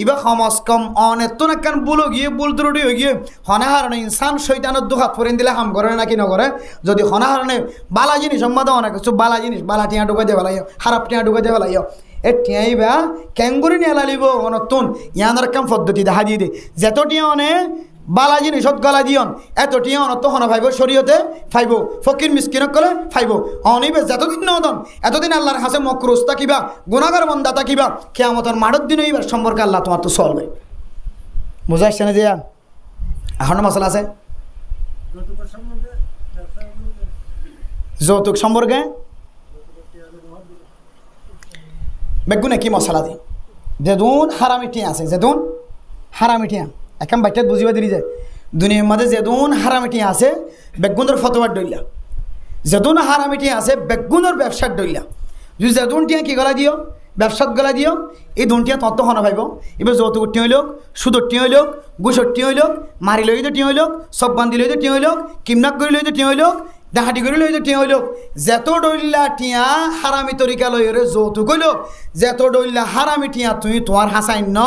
ইবা সমাজ কম অনেক তো নাকান বুলো গিয়ে বুল ত্রুটি হয়ে গিয়ে হনাহারণে ইনসান শৈতানের দুহাত পরে দিলে হাম করে না কিনা করে যদি হনাহারণে বালা জিনিস সম্বাদে অনেক কিছু বালা জিনিস বালা টিয়া ঢুকাই দিয়ে ফেলাইও খারাপ টিয়া ঢুকাই দিয়ে ফেলাইও এ টিয়াইবা ক্যাঙ্গুরি নিয়ে লালিব নতুন ইয়ানোর কাম পদ্ধতি দেখা দিয়ে দে যত টিয়া অনে বালা জিনিস গলা দিয়ন এত টিয়া অনত হন ফাইব শরীয়তে ফাইব ফকির মিসকিনক করে ফাইব অনিবে যতদিন নদন এতদিন আল্লাহর হাসে মকরুস তাকিবা গুনাহগার বান্দা তাকিবা কিয়ামতের মাঠের দিন হইবার সম্পর্কে আল্লাহ তোমার তো চলবে বুঝাইছে না যে এখন মশলা আছে যৌতুক সম্পর্কে বেগুনে কি মশলা দি যেদুন হারামি টিয়া আছে যেদুন হারামি টিয়া এখন বাচ্চাত বুঝিবা দিলি যে দুনিয়ার মাঝে যেদুন হারামি টিয়া আছে বেগুনের ফতোয়ার ডইলা যেদুন হারামি টিয়া আছে বেগুনের ব্যবসার ডইলা যদি যেদুন টিয়া কি গলা দিও ব্যবসাত গলা দিও এই দুনটিয়া তত্ত্ব হনা ভাইব এবার যৌতুক টিয়া হইলক সুদর টিয়া হইলক ঘুষর টিয়া হইলক মারি লইতে টিয়া হইলক সব বান্ধি লইতে টিয়া হইলক কিমনাক করে লইতে টিয়া হইলক ডাহাটি করে লইল টিয়া হইল যেত ডইল্লা টিয়া হারামি তরিকা লই রে যৌতুক হইল যেত ডইল্লা হারামি টিয়া তুই তোমার হাসাইন ন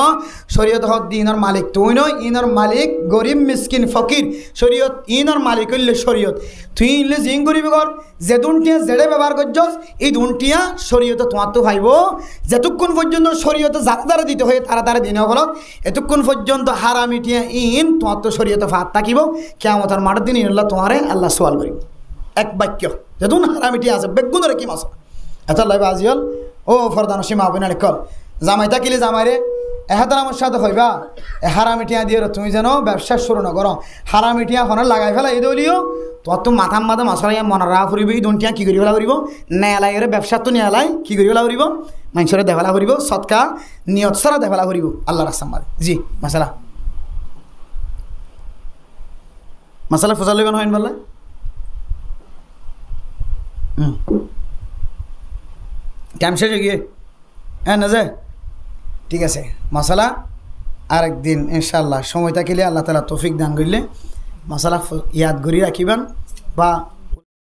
শরীয়ত হক দিনর মালিক তুই নয় ইনর মালিক গরিব মিসকিন ফকির শরীয়ত ইনর মালিক হইলে শরীয়ত তুই ইনলে জিং করিবি কর যে দুনটিয়া জেড়ে ব্যবহার করছস এই দুনটিয়া শরীয়ত তোমার তো ভাইব যেতক্ষণ পর্যন্ত শরীয়ত যারা দ্বারা দিতে হয় তারা দ্বারা দিনে হল এতক্ষণ পর্যন্ত হারামি টিয়া ইন তোমার তো শরীয়ত ফাঁক থাকিব কেমতার মাঠের দিন ইনল্লাহ তোমারে আল্লাহ সোয়াল করিব এক বাক্য যেদুন হারামিটি আছে বেগুনরে কি মাছ এত লাইবা আজিল ও ফরদান সীমা হবে না কল জামাই থাকিলে জামাইরে এহাতার আমার সাথে হইবা হারামিটিয়া দিয়ে তুমি যেন ব্যবসা শুরু না করো হারামিটিয়া হনে লাগাই ফেলা এই দলিও তোর তো মাথাম মাথা মশলা মনে রাখা ফুরিব এই দুনটিয়া কী করি ফেলা ফুরিব নেয়ালাই ব্যবসা তো নেয়ালাই কী করি ফেলা ফুরিব মানুষরে দেফেলা ফুরিব সৎকা নিয়ত সারা দেফেলা ফুরিব আল্লাহ রাস্তাম মারে জি মশলা মশলা ফসল লইবেন হইন বললে টাইম শেষ হয়ে গিয়ে হ্যাঁ না যায় ঠিক আছে মশলা আরেকদিন ইনশাল্লাহ সময় থাকিলে আল্লাহ তালা তৌফিক দান করলে মশলা ইয়াদ করি রাখিবেন বা